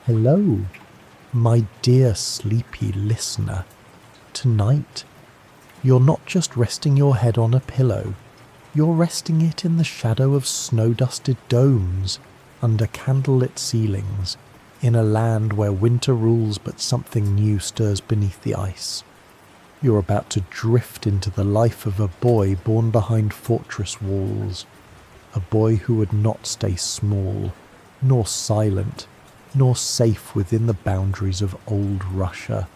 Hello, my dear sleepy listener. Tonight, you're not just resting your head on a pillow, you're resting it in the shadow of snow-dusted domes, under candlelit ceilings, in a land where winter rules but something new stirs beneath the ice. You're about to drift into the life of a boy born behind fortress walls, a boy who would not stay small, nor silent, nor safe within the boundaries of old Russia.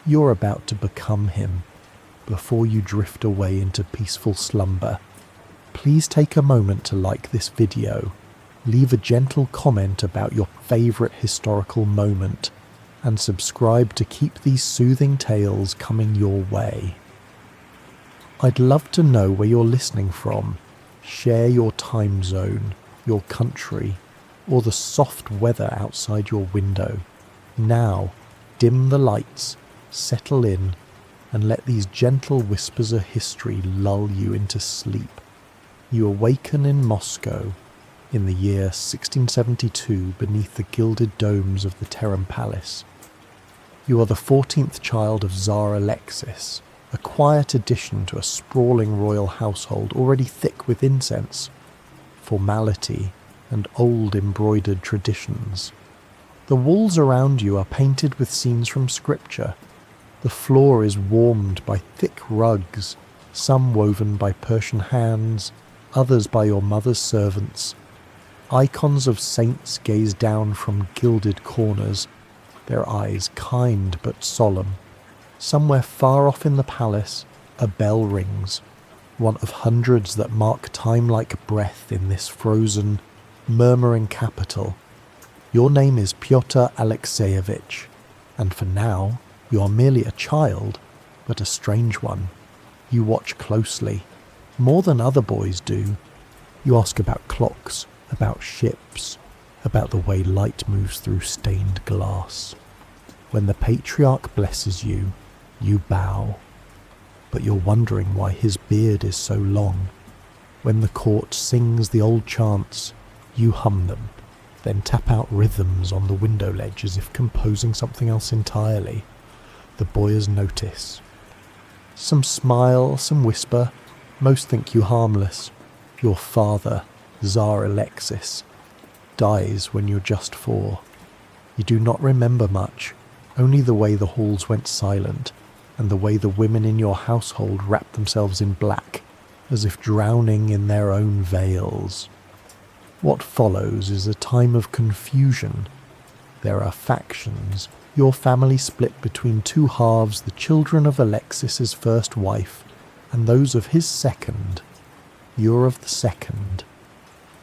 You're about to become him before you drift away into peaceful slumber. Please take a moment to like this video, leave a gentle comment about your favourite historical moment, and subscribe to keep these soothing tales coming your way. I'd love to know where you're listening from. Share your time zone, your country, or the soft weather outside your window. Now, dim the lights, settle in, and let these gentle whispers of history lull you into sleep. You awaken in Moscow, in the year 1672, beneath the gilded domes of the Terem Palace. You are the 14th child of Tsar Alexis, a quiet addition to a sprawling royal household already thick with incense, formality, and old embroidered traditions. The walls around you are painted with scenes from scripture. The floor is warmed by thick rugs, some woven by Persian hands, others by your mother's servants. Icons of saints gaze down from gilded corners, their eyes kind but solemn. Somewhere far off in the palace, a bell rings, one of hundreds that mark time like breath in this frozen, murmuring capital. Your name is Pyotr Alexeyevich, and for now, you are merely a child, but a strange one. You watch closely, more than other boys do. You ask about clocks, about ships, about the way light moves through stained glass. When the patriarch blesses you, you bow, but you're wondering why his beard is so long. When the court sings the old chants, you hum them, then tap out rhythms on the window ledge as if composing something else entirely. The boys notice. Some smile, some whisper, most think you harmless. Your father, Tsar Alexis, dies when you're just 4. You do not remember much, only the way the halls went silent, and the way the women in your household wrapped themselves in black, as if drowning in their own veils. What follows is a time of confusion. There are factions, your family split between 2 halves, the children of Alexis's first wife, and those of his second. You're of the second.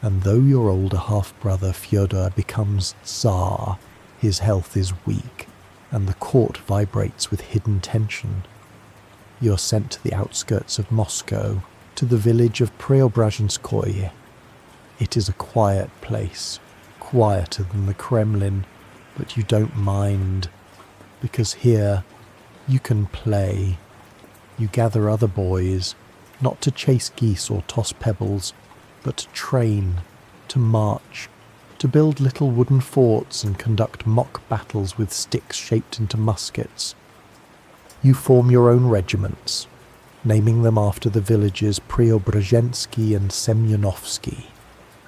And though your older half-brother Fyodor becomes Tsar, his health is weak, and the court vibrates with hidden tension. You're sent to the outskirts of Moscow, to the village of Preobrazhenskoye. It is a quiet place, quieter than the Kremlin, but you don't mind, because here you can play. You gather other boys, not to chase geese or toss pebbles, but to train, to march, to build little wooden forts and conduct mock battles with sticks shaped into muskets. You form your own regiments, naming them after the villages Preobrazhensky and Semyonovsky.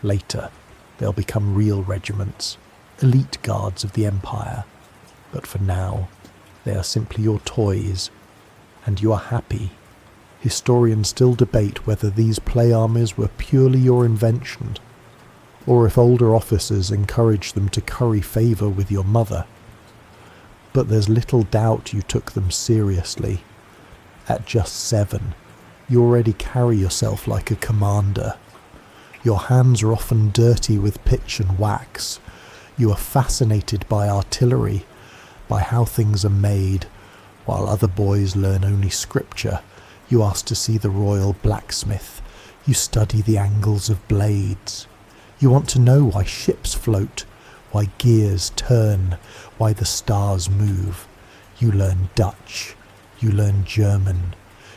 Later, they'll become real regiments, elite guards of the empire. But for now, they are simply your toys, and you are happy. Historians still debate whether these play armies were purely your invention, or if older officers encouraged them to curry favour with your mother. But there's little doubt you took them seriously. At just 7, you already carry yourself like a commander. Your hands are often dirty with pitch and wax. You are fascinated by artillery, by how things are made. While other boys learn only scripture, you ask to see the royal blacksmith. You study the angles of blades. You want to know why ships float, why gears turn, why the stars move. You learn Dutch. You learn German.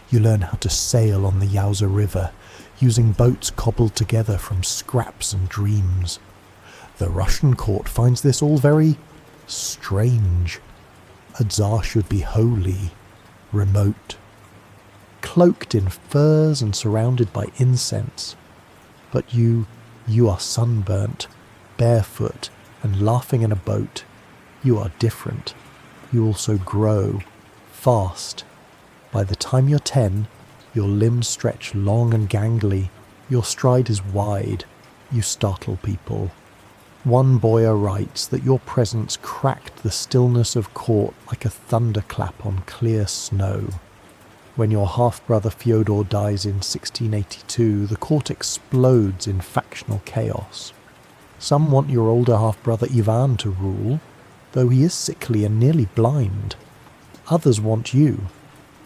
You learn how to sail on the Yauza River, using boats cobbled together from scraps and dreams. The Russian court finds this all very strange. A tsar should be holy, remote, cloaked in furs and surrounded by incense. But you are sunburnt, barefoot, and laughing in a boat. You are different. You also grow, fast. By the time you're 10, your limbs stretch long and gangly. Your stride is wide. You startle people. One boya writes that your presence cracked the stillness of court like a thunderclap on clear snow. When your half-brother Fyodor dies in 1682, the court explodes in factional chaos. Some want your older half-brother Ivan to rule, though he is sickly and nearly blind. Others want you.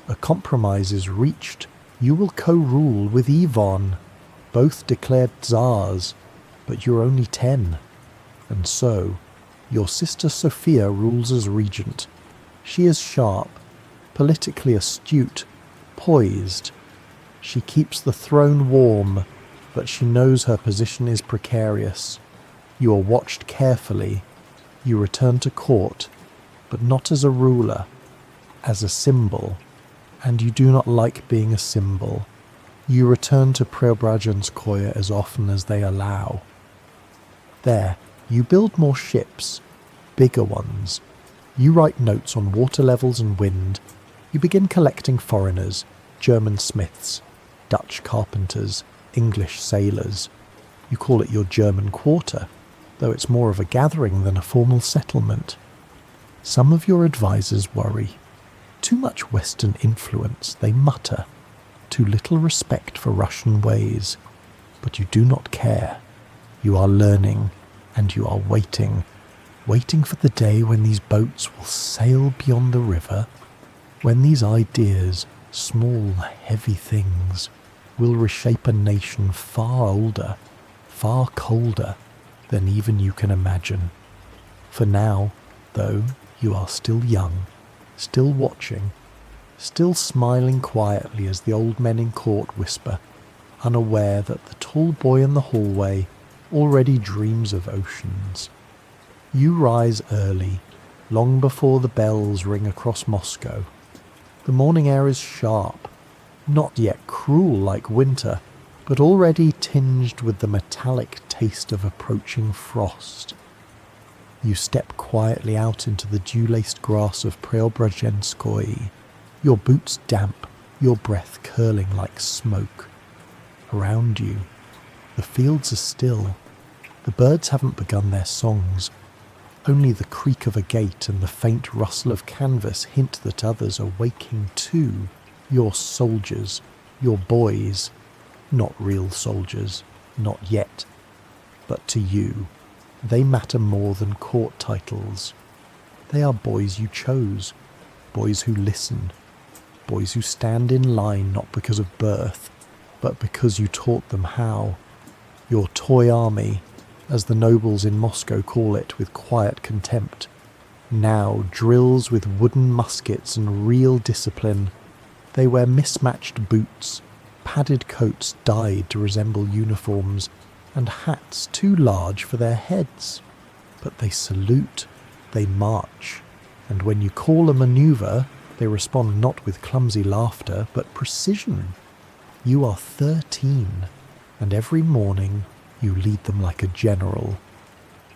A compromise is reached. You will co-rule with Ivan, both declared tsars, but you're only 10. And so, your sister Sophia rules as regent. She is sharp, politically astute, poised. She keeps the throne warm, but she knows her position is precarious. You are watched carefully. You return to court, but not as a ruler, as a symbol. And you do not like being a symbol. You return to Preobrazhenskoye as often as they allow. There, you build more ships, bigger ones. You write notes on water levels and wind. You begin collecting foreigners, German smiths, Dutch carpenters, English sailors. You call it your German quarter, though it's more of a gathering than a formal settlement. Some of your advisors worry. Too much Western influence, they mutter. Too little respect for Russian ways. But you do not care. You are learning, and you are waiting for the day when these boats will sail beyond the river, when these ideas, small, heavy things, will reshape a nation far older, far colder than even you can imagine. For now, though, you are still young, still watching, still smiling quietly as the old men in court whisper, unaware that the tall boy in the hallway already dreams of oceans. You rise early, long before the bells ring across Moscow. The morning air is sharp, not yet cruel like winter, but already tinged with the metallic taste of approaching frost. You step quietly out into the dew-laced grass of Preobrazhenskoye, your boots damp, your breath curling like smoke. Around you, the fields are still. The birds haven't begun their songs. Only the creak of a gate and the faint rustle of canvas hint that others are waking too. Your soldiers, your boys, not real soldiers, not yet. But to you, they matter more than court titles. They are boys you chose, boys who listen, boys who stand in line not because of birth, but because you taught them how. Your toy army, as the nobles in Moscow call it with quiet contempt, now drills with wooden muskets and real discipline. They wear mismatched boots, padded coats dyed to resemble uniforms, and hats too large for their heads. But they salute, they march, and when you call a maneuver, they respond not with clumsy laughter, but precision. You are 13, and every morning you lead them like a general.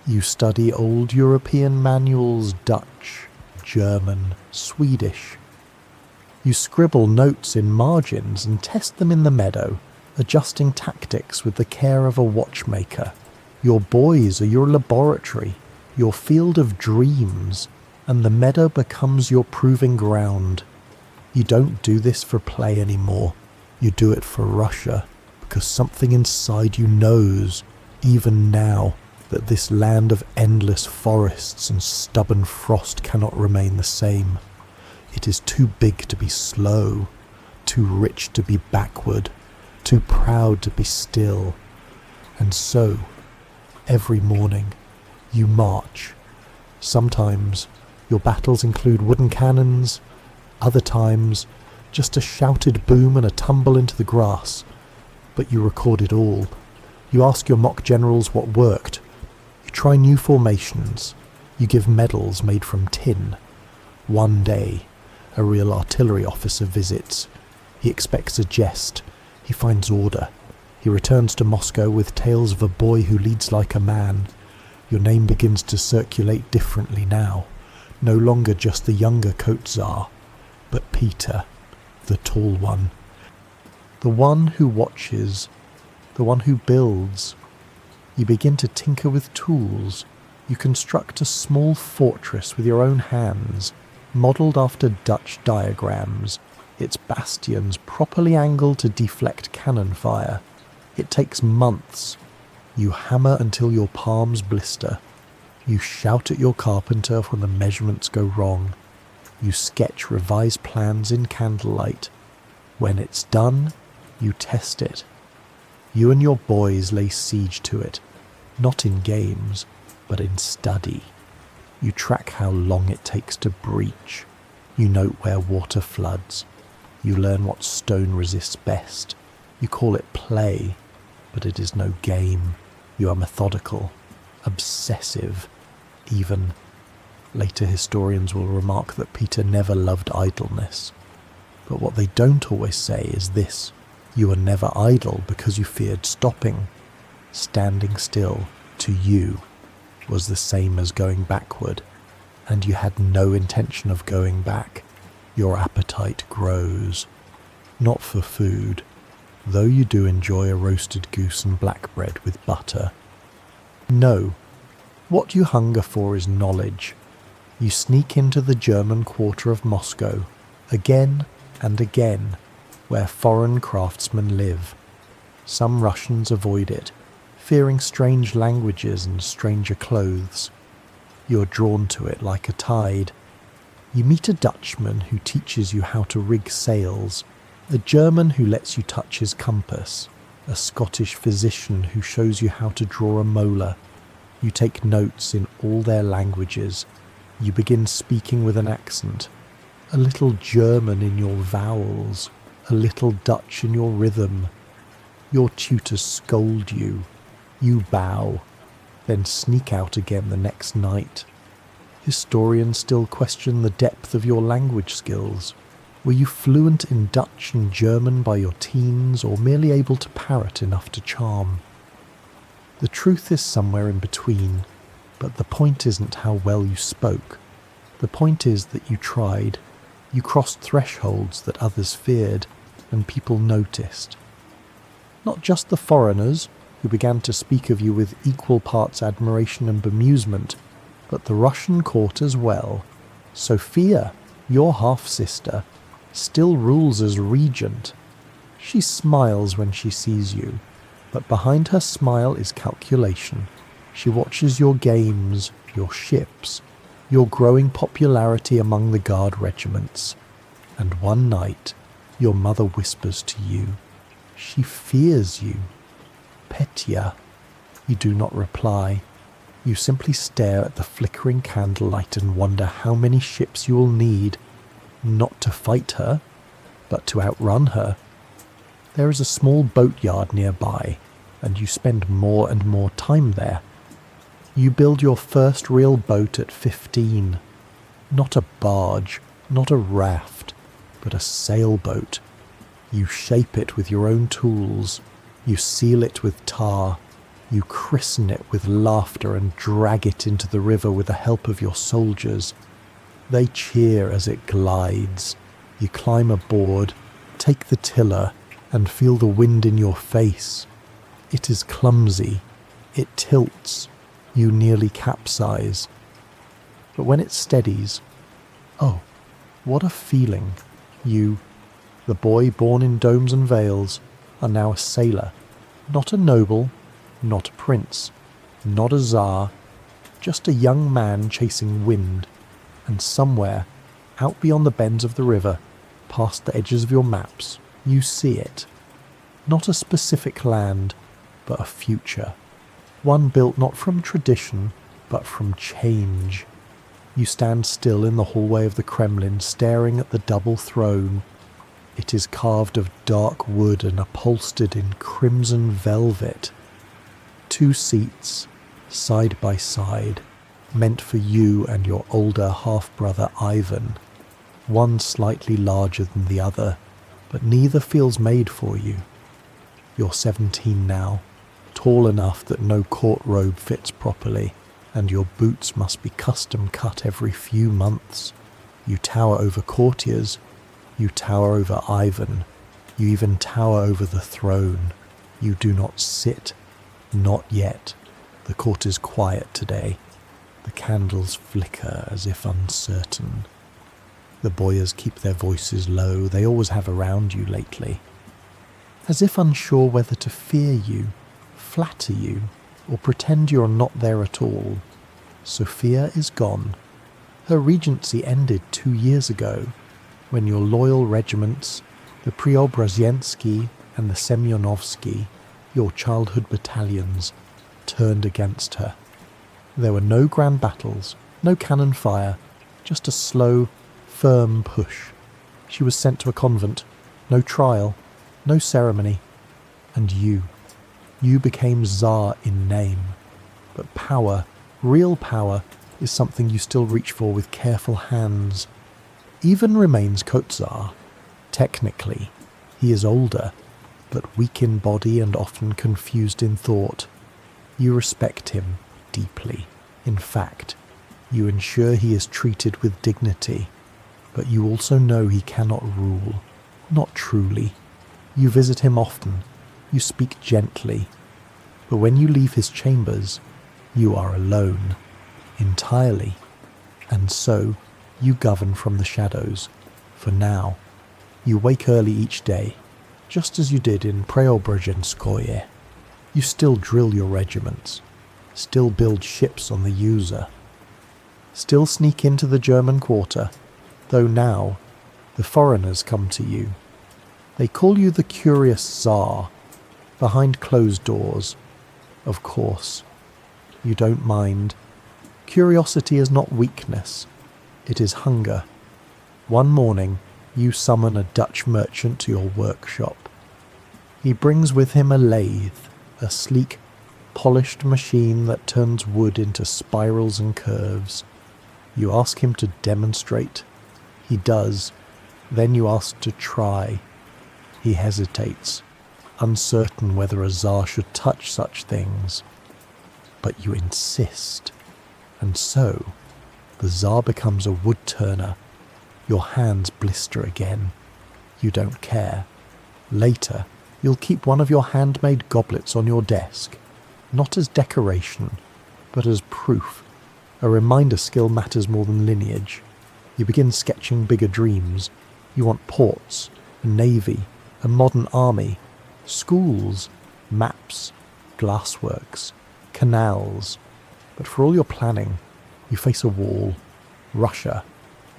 You study old European manuals, Dutch, German, Swedish. You scribble notes in margins and test them in the meadow, adjusting tactics with the care of a watchmaker. Your boys are your laboratory, your field of dreams, and the meadow becomes your proving ground. You don't do this for play anymore. You do it for Russia, because something inside you knows, even now, that this land of endless forests and stubborn frost cannot remain the same. It is too big to be slow, too rich to be backward, too proud to be still. And so, every morning, you march. Sometimes your battles include wooden cannons, other times just a shouted boom and a tumble into the grass. But you record it all. You ask your mock generals what worked. You try new formations. You give medals made from tin. One day, a real artillery officer visits. He expects a jest. He finds order. He returns to Moscow with tales of a boy who leads like a man. Your name begins to circulate differently now. No longer just the younger co-tsar, but Peter, the tall one. The one who watches, the one who builds. You begin to tinker with tools. You construct a small fortress with your own hands, modelled after Dutch diagrams, its bastions properly angled to deflect cannon fire. It takes months. You hammer until your palms blister. You shout at your carpenter when the measurements go wrong. You sketch revised plans in candlelight. When it's done, you test it. You and your boys lay siege to it, not in games, but in study. You track how long it takes to breach. You note where water floods. You learn what stone resists best. You call it play, but it is no game. You are methodical, obsessive, even. Later historians will remark that Peter never loved idleness. But what they don't always say is this: you were never idle because you feared stopping. Standing still, to you, was the same as going backward, and you had no intention of going back. Your appetite grows. Not for food, though you do enjoy a roasted goose and black bread with butter. No, what you hunger for is knowledge. You sneak into the German quarter of Moscow, again and again, where foreign craftsmen live. Some Russians avoid it, fearing strange languages and stranger clothes. You are drawn to it like a tide. You meet a Dutchman who teaches you how to rig sails, a German who lets you touch his compass, a Scottish physician who shows you how to draw a molar. You take notes in all their languages. You begin speaking with an accent, a little German in your vowels, a little Dutch in your rhythm. Your tutors scold you. You bow, then sneak out again the next night. Historians still question the depth of your language skills. Were you fluent in Dutch and German by your teens, or merely able to parrot enough to charm? The truth is somewhere in between, but the point isn't how well you spoke. The point is that you tried. You crossed thresholds that others feared, and people noticed. Not just the foreigners, who began to speak of you with equal parts admiration and bemusement, but the Russian court as well. Sophia, your half-sister, still rules as regent. She smiles when she sees you, but behind her smile is calculation. She watches your games, your ships, your growing popularity among the guard regiments. And one night, your mother whispers to you. She fears you. Petya. You do not reply. You simply stare at the flickering candlelight and wonder how many ships you will need, not to fight her, but to outrun her. There is a small boatyard nearby, and you spend more and more time there. You build your first real boat at 15. Not a barge, not a raft, but a sailboat. You shape it with your own tools. You seal it with tar. You christen it with laughter and drag it into the river with the help of your soldiers. They cheer as it glides. You climb aboard, take the tiller, and feel the wind in your face. It is clumsy. It tilts. You nearly capsize. But when it steadies, oh, what a feeling. You, the boy born in domes and veils, are now a sailor, not a noble, not a prince, not a czar, just a young man chasing wind, and somewhere, out beyond the bends of the river, past the edges of your maps, you see it. Not a specific land, but a future. One built not from tradition, but from change. You stand still in the hallway of the Kremlin, staring at the double throne. It is carved of dark wood and upholstered in crimson velvet. 2 seats, side by side, meant for you and your older half-brother Ivan, one slightly larger than the other, but neither feels made for you. You're 17 now, tall enough that no court robe fits properly, and your boots must be custom cut every few months. You tower over courtiers, you tower over Ivan, you even tower over the throne. You do not sit, not yet. The court is quiet today. The candles flicker as if uncertain. The boyars keep their voices low, they always have around you lately. As if unsure whether to fear you, flatter you, or pretend you're not there at all. Sophia is gone. Her regency ended 2 years ago, when your loyal regiments, the Preobrazhensky and the Semyonovsky, your childhood battalions, turned against her. There were no grand battles, no cannon fire, just a slow, firm push. She was sent to a convent, no trial, no ceremony, and you became Tsar in name. But power, real power, is something you still reach for with careful hands. Ivan remains co-tsar. Technically, he is older, but weak in body and often confused in thought. You respect him deeply. In fact, you ensure he is treated with dignity, but you also know he cannot rule, not truly. You visit him often, you speak gently, but when you leave his chambers, you are alone, entirely, and so you govern from the shadows, for now. You wake early each day, just as you did in Preobrazhenskoye. You still drill your regiments, still build ships on the User, still sneak into the German quarter, though now the foreigners come to you. They call you the curious Tsar, behind closed doors. Of course, you don't mind. Curiosity is not weakness, it is hunger. One morning, you summon a Dutch merchant to your workshop. He brings with him a lathe, a sleek, polished machine that turns wood into spirals and curves. You ask him to demonstrate. He does. Then you ask to try. He hesitates, uncertain whether a Tsar should touch such things. But you insist. And so, the Tsar becomes a wood turner. Your hands blister again. You don't care. Later, you'll keep one of your handmade goblets on your desk, not as decoration, but as proof. A reminder skill matters more than lineage. You begin sketching bigger dreams. You want ports, a navy, a modern army, schools, maps, glassworks, canals. But for all your planning, you face a wall. Russia,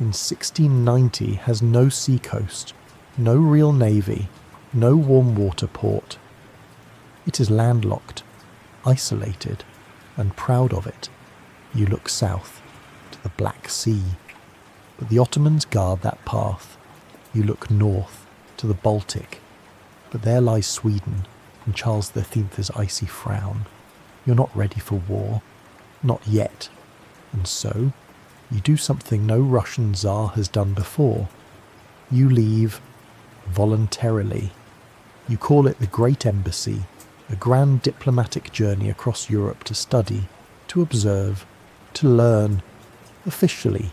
in 1690, has no seacoast, no real navy, no warm water port. It is landlocked, isolated, and proud of it. You look south, to the Black Sea. But the Ottomans guard that path. You look north, to the Baltic. But there lies Sweden, and Charles V's icy frown. You're not ready for war. Not yet. And so, you do something no Russian Tsar has done before. You leave voluntarily. You call it the Great Embassy, a grand diplomatic journey across Europe to study, to observe, to learn. Officially,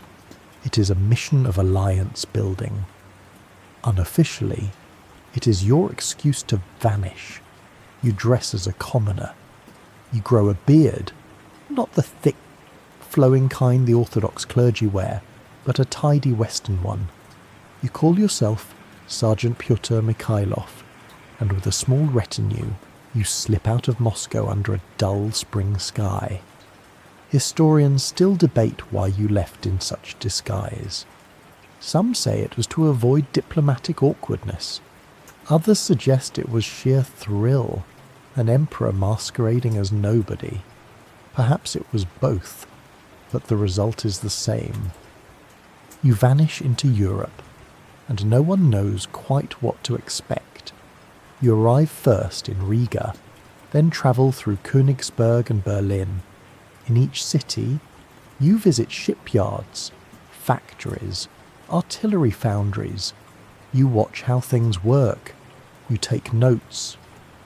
it is a mission of alliance building. Unofficially, it is your excuse to vanish. You dress as a commoner. You grow a beard, not the thick, flowing kind the Orthodox clergy wear, but a tidy Western one. You call yourself Sergeant Pyotr Mikhailov, and with a small retinue, you slip out of Moscow under a dull spring sky. Historians still debate why you left in such disguise. Some say it was to avoid diplomatic awkwardness. Others suggest it was sheer thrill, an emperor masquerading as nobody. Perhaps it was both, but the result is the same. You vanish into Europe, and no one knows quite what to expect. You arrive first in Riga, then travel through Königsberg and Berlin. In each city, You visit shipyards, factories, artillery foundries. You watch how things work. You take notes.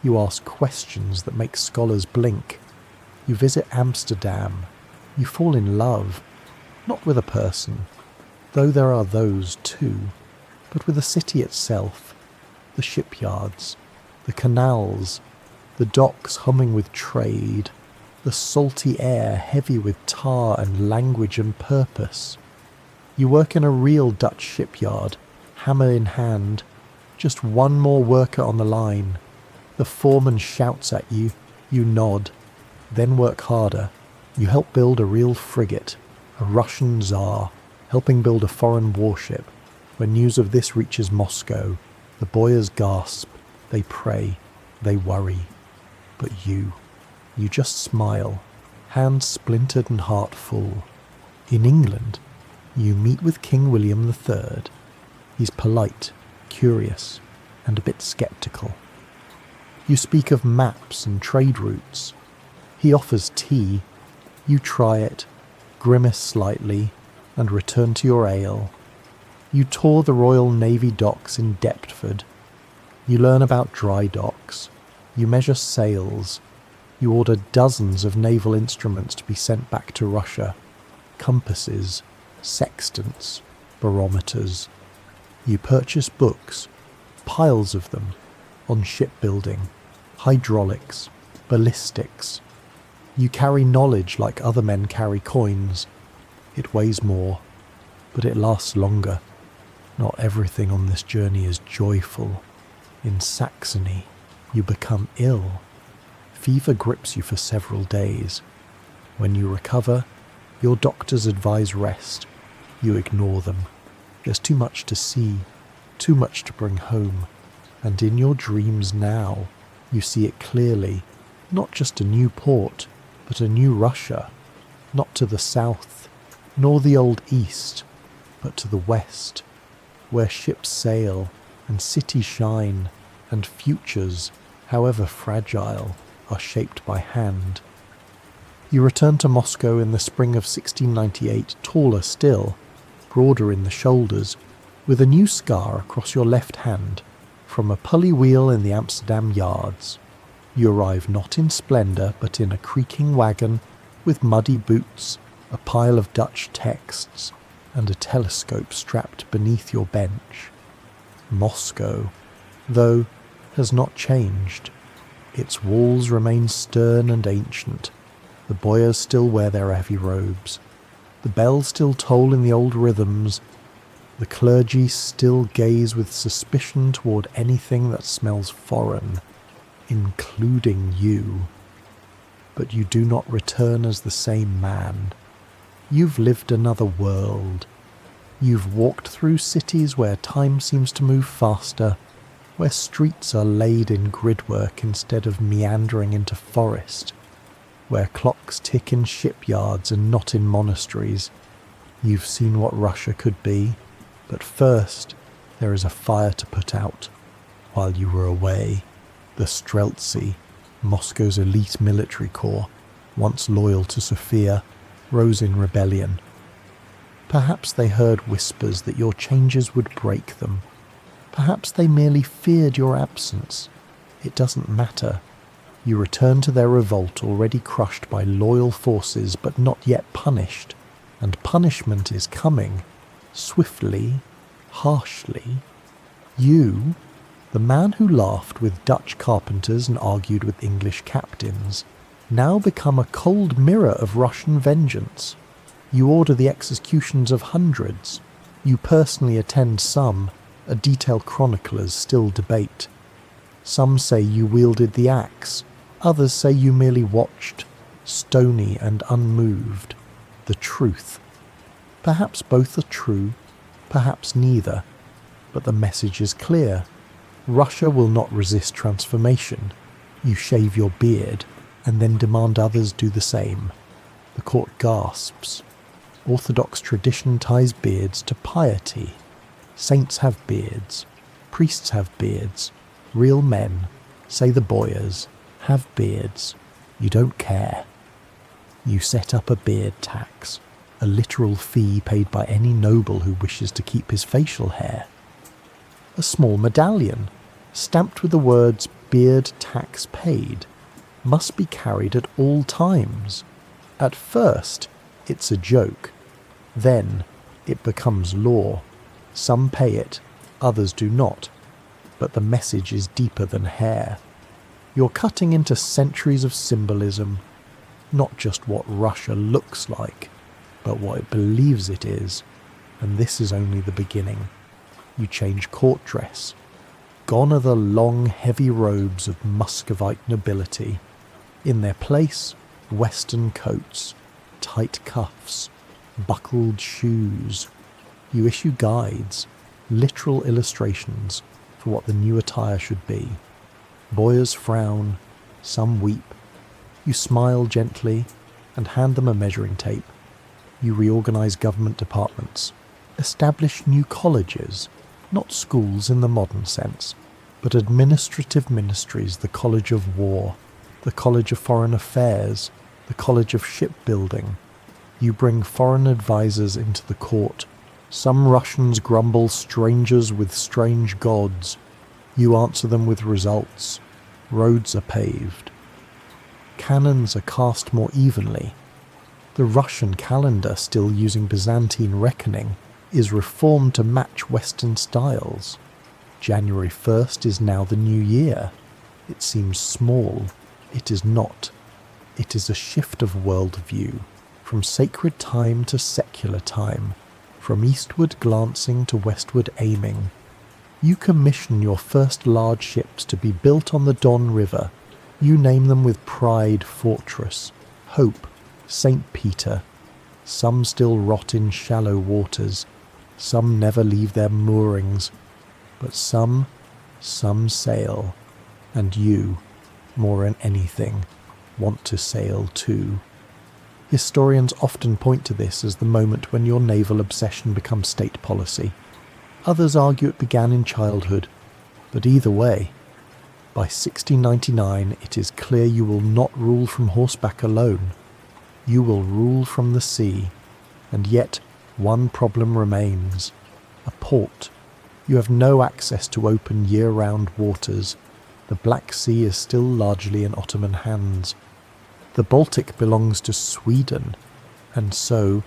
You ask questions that make scholars blink. You visit Amsterdam. You fall in love, not with a person, though there are those too, but with the city itself, the shipyards, the canals, the docks humming with trade, the salty air heavy with tar and language and purpose. You work in a real Dutch shipyard, hammer in hand, just one more worker on the line. The foreman shouts at you, you nod, then work harder. You help build a real frigate, a Russian Tsar, helping build a foreign warship. When news of this reaches Moscow, the boyars gasp, they pray, they worry. But you just smile, hands splintered and heart full. In England, you meet with King William III. He's polite, curious, and a bit sceptical. You speak of maps and trade routes. He offers tea. You try it, grimace slightly, and return to your ale. You tour the Royal Navy docks in Deptford. You learn about dry docks. You measure sails. You order dozens of naval instruments to be sent back to Russia. Compasses, sextants, barometers. You purchase books, piles of them, on shipbuilding, hydraulics, ballistics. You carry knowledge like other men carry coins. It weighs more, but it lasts longer. Not everything on this journey is joyful. In Saxony, you become ill. Fever grips you for several days. When you recover, your doctors advise rest. You ignore them. There's too much to see, too much to bring home. And in your dreams now, you see it clearly. Not just a new port, but a new Russia. Not to the south, nor the old east, but to the west, where ships sail and cities shine, and futures, however fragile, are shaped by hand. You return to Moscow in the spring of 1698, taller still, broader in the shoulders, with a new scar across your left hand, from a pulley wheel in the Amsterdam yards. You arrive not in splendour, but in a creaking wagon, with muddy boots, a pile of Dutch texts, and a telescope strapped beneath your bench. Moscow, though, has not changed. Its walls remain stern and ancient. The boyars still wear their heavy robes. The bells still toll in the old rhythms. The clergy still gaze with suspicion toward anything that smells foreign, including you. But you do not return as the same man. You've lived another world. You've walked through cities where time seems to move faster, where streets are laid in gridwork instead of meandering into forest, where clocks tick in shipyards and not in monasteries. You've seen what Russia could be, but first there is a fire to put out. While you were away, the Streltsy, Moscow's elite military corps, once loyal to Sofia, rose in rebellion. Perhaps they heard whispers that your changes would break them. Perhaps they merely feared your absence. It doesn't matter. You return to their revolt already crushed by loyal forces but not yet punished. And punishment is coming, swiftly, harshly. You, the man who laughed with Dutch carpenters and argued with English captains, now become a cold mirror of Russian vengeance. You order the executions of hundreds. You personally attend some, a detailed chroniclers still debate. Some say you wielded the axe, others say you merely watched, stony and unmoved. The truth. Perhaps both are true, perhaps neither, but the message is clear. Russia will not resist transformation. You shave your beard, and then demand others do the same. The court gasps. Orthodox tradition ties beards to piety. Saints have beards. Priests have beards. Real men, say the boyars, have beards. You don't care. You set up a beard tax. a literal fee paid by any noble who wishes to keep his facial hair. A small medallion, stamped with the words "beard tax paid," must be carried at all times. At first, it's a joke. Then, it becomes law. Some pay it, others do not. But the message is deeper than hair. You're cutting into centuries of symbolism, not just what Russia looks like, but what it believes it is. And this is only the beginning. You change court dress. Gone are the long, heavy robes of Muscovite nobility. In their place, western coats, tight cuffs, buckled shoes. You issue guides, literal illustrations for what the new attire should be. Boyars frown, some weep. You smile gently and hand them a measuring tape. You reorganize government departments, establish new colleges, not schools in the modern sense, but administrative ministries, the College of War, the College of Foreign Affairs, the College of Shipbuilding. You bring foreign advisors into the court. Some Russians grumble, strangers with strange gods. You answer them with results. Roads are paved. Cannons are cast more evenly. The Russian calendar, still using Byzantine reckoning, is reformed to match Western styles. January 1st is now the new year. It seems small. It is not. It is a shift of worldview, from sacred time to secular time, from eastward glancing to westward aiming. You commission your first large ships to be built on the Don River. You name them with pride Fortress, Hope, Saint Peter. Some still rot in shallow waters. Some never leave their moorings. But some sail. And you, more than anything, want to sail too. Historians often point to this as the moment when your naval obsession becomes state policy. Others argue it began in childhood. But either way, by 1699 it is clear you will not rule from horseback alone. You will rule from the sea. And yet, one problem remains. A port. You have no access to open year-round waters. The Black Sea is still largely in Ottoman hands. The Baltic belongs to Sweden, and so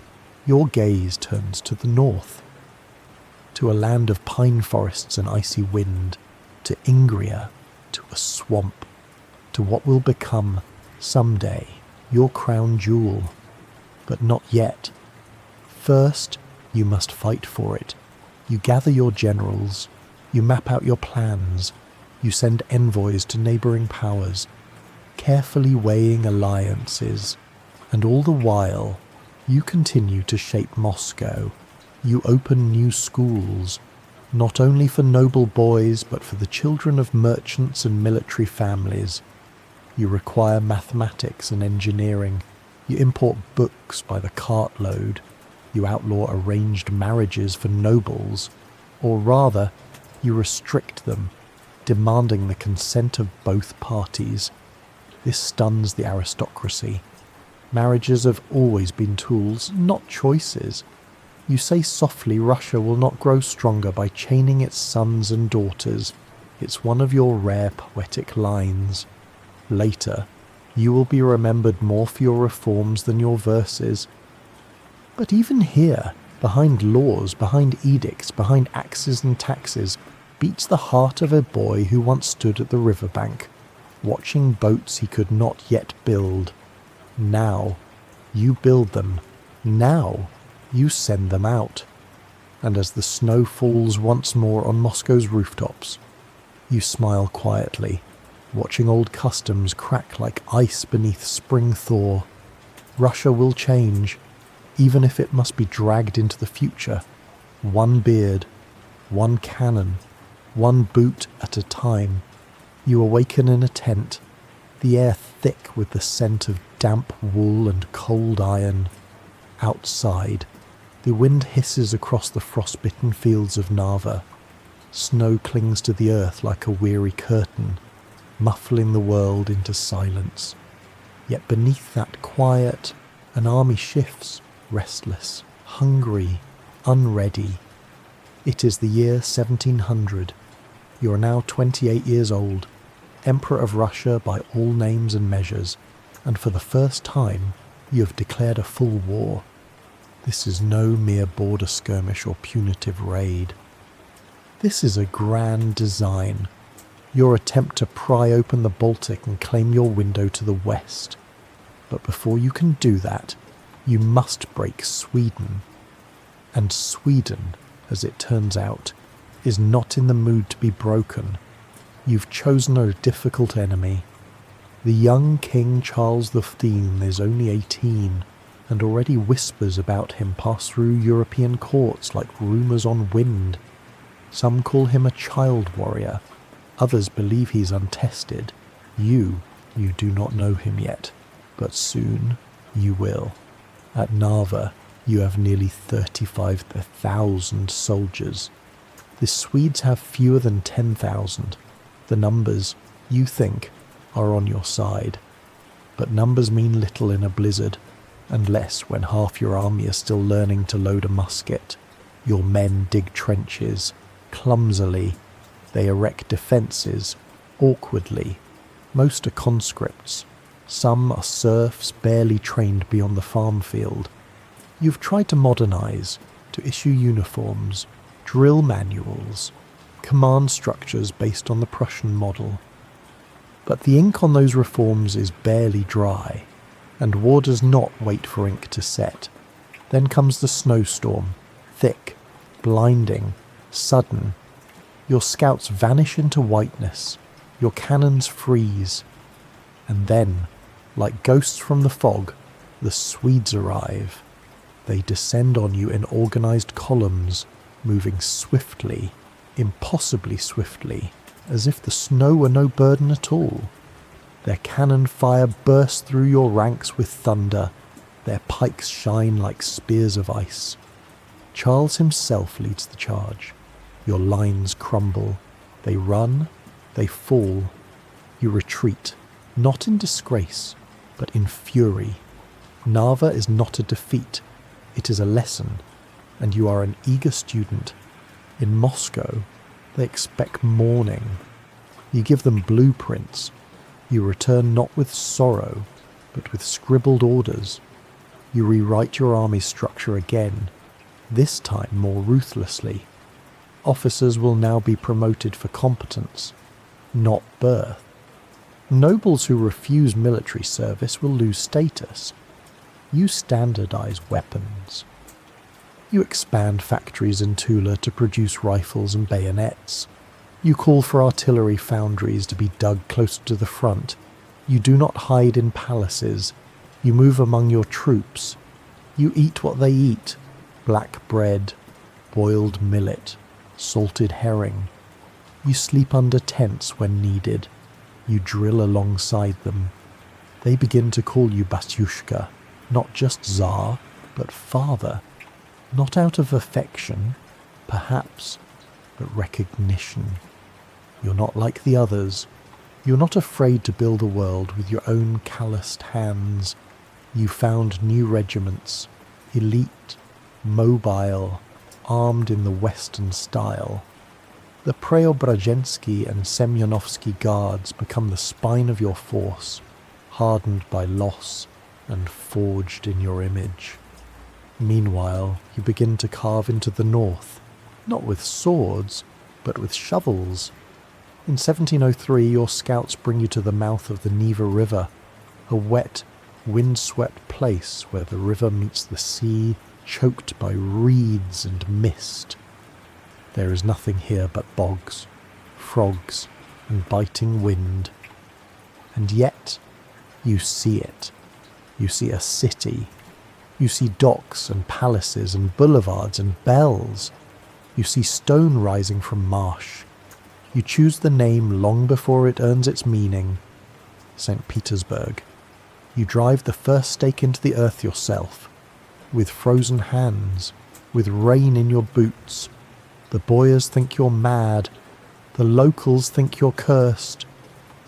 your gaze turns to the north. To a land of pine forests and icy wind, to Ingria, to a swamp, to what will become, someday, your crown jewel. But not yet. First, you must fight for it. You gather your generals, you map out your plans, you send envoys to neighbouring powers, carefully weighing alliances, and all the while, you continue to shape Moscow. You open new schools, not only for noble boys, but for the children of merchants and military families. You require mathematics and engineering. You import books by the cartload. You outlaw arranged marriages for nobles, or rather, you restrict them, demanding the consent of both parties. This stuns the aristocracy. Marriages have always been tools, not choices. You say softly Russia will not grow stronger by chaining its sons and daughters. It's one of your rare poetic lines. Later, you will be remembered more for your reforms than your verses. But even here, behind laws, behind edicts, behind axes and taxes, beats the heart of a boy who once stood at the riverbank, watching boats he could not yet build. Now, you build them. Now, you send them out. And as the snow falls once more on Moscow's rooftops, you smile quietly, watching old customs crack like ice beneath spring thaw. Russia will change, even if it must be dragged into the future. One beard, one cannon, one boot at a time. You awaken in a tent, the air thick with the scent of damp wool and cold iron. Outside, the wind hisses across the frost-bitten fields of Narva. Snow clings to the earth like a weary curtain, muffling the world into silence. Yet beneath that quiet, an army shifts. restless, hungry, unready. It is the year 1700. You are now 28 years old, Emperor of Russia by all names and measures, and for the first time you have declared a full war. This is no mere border skirmish or punitive raid. This is a grand design, your attempt to pry open the Baltic and claim your window to the west. But before you can do that, you must break Sweden. And Sweden, as it turns out, is not in the mood to be broken. You've chosen a difficult enemy. The young King Charles XV is only 18, and already whispers about him pass through European courts like rumours on wind. Some call him a child warrior, others believe he's untested. You do not know him yet, but soon you will. At Narva, you have nearly 35,000 soldiers. The Swedes have fewer than 10,000. The numbers, you think, are on your side. But numbers mean little in a blizzard, and less when half your army is still learning to load a musket. Your men dig trenches, clumsily. They erect defences, awkwardly. Most are conscripts. Some are serfs barely trained beyond the farm field. You've tried to modernise, to issue uniforms, drill manuals, command structures based on the Prussian model. But the ink on those reforms is barely dry, and war does not wait for ink to set. Then comes the snowstorm, thick, blinding, sudden. Your scouts vanish into whiteness, your cannons freeze, and then, like ghosts from the fog, the Swedes arrive. They descend on you in organised columns, moving swiftly, impossibly swiftly, as if the snow were no burden at all. Their cannon fire bursts through your ranks with thunder, their pikes shine like spears of ice. Charles himself leads the charge. Your lines crumble, they run, they fall. You retreat, not in disgrace, but in fury. Narva is not a defeat, it is a lesson, and you are an eager student. In Moscow, they expect mourning. You give them blueprints. You return not with sorrow, but with scribbled orders. You rewrite your army structure again, this time more ruthlessly. Officers will now be promoted for competence, not birth. Nobles who refuse military service will lose status. You standardize weapons. You expand factories in Tula to produce rifles and bayonets. You call for artillery foundries to be dug closer to the front. You do not hide in palaces. You move among your troops. You eat what they eat: black bread, boiled millet, salted herring. You sleep under tents when needed. You drill alongside them. They begin to call you Batyushka, not just Tsar, but father. Not out of affection, perhaps, but recognition. You're not like the others. You're not afraid to build a world with your own calloused hands. You found new regiments, elite, mobile, armed in the Western style. The Preobrazhensky and Semyonovsky guards become the spine of your force, hardened by loss and forged in your image. Meanwhile, you begin to carve into the north, not with swords, but with shovels. In 1703, your scouts bring you to the mouth of the Neva River, a wet, wind-swept place where the river meets the sea, choked by reeds and mist. There is nothing here but bogs, frogs, and biting wind. And yet, you see it. You see a city. You see docks and palaces and boulevards and bells. You see stone rising from marsh. You choose the name long before it earns its meaning: Saint Petersburg. You drive the first stake into the earth yourself, with frozen hands, with rain in your boots. The boyars think you're mad. The locals think you're cursed.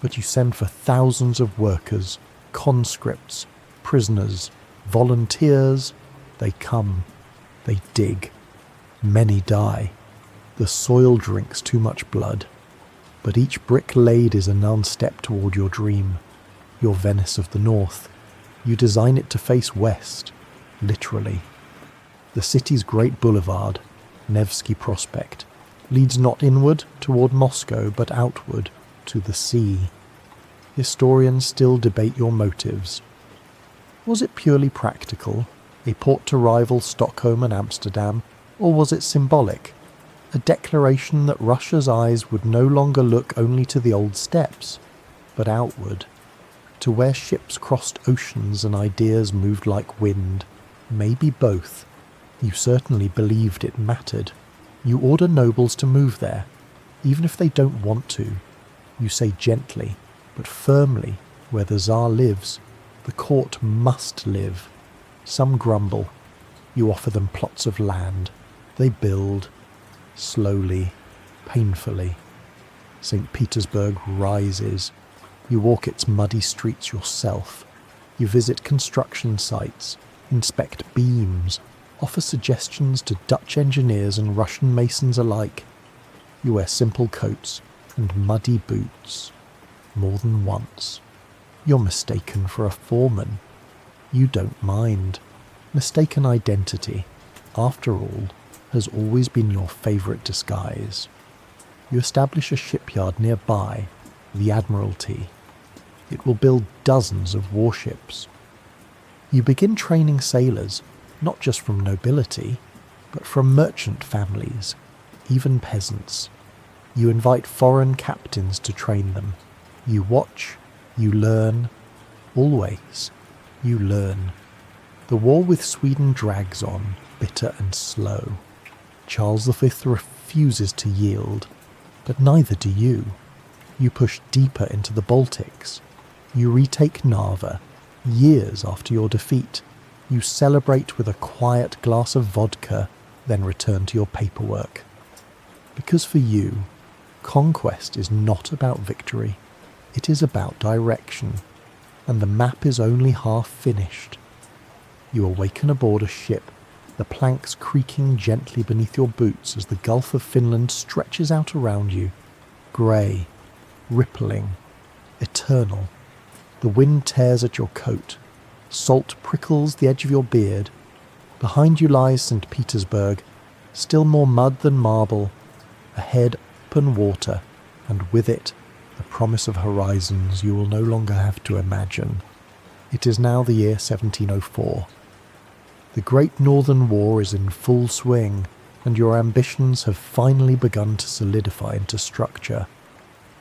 But you send for thousands of workers, conscripts, prisoners, volunteers, They come, they dig, many die. The soil drinks too much blood, but each brick laid is a non-step toward your dream, your Venice of the North. You design it to face west, literally. The city's great boulevard, Nevsky Prospect, leads not inward toward Moscow but outward to the sea. Historians still debate your motives. Was it purely practical, a port to rival Stockholm and Amsterdam, or was it symbolic, a declaration that Russia's eyes would no longer look only to the old steppes, but outward, to where ships crossed oceans and ideas moved like wind? Maybe both. You certainly believed it mattered. You order nobles to move there, even if they don't want to. You say gently, but firmly, where the Tsar lives, the court must live. Some grumble. You offer them plots of land. They build, slowly, painfully. Saint Petersburg rises. You walk its muddy streets yourself. You visit construction sites, inspect beams, offer suggestions to Dutch engineers and Russian masons alike. You wear simple coats and muddy boots. More than once. You're mistaken for a foreman. You don't mind. Mistaken identity, after all, has always been your favourite disguise. You establish a shipyard nearby, the Admiralty. It will build dozens of warships. You begin training sailors, not just from nobility, but from merchant families, even peasants. You invite foreign captains to train them. You watch, you learn, always, you learn. The war with Sweden drags on, bitter and slow. Charles V refuses to yield, but neither do you. You push deeper into the Baltics. You retake Narva, years after your defeat. You celebrate with a quiet glass of vodka, then return to your paperwork. Because for you, conquest is not about victory. It is about direction, and the map is only half finished. You awaken aboard a ship, the planks creaking gently beneath your boots as the Gulf of Finland stretches out around you, grey, rippling, eternal. The wind tears at your coat, salt prickles the edge of your beard. Behind you lies St. Petersburg, still more mud than marble, ahead open water, and with it the promise of horizons you will no longer have to imagine. It is now the year 1704. The Great Northern War is in full swing, and your ambitions have finally begun to solidify into structure.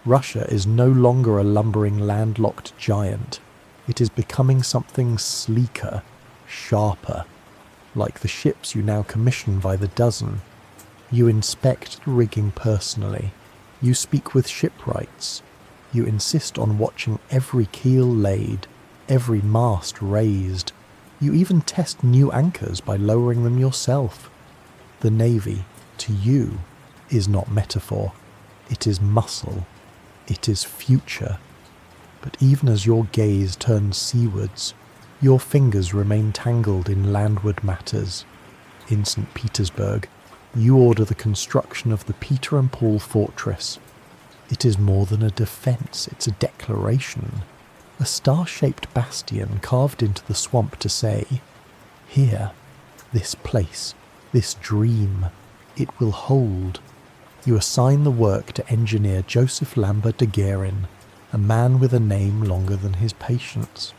Russia is no longer a lumbering landlocked giant. It is becoming something sleeker, sharper, like the ships you now commission by the dozen. You inspect the rigging personally. You speak with shipwrights. You insist on watching every keel laid, every mast raised. You even test new anchors by lowering them yourself. The Navy, to you, is not metaphor. It is muscle. It is future. But even as your gaze turns seawards, your fingers remain tangled in landward matters. In St. Petersburg, you order the construction of the Peter and Paul fortress. It is more than a defence, it's a declaration. A star-shaped bastion carved into the swamp to say, here, this place, this dream, it will hold. You assign the work to engineer Joseph Lambert de Guerin, a man with a name longer than his patience.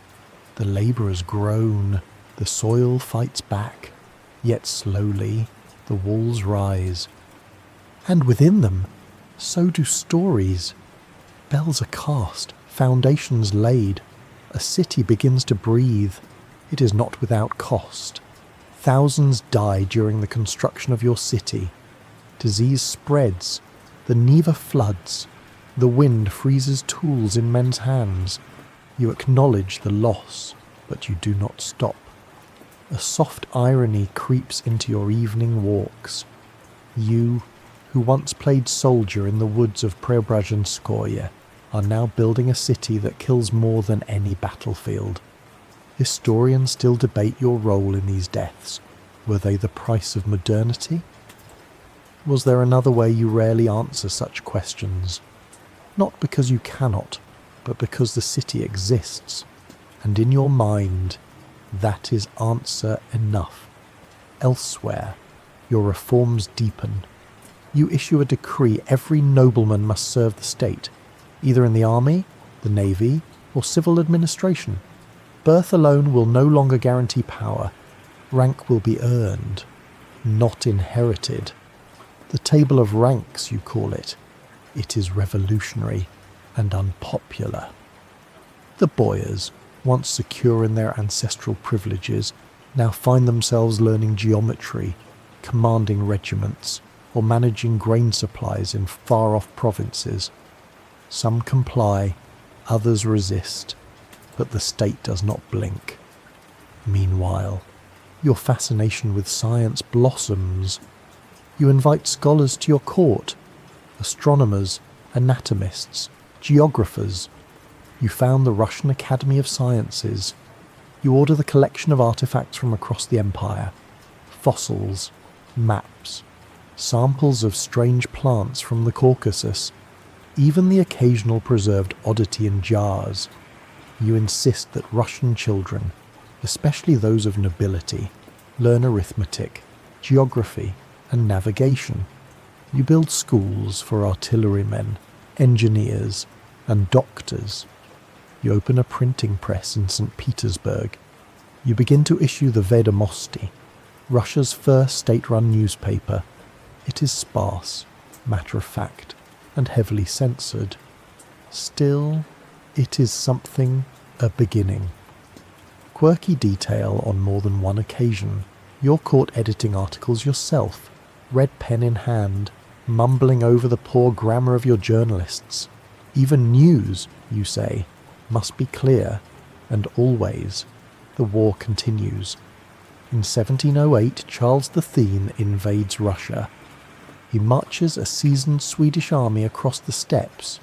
The labourers groan, the soil fights back, yet slowly the walls rise. And within them, so do stories. Bells are cast, foundations laid. A city begins to breathe. It is not without cost. Thousands die during the construction of your city. Disease spreads. The Neva floods. The wind freezes tools in men's hands. You acknowledge the loss, but you do not stop. A soft irony creeps into your evening walks. You, who once played soldier in the woods of Preobrazhenskoye, are now building a city that kills more than any battlefield. Historians still debate your role in these deaths, Were they the price of modernity? Was there another way you rarely answer such questions? Not because you cannot, but because the city exists, and in your mind, that is answer enough. Elsewhere, your reforms deepen. You issue a decree every nobleman must serve the state, either in the army, the navy, or civil administration. Birth alone will no longer guarantee power. Rank will be earned, not inherited. The table of ranks, you call it. It is revolutionary and unpopular. The boyars, once secure in their ancestral privileges, now find themselves learning geometry, commanding regiments, or managing grain supplies in far-off provinces. Some comply, others resist, but the state does not blink. Meanwhile, your fascination with science blossoms. You invite scholars to your court, astronomers, anatomists, geographers. You found the Russian Academy of Sciences. You order the collection of artifacts from across the empire, fossils, maps, samples of strange plants from the Caucasus, even the occasional preserved oddity in jars. You insist that Russian children, especially those of nobility, learn arithmetic, geography, and navigation. You build schools for artillerymen, engineers, and doctors. You open a printing press in Saint Petersburg. You begin to issue the Vedomosti, Russia's first state-run newspaper. It is sparse, matter-of-fact, and heavily censored. Still, it is something, a beginning. Quirky detail on more than one occasion. You're caught editing articles yourself, red pen in hand, mumbling over the poor grammar of your journalists. Even news, you say, must be clear, and always. The war continues. In 1708, Charles the Thien invades Russia. He marches a seasoned Swedish army across the steppes.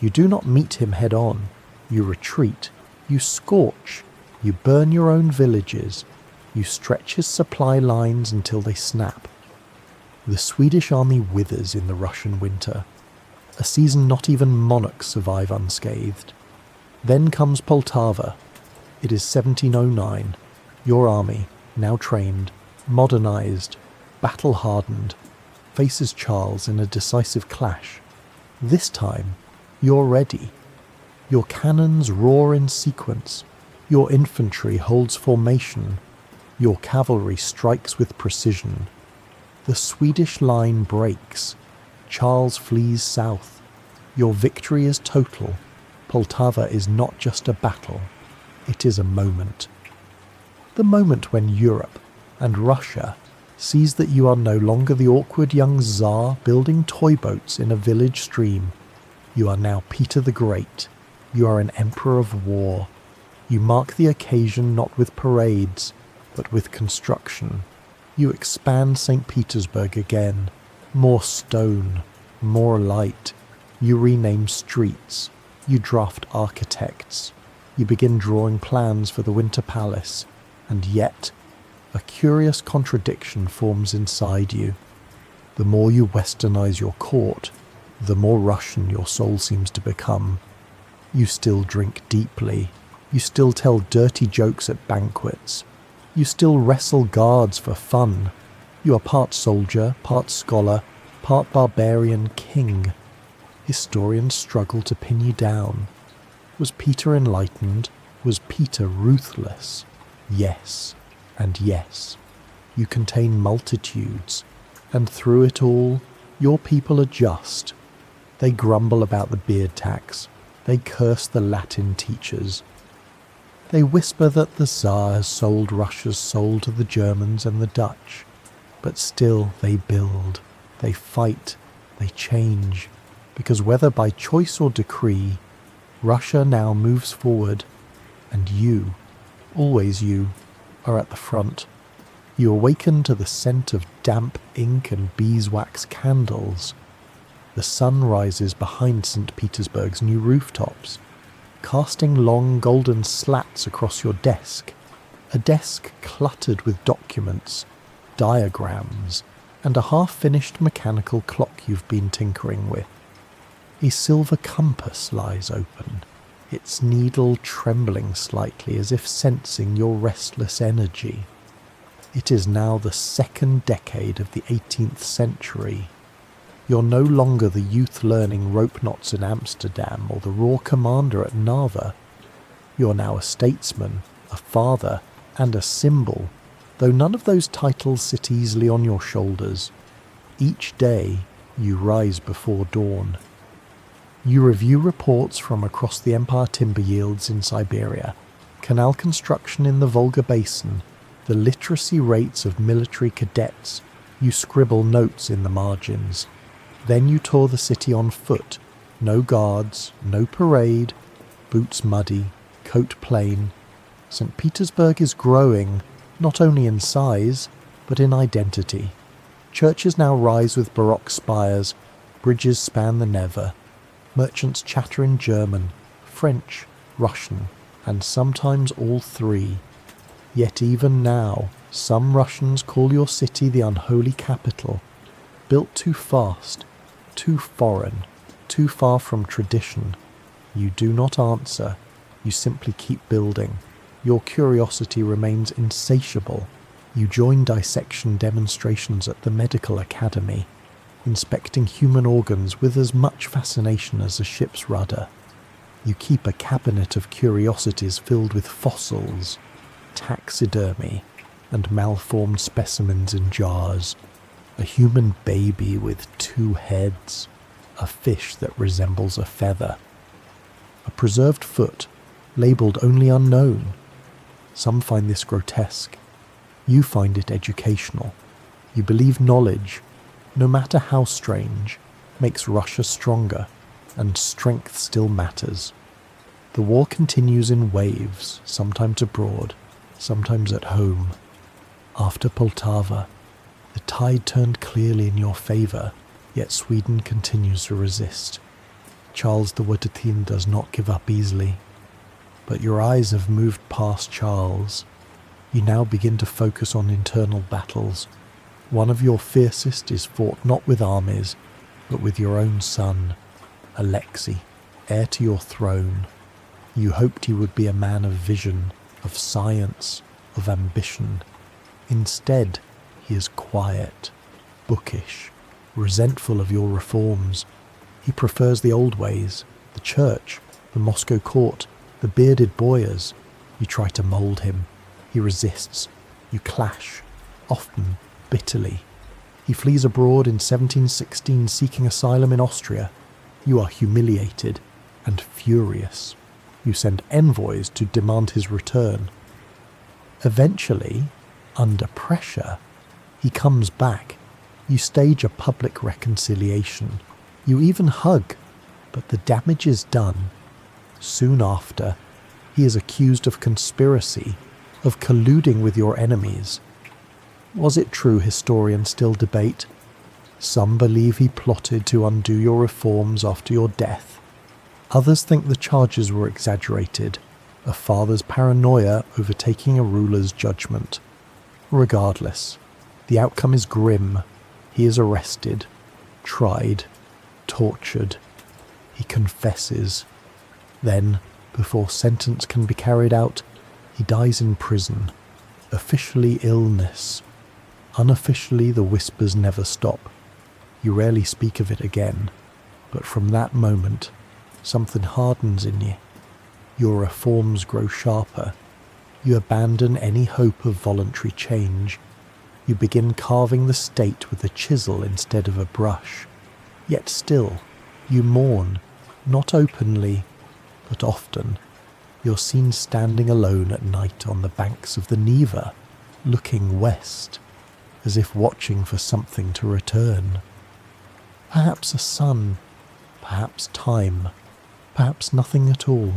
You do not meet him head on. You retreat. You scorch. You burn your own villages. You stretch his supply lines until they snap. The Swedish army withers in the Russian winter. A season not even monarchs survive unscathed. Then comes Poltava. It is 1709. Your army, now trained, modernized, battle-hardened, faces Charles in a decisive clash. This time, you're ready. Your cannons roar in sequence. Your infantry holds formation. Your cavalry strikes with precision. The Swedish line breaks. Charles flees south. Your victory is total. Poltava is not just a battle. It is a moment. The moment when Europe and Russia sees that you are no longer the awkward young Tsar building toy boats in a village stream. You are now Peter the Great. You are an emperor of war. You mark the occasion not with parades, but with construction. You expand Saint Petersburg again. More stone, more light. You rename streets. You draft architects. You begin drawing plans for the Winter Palace. And yet, a curious contradiction forms inside you. The more you westernize your court, the more Russian your soul seems to become. You still drink deeply. You still tell dirty jokes at banquets. You still wrestle guards for fun. You are part soldier, part scholar, part barbarian king. Historians struggle to pin you down. Was Peter enlightened? Was Peter ruthless? Yes. And yes, you contain multitudes, and through it all, your people are just. They grumble about the beard tax. They curse the Latin teachers. They whisper that the Tsar has sold Russia's soul to the Germans and the Dutch. But still they build, they fight, they change, because whether by choice or decree, Russia now moves forward, and you, always you, are at the front. You awaken to the scent of damp ink and beeswax candles. The sun rises behind St. Petersburg's new rooftops, casting long golden slats across your desk, a desk cluttered with documents, diagrams, and a half-finished mechanical clock you've been tinkering with. A silver compass lies open, its needle trembling slightly as if sensing your restless energy. It is now the second decade of the 18th century. You're no longer the youth learning rope knots in Amsterdam or the raw commander at Narva. You're now a statesman, a father, and a symbol, though none of those titles sit easily on your shoulders. Each day you rise before dawn. You review reports from across the Empire timber yields in Siberia, canal construction in the Volga Basin, the literacy rates of military cadets. You scribble notes in the margins. Then you tour the city on foot. No guards, no parade, boots muddy, coat plain. Saint Petersburg is growing, not only in size, but in identity. Churches now rise with Baroque spires, bridges span the Narva. Merchants chatter in German, French, Russian, and sometimes all three. Yet even now, some Russians call your city the unholy capital, built too fast, too foreign, too far from tradition. You do not answer, you simply keep building. Your curiosity remains insatiable. You join dissection demonstrations at the medical academy, inspecting human organs with as much fascination as a ship's rudder. You keep a cabinet of curiosities filled with fossils, taxidermy, and malformed specimens in jars. A human baby with 2 heads, a fish that resembles a feather, a preserved foot, labelled only unknown. Some find this grotesque. You find it educational. You believe knowledge, no matter how strange, makes Russia stronger, and strength still matters. The war continues in waves, sometimes abroad, sometimes at home. After Poltava, the tide turned clearly in your favour, yet Sweden continues to resist. Charles the Wettertin does not give up easily. But your eyes have moved past Charles. You now begin to focus on internal battles. One of your fiercest is fought not with armies, but with your own son, Alexei, heir to your throne. You hoped he would be a man of vision, of science, of ambition. Instead, he is quiet, bookish, resentful of your reforms. He prefers the old ways, the church, the Moscow court, the bearded boyars. You try to mould him. He resists. You clash, often bitterly. He flees abroad in 1716 seeking asylum in Austria. You are humiliated and furious. You send envoys to demand his return. Eventually, under pressure, he comes back. You stage a public reconciliation. You even hug, but the damage is done. Soon after, he is accused of conspiracy, of colluding with your enemies. Was it true, historians still debate? Some believe he plotted to undo your reforms after your death. Others think the charges were exaggerated, a father's paranoia overtaking a ruler's judgment. Regardless, the outcome is grim. He is arrested, tried, tortured. He confesses. Then, before sentence can be carried out, he dies in prison. Officially illness. Unofficially, the whispers never stop. You rarely speak of it again, but from that moment, something hardens in you. Your reforms grow sharper. You abandon any hope of voluntary change. You begin carving the state with a chisel instead of a brush. Yet still, you mourn, not openly, but often. You're seen standing alone at night on the banks of the Neva, looking west, as if watching for something to return. Perhaps a sun, perhaps time, perhaps nothing at all.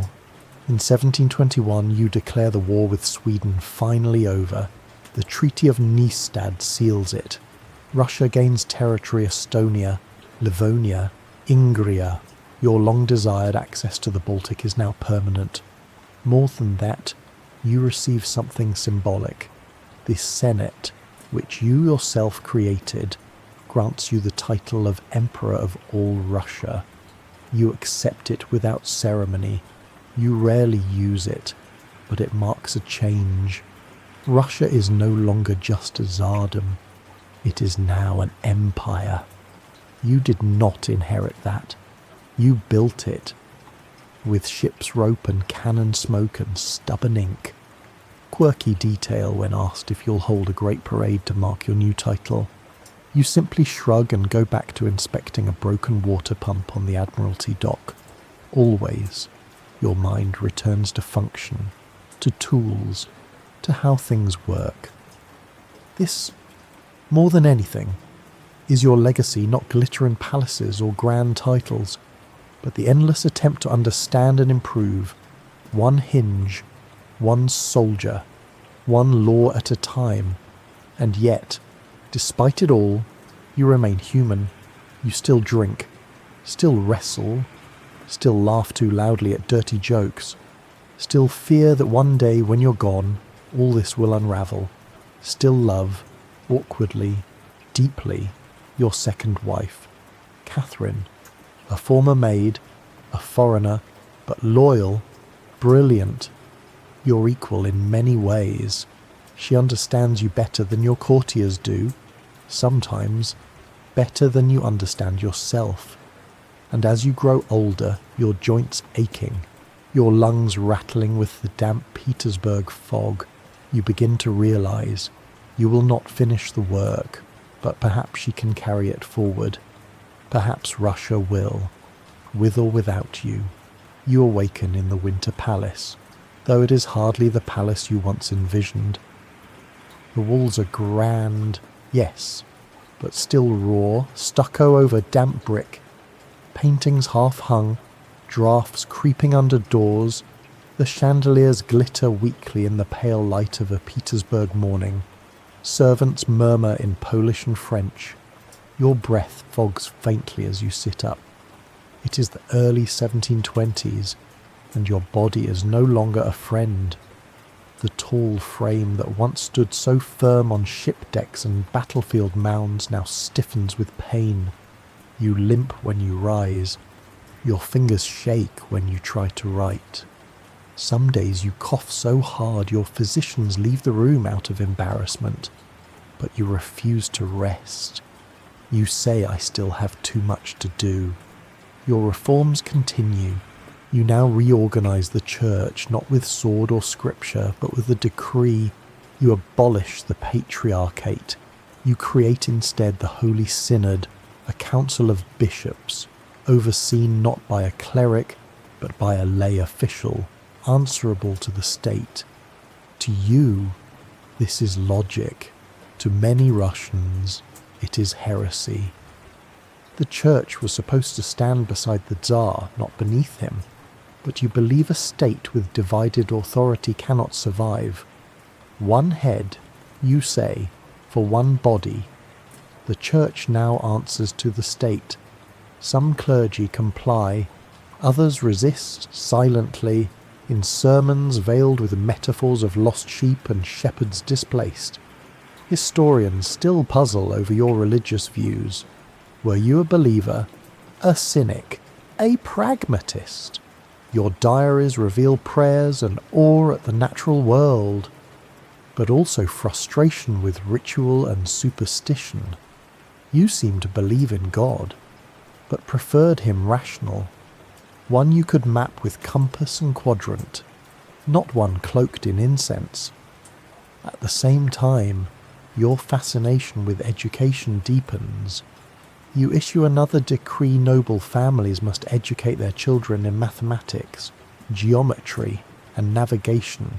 In 1721 you declare the war with Sweden finally over. The Treaty of Nystad seals it. Russia gains territory Estonia, Livonia, Ingria. Your long-desired access to the Baltic is now permanent. More than that, you receive something symbolic. The Senate, which you yourself created, grants you the title of Emperor of all Russia. You accept it without ceremony. You rarely use it, but it marks a change. Russia is no longer just a tsardom. It is now an empire. You did not inherit that. You built it, with ship's rope and cannon smoke and stubborn ink. Quirky detail when asked if you'll hold a great parade to mark your new title. You simply shrug and go back to inspecting a broken water pump on the Admiralty dock. Always, your mind returns to function, to tools, to how things work. This, more than anything, is your legacy, not glitter in palaces or grand titles, but the endless attempt to understand and improve, one hinge, one soldier, one law at a time. And yet, despite it all, you remain human. You still drink, still wrestle, still laugh too loudly at dirty jokes, still fear that one day when you're gone, all this will unravel, still love, awkwardly, deeply, your second wife, Catherine, a former maid, a foreigner, but loyal, brilliant, your equal in many ways. She understands you better than your courtiers do, sometimes better than you understand yourself. And as you grow older, your joints aching, your lungs rattling with the damp Petersburg fog, you begin to realize you will not finish the work, but perhaps she can carry it forward. Perhaps Russia will, with or without you. You awaken in the Winter Palace, though it is hardly the palace you once envisioned. The walls are grand, yes, but still raw, stucco over damp brick, paintings half hung, draughts creeping under doors, the chandeliers glitter weakly in the pale light of a Petersburg morning. Servants murmur in Polish and French. Your breath fogs faintly as you sit up. It is the early 1720s, and your body is no longer a friend. The tall frame that once stood so firm on ship decks and battlefield mounds now stiffens with pain. You limp when you rise. Your fingers shake when you try to write. Some days you cough so hard your physicians leave the room out of embarrassment, but you refuse to rest. You say, I still have too much to do. Your reforms continue. You now reorganize the church, not with sword or scripture, but with a decree. You abolish the patriarchate. You create instead the Holy Synod, a council of bishops, overseen not by a cleric, but by a lay official, answerable to the state. To you, this is logic. To many Russians, it is heresy. The church was supposed to stand beside the Tsar, not beneath him, but you believe a state with divided authority cannot survive. One head, you say, for one body. The church now answers to the state. Some clergy comply, others resist silently, in sermons veiled with metaphors of lost sheep and shepherds displaced. Historians still puzzle over your religious views. Were you a believer, a cynic, a pragmatist? Your diaries reveal prayers and awe at the natural world, but also frustration with ritual and superstition. You seem to believe in God, but preferred him rational, one you could map with compass and quadrant, not one cloaked in incense. At the same time, your fascination with education deepens. You issue another decree noble families must educate their children in mathematics, geometry, and navigation,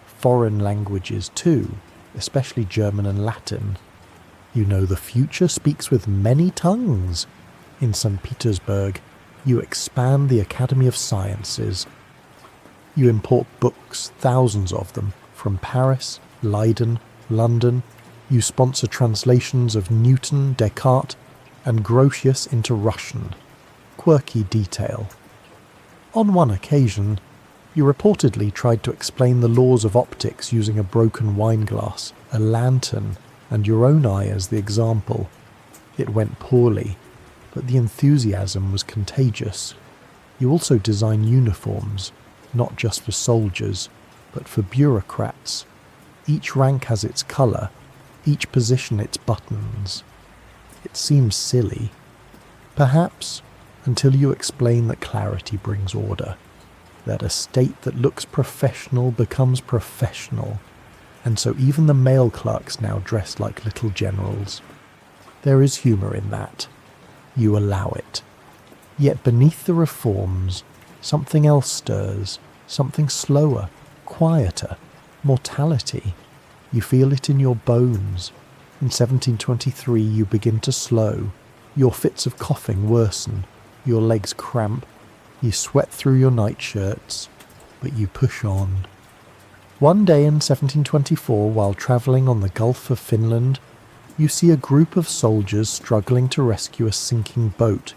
foreign languages too, especially German and Latin. You know the future speaks with many tongues. In Saint Petersburg, you expand the Academy of Sciences. You import books, thousands of them, from Paris, Leiden, London. You sponsor translations of Newton, Descartes, and Grotius into Russian. Quirky detail. On one occasion, you reportedly tried to explain the laws of optics using a broken wine glass, a lantern, and your own eye as the example. It went poorly, but the enthusiasm was contagious. You also design uniforms, not just for soldiers, but for bureaucrats. Each rank has its colour, each position its buttons. It seems silly, perhaps, until you explain that clarity brings order, that a state that looks professional becomes professional, and so even the male clerks now dress like little generals. There is humour in that. You allow it. Yet beneath the reforms, something else stirs, something slower, quieter, mortality. You feel it in your bones. In 1723 you begin to slow. Your fits of coughing worsen. Your legs cramp. You sweat through your nightshirts, but you push on. One day in 1724, while travelling on the Gulf of Finland, you see a group of soldiers struggling to rescue a sinking boat.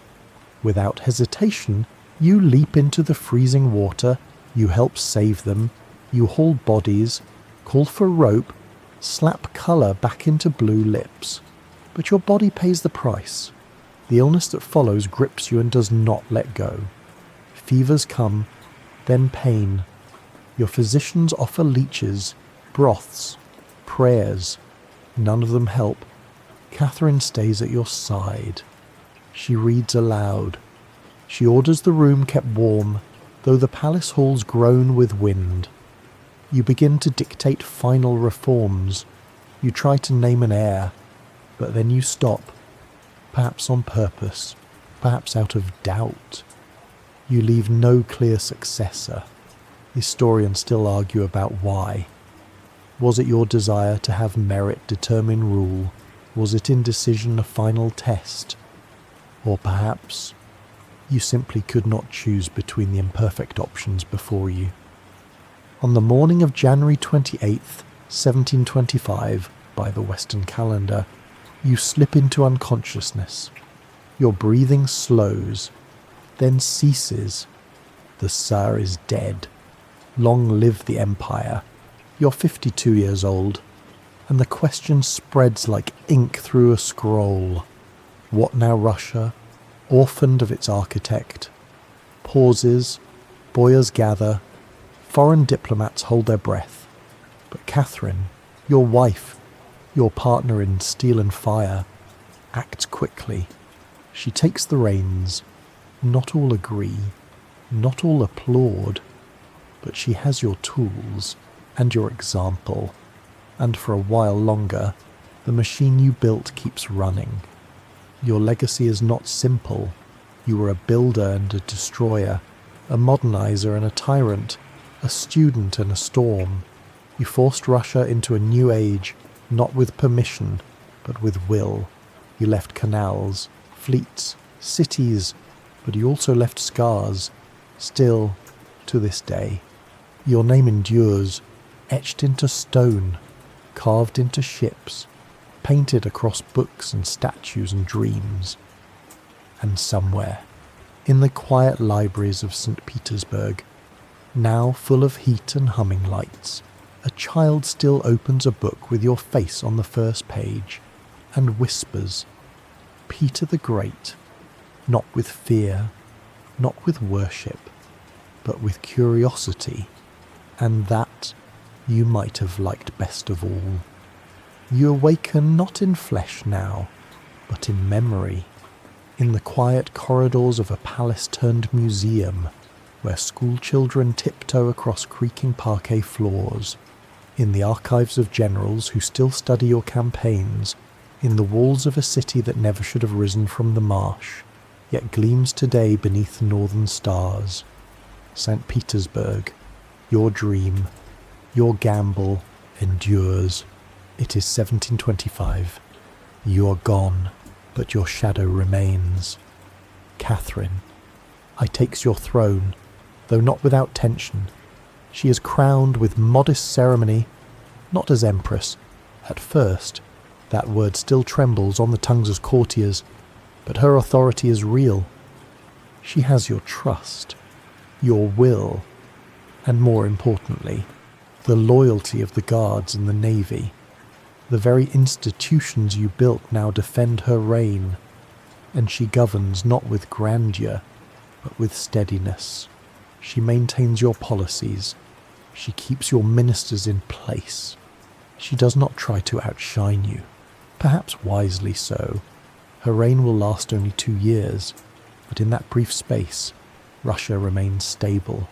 Without hesitation, you leap into the freezing water, you help save them, you haul bodies, call for rope, slap colour back into blue lips. But your body pays the price. The illness that follows grips you and does not let go. Fevers come, then pain. Your physicians offer leeches, broths, prayers. None of them help. Catherine stays at your side. She reads aloud. She orders the room kept warm, though the palace halls groan with wind. You begin to dictate final reforms. You try to name an heir, but then you stop, perhaps on purpose, perhaps out of doubt. You leave no clear successor. Historians still argue about why. Was it your desire to have merit determine rule? Was it indecision a final test? Or perhaps you simply could not choose between the imperfect options before you. On the morning of January 28th, 1725, by the Western calendar, you slip into unconsciousness. Your breathing slows, then ceases. The Tsar is dead. Long live the Empire. You're 52 years old, and the question spreads like ink through a scroll. What now Russia, orphaned of its architect? Pauses, boyars gather, foreign diplomats hold their breath. But Catherine, your wife, your partner in steel and fire, acts quickly. She takes the reins. Not all agree, not all applaud, but she has your tools and your example, and for a while longer, the machine you built keeps running. Your legacy is not simple. You were a builder and a destroyer, a modernizer and a tyrant, a student and a storm. You forced Russia into a new age, not with permission, but with will. You left canals, fleets, cities, but you also left scars, still, to this day. Your name endures, etched into stone, carved into ships, painted across books and statues and dreams. And somewhere, in the quiet libraries of Saint Petersburg, now full of heat and humming lights, a child still opens a book with your face on the first page and whispers, Peter the Great, not with fear, not with worship, but with curiosity, and that you might have liked best of all. You awaken not in flesh now, but in memory, in the quiet corridors of a palace-turned museum, where school children tiptoe across creaking parquet floors, in the archives of generals who still study your campaigns, in the walls of a city that never should have risen from the marsh, yet gleams today beneath the northern stars. Saint Petersburg, your dream, your gamble endures. It is 1725. You are gone, but your shadow remains. Catherine, I takes your throne, though not without tension. She is crowned with modest ceremony, not as empress. At first, that word still trembles on the tongues of courtiers, but her authority is real. She has your trust, your will, and more importantly, the loyalty of the guards and the navy. The very institutions you built now defend her reign, and she governs not with grandeur, but with steadiness. She maintains your policies. She keeps your ministers in place. She does not try to outshine you, perhaps wisely so. Her reign will last only 2 years, but in that brief space, Russia remains stable.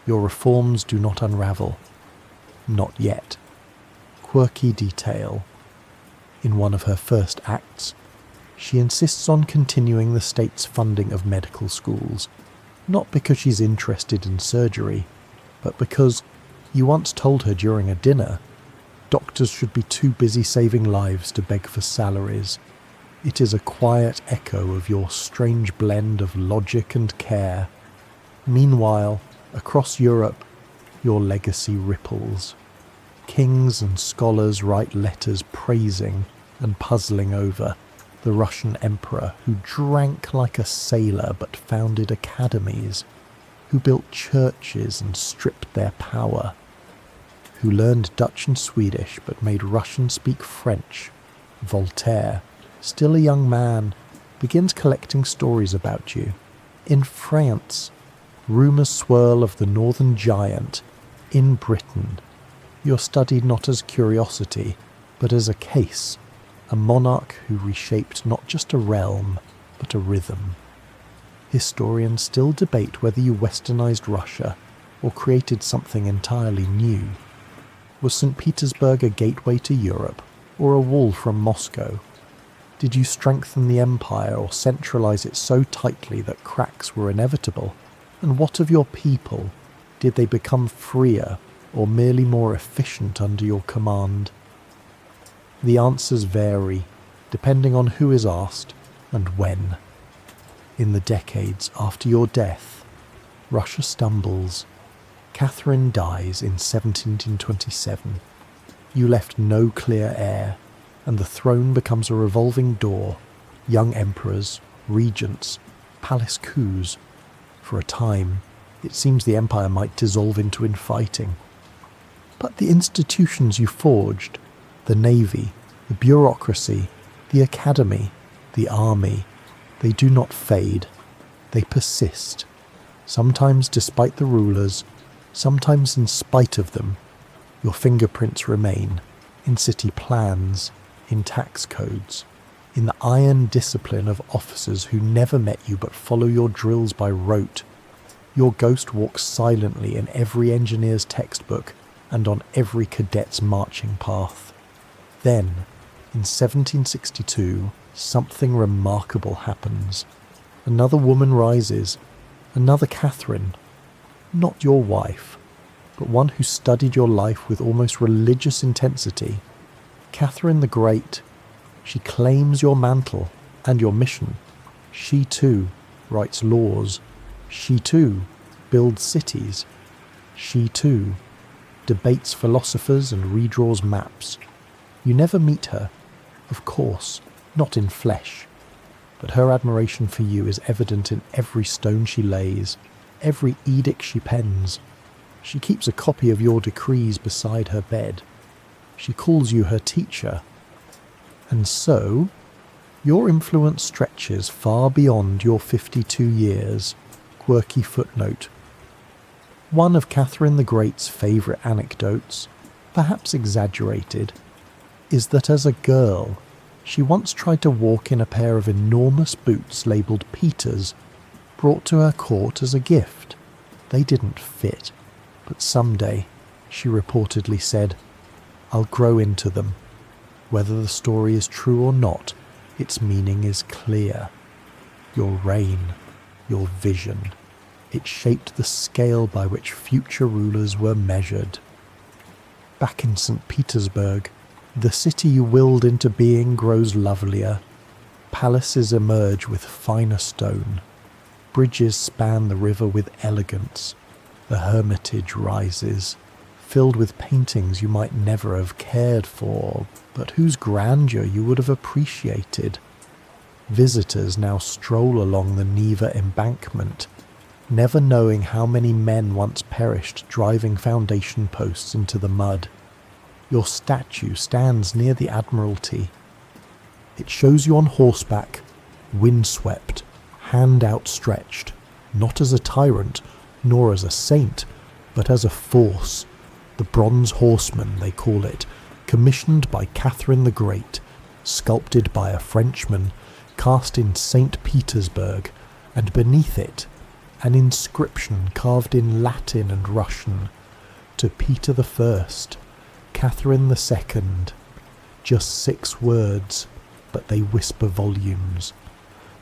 Your reforms do not unravel. Not yet. Quirky detail. In one of her first acts, she insists on continuing the state's funding of medical schools, not because she's interested in surgery, but because, you once told her during a dinner, doctors should be too busy saving lives to beg for salaries. It is a quiet echo of your strange blend of logic and care. Meanwhile, across Europe, your legacy ripples. Kings and scholars write letters praising and puzzling over the Russian emperor who drank like a sailor but founded academies, who built churches and stripped their power, who learned Dutch and Swedish but made Russian speak French. Voltaire, still a young man, begins collecting stories about you. In France, rumours swirl of the northern giant. In Britain, you're studied not as curiosity, but as a case, a monarch who reshaped not just a realm, but a rhythm. Historians still debate whether you westernized Russia or created something entirely new. Was Saint Petersburg a gateway to Europe, or a wall from Moscow? Did you strengthen the empire or centralize it so tightly that cracks were inevitable? And what of your people? Did they become freer or merely more efficient under your command? The answers vary, depending on who is asked and when. In the decades after your death, Russia stumbles. Catherine dies in 1727. You left no clear heir, and the throne becomes a revolving door. Young emperors, regents, palace coups. For a time, it seems the empire might dissolve into infighting. But the institutions you forged, the navy, the bureaucracy, the academy, the army, they do not fade. They persist, sometimes despite the rulers, sometimes in spite of them. Your fingerprints remain in city plans, in tax codes, in the iron discipline of officers who never met you but follow your drills by rote. Your ghost walks silently in every engineer's textbook and on every cadet's marching path. Then, in 1762, something remarkable happens. Another woman rises, another Catherine, not your wife, but one who studied your life with almost religious intensity. Catherine the Great. She claims your mantle and your mission. She too writes laws. She too builds cities. She too debates philosophers and redraws maps. You never meet her, of course, not in flesh, but her admiration for you is evident in every stone she lays, every edict she pens. She keeps a copy of your decrees beside her bed. She calls you her teacher. And so, your influence stretches far beyond your 52 years. Quirky footnote. One of Catherine the Great's favourite anecdotes, perhaps exaggerated, is that as a girl, she once tried to walk in a pair of enormous boots labelled Peters, brought to her court as a gift. They didn't fit, but someday, she reportedly said, "I'll grow into them." Whether the story is true or not, its meaning is clear. Your reign, your vision, it shaped the scale by which future rulers were measured. Back in Saint Petersburg, the city you willed into being grows lovelier. Palaces emerge with finer stone. Bridges span the river with elegance. The Hermitage rises, filled with paintings you might never have cared for, but whose grandeur you would have appreciated. Visitors now stroll along the Narva embankment, never knowing how many men once perished driving foundation posts into the mud. Your statue stands near the Admiralty. It shows you on horseback, windswept, hand outstretched, not as a tyrant, nor as a saint, but as a force, the Bronze Horseman they call it, commissioned by Catherine the Great, sculpted by a Frenchman, cast in Saint Petersburg, and beneath it an inscription carved in Latin and Russian, to Peter I, Catherine II. Just 6 words, but they whisper volumes.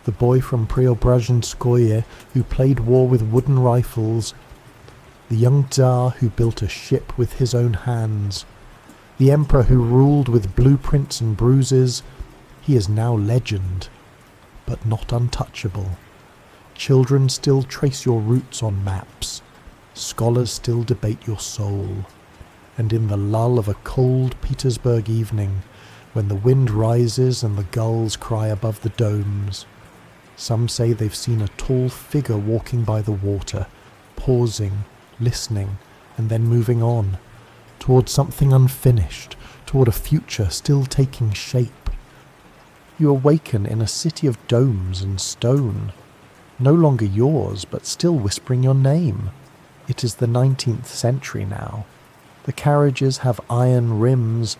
The boy from Preobrazhenskoye who played war with wooden rifles, the young Tsar who built a ship with his own hands, the emperor who ruled with blueprints and bruises, he is now legend, but not untouchable. Children still trace your roots on maps, scholars still debate your soul, and in the lull of a cold Petersburg evening, when the wind rises and the gulls cry above the domes, some say they've seen a tall figure walking by the water, pausing, listening, and then moving on, toward something unfinished, toward a future still taking shape. You awaken in a city of domes and stone, no longer yours, but still whispering your name. It is the 19th century now. The carriages have iron rims,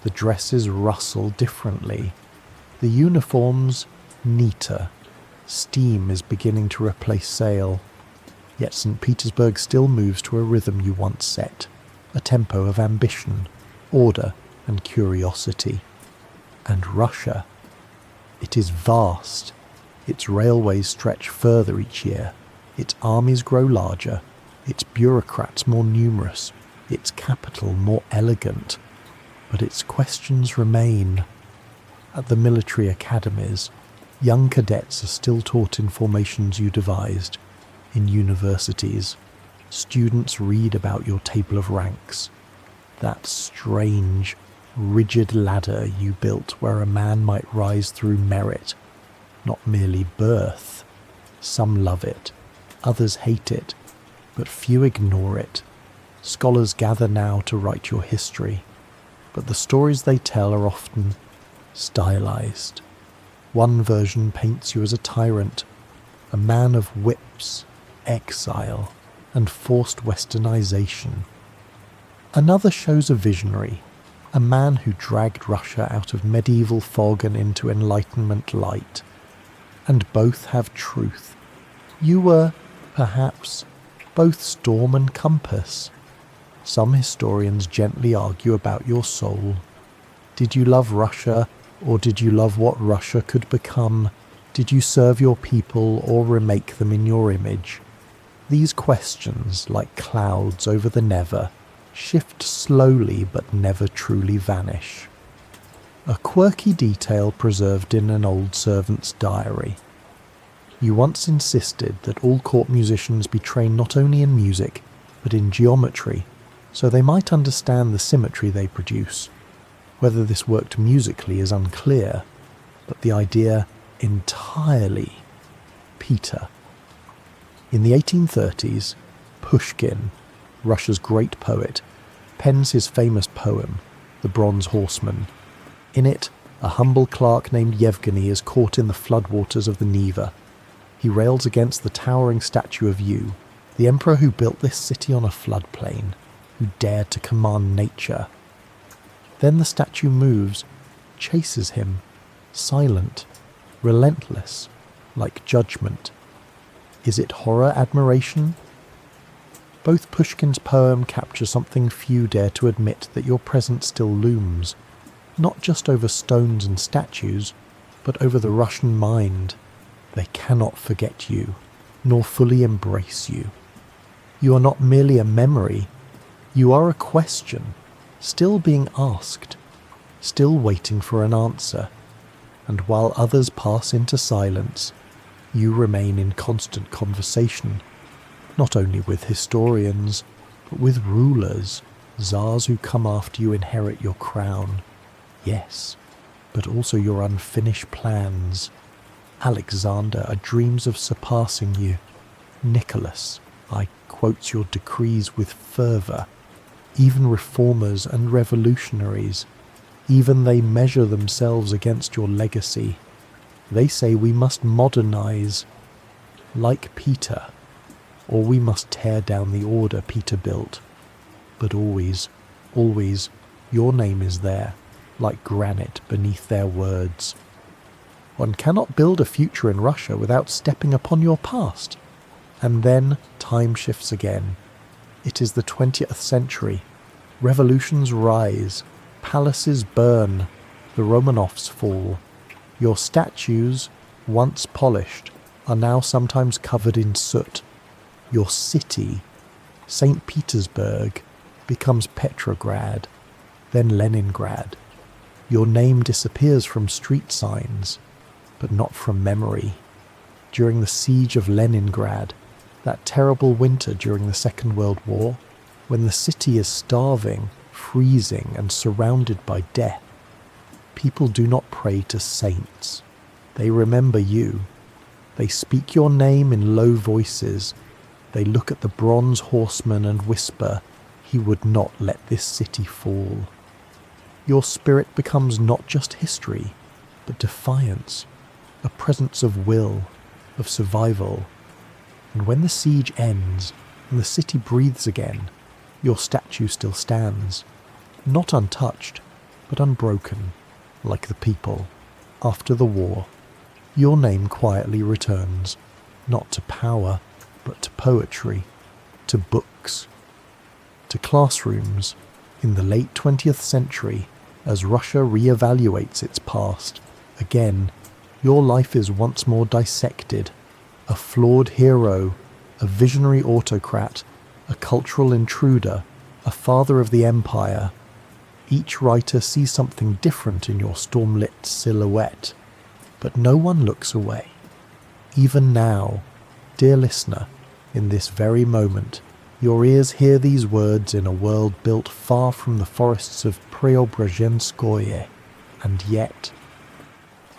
the dresses rustle differently, the uniforms neater. Steam is beginning to replace sail, yet St. Petersburg still moves to a rhythm you once set, a tempo of ambition, order and curiosity. And Russia, it is vast. Its railways stretch further each year, its armies grow larger, its bureaucrats more numerous, its capital more elegant, but its questions remain. At the military academies, young cadets are still taught in formations you devised. In universities, students read about your table of ranks, that strange, rigid ladder you built where a man might rise through merit, not merely birth. Some love it, others hate it, but few ignore it. Scholars gather now to write your history, but the stories they tell are often stylized. One version paints you as a tyrant, a man of whips, exile, and forced westernization. Another shows a visionary, a man who dragged Russia out of medieval fog and into Enlightenment light. And both have truth. You were, perhaps, both storm and compass. Some historians gently argue about your soul. Did you love Russia, or did you love what Russia could become? Did you serve your people or remake them in your image? These questions, like clouds over the never, shift slowly but never truly vanish. A quirky detail preserved in an old servant's diary. You once insisted that all court musicians be trained not only in music, but in geometry, so they might understand the symmetry they produce. Whether this worked musically is unclear, but the idea entirely. Peter. In the 1830s, Pushkin, Russia's great poet, pens his famous poem, The Bronze Horseman. In it, a humble clerk named Yevgeny is caught in the floodwaters of the Neva. He rails against the towering statue of you, the emperor who built this city on a floodplain, who dared to command nature. Then the statue moves, chases him, silent, relentless, like judgment. Is it horror admiration? Both Pushkin's poem capture something few dare to admit, that your presence still looms, not just over stones and statues, but over the Russian mind. They cannot forget you, nor fully embrace you. You are not merely a memory, you are a question, still being asked, still waiting for an answer, and while others pass into silence, you remain in constant conversation, not only with historians, but with rulers, tsars who come after you inherit your crown. Yes, but also your unfinished plans. Alexander dreams of surpassing you. Nicholas quotes your decrees with fervour. even reformers and revolutionaries, even they measure themselves against your legacy. They say we must modernize, like Peter, or we must tear down the order Peter built. But always, always, your name is there, like granite beneath their words. One cannot build a future in Russia without stepping upon your past. And then time shifts again. It is the 20th century. Revolutions rise, palaces burn, the Romanovs fall. Your statues, once polished, are now sometimes covered in soot. Your city, Saint Petersburg, becomes Petrograd, then Leningrad. Your name disappears from street signs, but not from memory. During the siege of Leningrad, that terrible winter during the Second World War, when the city is starving, freezing, and surrounded by death, people do not pray to saints. They remember you. They speak your name in low voices. They look at the bronze horseman and whisper, "He would not let this city fall." Your spirit becomes not just history, but defiance, a presence of will, of survival. And when the siege ends and the city breathes again, your statue still stands, not untouched, but unbroken, like the people. After the war, your name quietly returns, not to power, but to poetry, to books, to classrooms. In the late 20th century, as Russia re-evaluates its past, again, your life is once more dissected. A flawed hero, a visionary autocrat, a cultural intruder, a father of the empire. Each writer sees something different in your storm-lit silhouette, but no one looks away. Even now, dear listener, in this very moment, your ears hear these words in a world built far from the forests of Preobrazhenskoye, and yet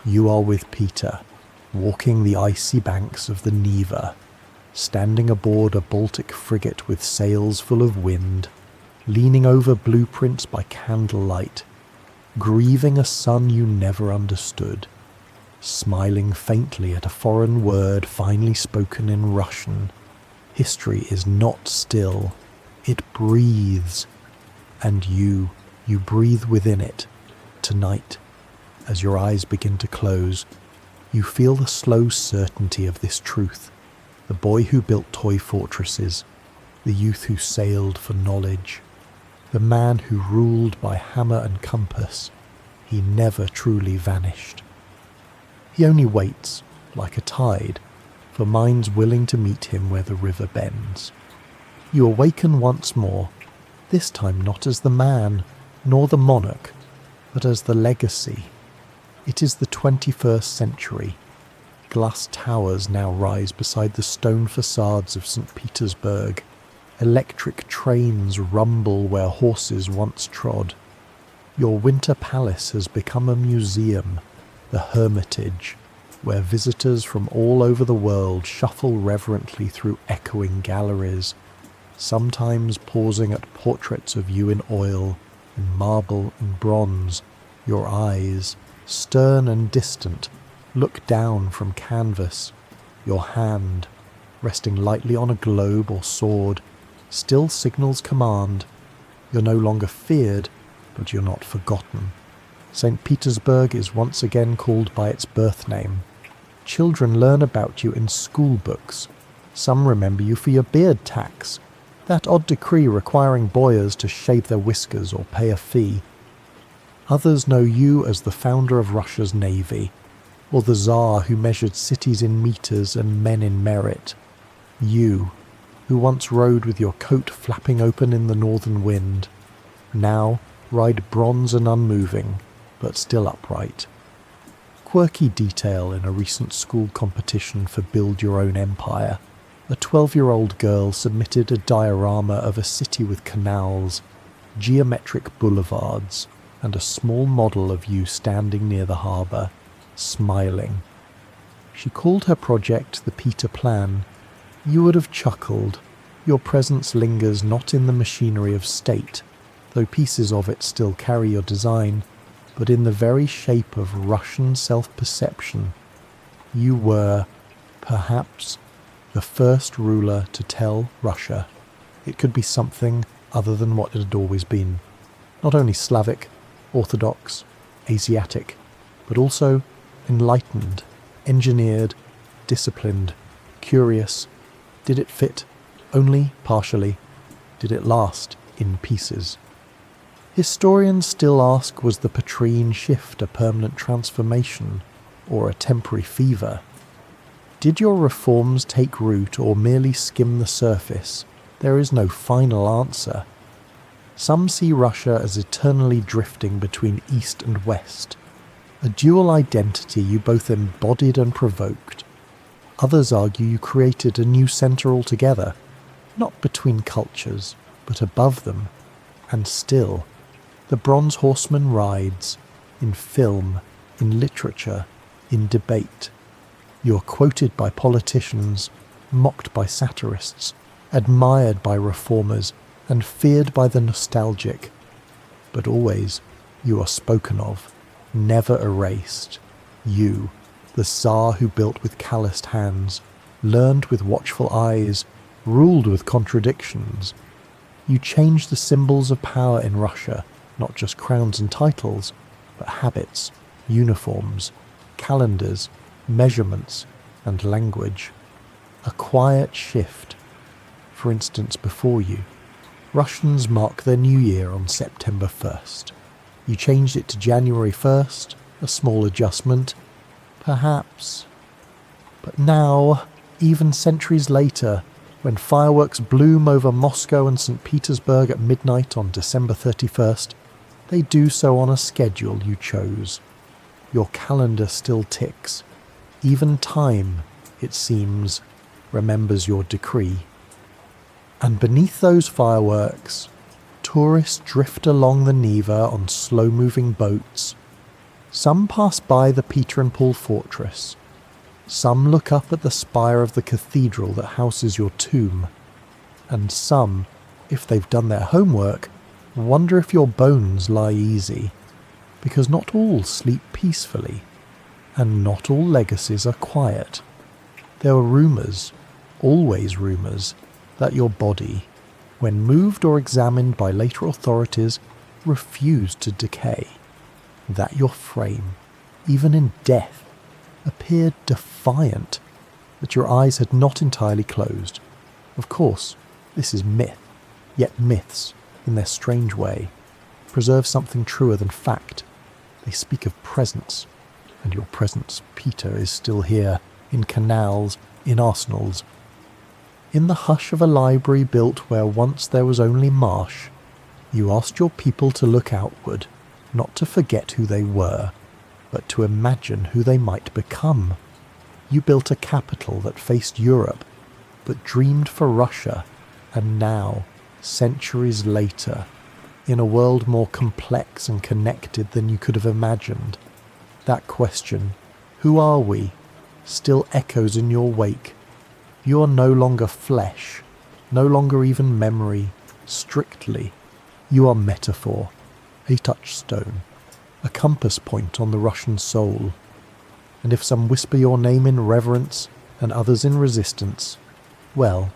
you are with Peter, walking the icy banks of the Neva, standing aboard a Baltic frigate with sails full of wind, leaning over blueprints by candlelight, grieving a son you never understood, smiling faintly at a foreign word finally spoken in Russian. History is not still, it breathes, and you breathe within it. Tonight, as your eyes begin to close, you feel the slow certainty of this truth. The boy who built toy fortresses, the youth who sailed for knowledge, the man who ruled by hammer and compass, he never truly vanished. He only waits, like a tide, for minds willing to meet him where the river bends. You awaken once more, this time not as the man, nor the monarch, but as the legacy. It is the 21st century. Glass towers now rise beside the stone facades of Saint Petersburg. Electric trains rumble where horses once trod. Your winter palace has become a museum, the Hermitage, where visitors from all over the world shuffle reverently through echoing galleries, sometimes pausing at portraits of you in oil, in marble and bronze. Your eyes, stern and distant, look down from canvas. Your hand, resting lightly on a globe or sword, still signals command. You're no longer feared, but you're not forgotten. St. Petersburg is once again called by its birth name. Children learn about you in school books. Some remember you for your beard tax, that odd decree requiring boyars to shave their whiskers or pay a fee. Others know you as the founder of Russia's navy, or the Tsar who measured cities in meters and men in merit. You, who once rode with your coat flapping open in the northern wind, now ride bronze and unmoving, but still upright. Quirky detail in a recent school competition for Build Your Own Empire. A 12-year-old girl submitted a diorama of a city with canals, geometric boulevards, and a small model of you standing near the harbour, smiling. She called her project the Peter Plan. You would have chuckled. Your presence lingers not in the machinery of state, though pieces of it still carry your design, but in the very shape of Russian self-perception. You were, perhaps, the first ruler to tell Russia it could be something other than what it had always been. Not only Slavic, Orthodox, Asiatic, but also enlightened, engineered, disciplined, curious. Did it fit? Only partially. Did it last in pieces? Historians still ask, was the Petrine shift a permanent transformation or a temporary fever? Did your reforms take root or merely skim the surface? There is no final answer. Some see Russia as eternally drifting between East and West, a dual identity you both embodied and provoked. Others argue you created a new centre altogether, not between cultures, but above them, and still, the Bronze Horseman rides, in film, in literature, in debate. You are quoted by politicians, mocked by satirists, admired by reformers, and feared by the nostalgic. But always you are spoken of, never erased. You, the Tsar who built with calloused hands, learned with watchful eyes, ruled with contradictions. You changed the symbols of power in Russia, not just crowns and titles, but habits, uniforms, calendars, measurements, and language. A quiet shift. For instance, before you, Russians mark their New Year on September 1st. You changed it to January 1st, a small adjustment, perhaps. But now, even centuries later, when fireworks bloom over Moscow and Saint Petersburg at midnight on December 31st, they do so on a schedule you chose. Your calendar still ticks. Even time, it seems, remembers your decree. And beneath those fireworks, tourists drift along the Narva on slow-moving boats. Some pass by the Peter and Paul fortress. Some look up at the spire of the cathedral that houses your tomb. And some, if they've done their homework, wonder if your bones lie easy. Because not all sleep peacefully, and not all legacies are quiet. There are rumours, always rumours, that your body, when moved or examined by later authorities, refused to decay. That your frame, even in death, appeared defiant, that your eyes had not entirely closed. Of course, this is myth, yet myths, in their strange way, preserve something truer than fact. They speak of presence, and your presence, Peter, is still here, in canals, in arsenals. In the hush of a library built where once there was only marsh, you asked your people to look outward, not to forget who they were, but to imagine who they might become. You built a capital that faced Europe, but dreamed for Russia, and now, centuries later, in a world more complex and connected than you could have imagined, that question, who are we, still echoes in your wake. You are no longer flesh, no longer even memory, strictly. You are metaphor, a touchstone, a compass point on the Russian soul. And if some whisper your name in reverence and others in resistance, well,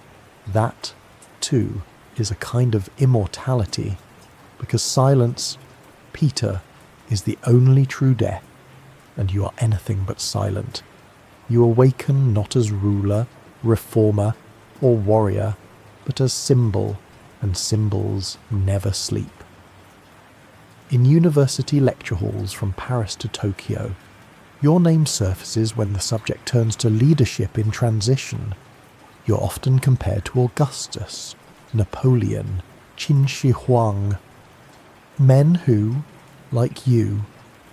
that, too, is a kind of immortality, because silence, Peter, is the only true death, and you are anything but silent. You awaken not as ruler, reformer, or warrior, but as symbol, and symbols never sleep. In university lecture halls from Paris to Tokyo, your name surfaces when the subject turns to leadership in transition. You're often compared to Augustus, Napoleon, Qin Shi Huang, men who, like you,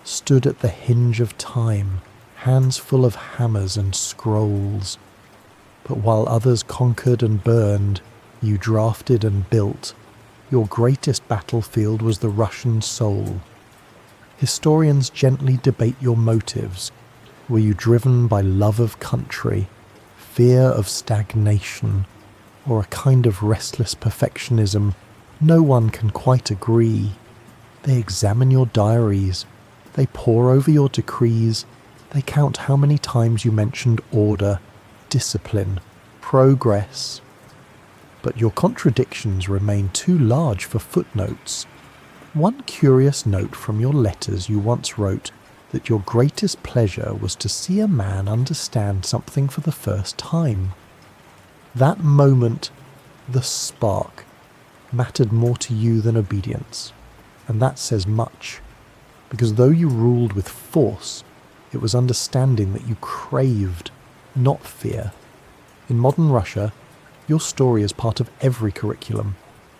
stood at the hinge of time, hands full of hammers and scrolls. But while others conquered and burned, you drafted and built. Your greatest battlefield was the Russian soul. Historians gently debate your motives. Were you driven by love of country, fear of stagnation, or a kind of restless perfectionism, no one can quite agree. They examine your diaries, they pore over your decrees, they count how many times you mentioned order, discipline, progress. But your contradictions remain too large for footnotes. One curious note from your letters you once wrote that your greatest pleasure was to see a man understand something for the first time. That moment, the spark, mattered more to you than obedience, and that says much, because though you ruled with force, it was understanding that you craved, not fear. In modern Russia, your story is part of every curriculum.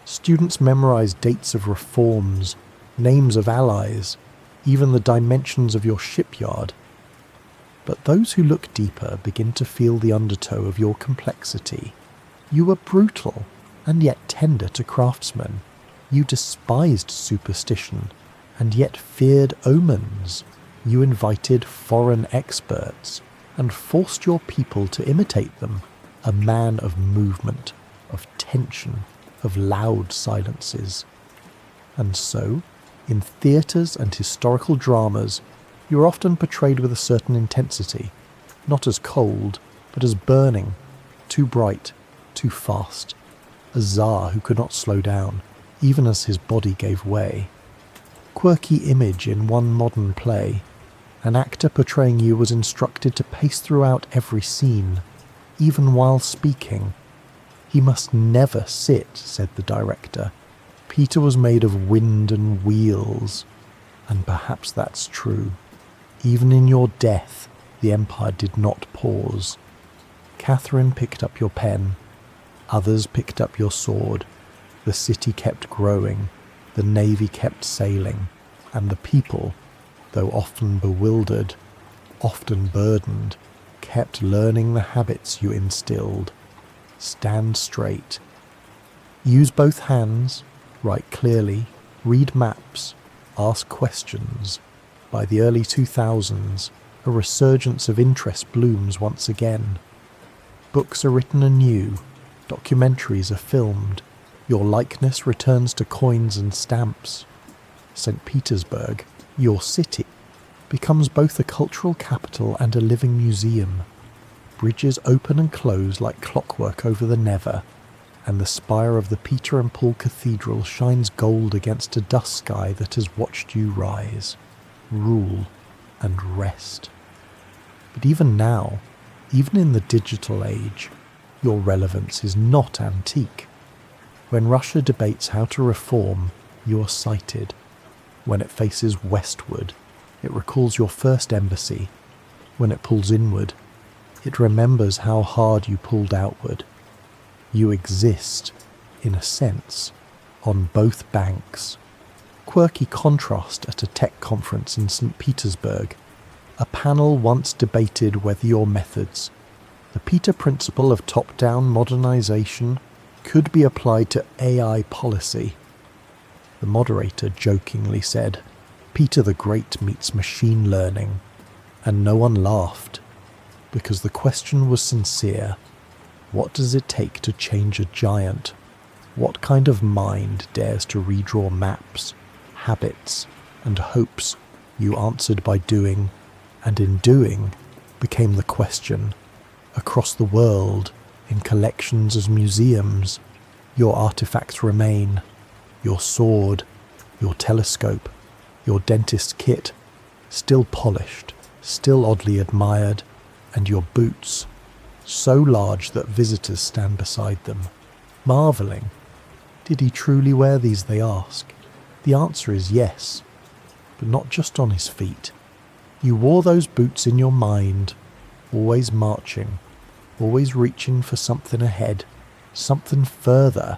Students memorize dates of reforms, names of allies, even the dimensions of your shipyard. But those who look deeper begin to feel the undertow of your complexity. You were brutal, and yet tender to craftsmen. You despised superstition, and yet feared omens. You invited foreign experts, and forced your people to imitate them. A man of movement, of tension, of loud silences. And so, in theatres and historical dramas, you are often portrayed with a certain intensity, not as cold, but as burning, too bright, too fast, a czar who could not slow down, even as his body gave way. Quirky image in one modern play, an actor portraying you was instructed to pace throughout every scene, even while speaking. He must never sit, said the director. Peter was made of wind and wheels, and perhaps that's true. Even in your death, the Empire did not pause. Catherine picked up your pen, others picked up your sword, the city kept growing, the navy kept sailing, and the people, though often bewildered, often burdened, kept learning the habits you instilled. Stand straight. Use both hands, write clearly, read maps, ask questions. By the early 2000s, a resurgence of interest blooms once again. Books are written anew, documentaries are filmed, your likeness returns to coins and stamps. Saint Petersburg, your city, becomes both a cultural capital and a living museum. Bridges open and close like clockwork over the Neva, and the spire of the Peter and Paul Cathedral shines gold against a dust sky that has watched you rise, rule, and rest. But even now, even in the digital age, your relevance is not antique. When Russia debates how to reform, you are cited. When it faces westward, it recalls your first embassy. When it pulls inward, it remembers how hard you pulled outward. You exist, in a sense, on both banks. Quirky contrast at a tech conference in Saint Petersburg. A panel once debated whether your methods, the Peter principle of top-down modernization, could be applied to AI policy. The moderator jokingly said, "Peter the Great meets machine learning," and no one laughed, because the question was sincere. What does it take to change a giant? What kind of mind dares to redraw maps, habits, and hopes? You answered by doing, and in doing became the question. Across the world, in collections as museums, your artifacts remain. Your sword, your telescope, your dentist's kit, still polished, still oddly admired, and your boots, so large that visitors stand beside them, marvelling. Did he truly wear these, they ask. The answer is yes, but not just on his feet. You wore those boots in your mind, always marching, always reaching for something ahead, something further.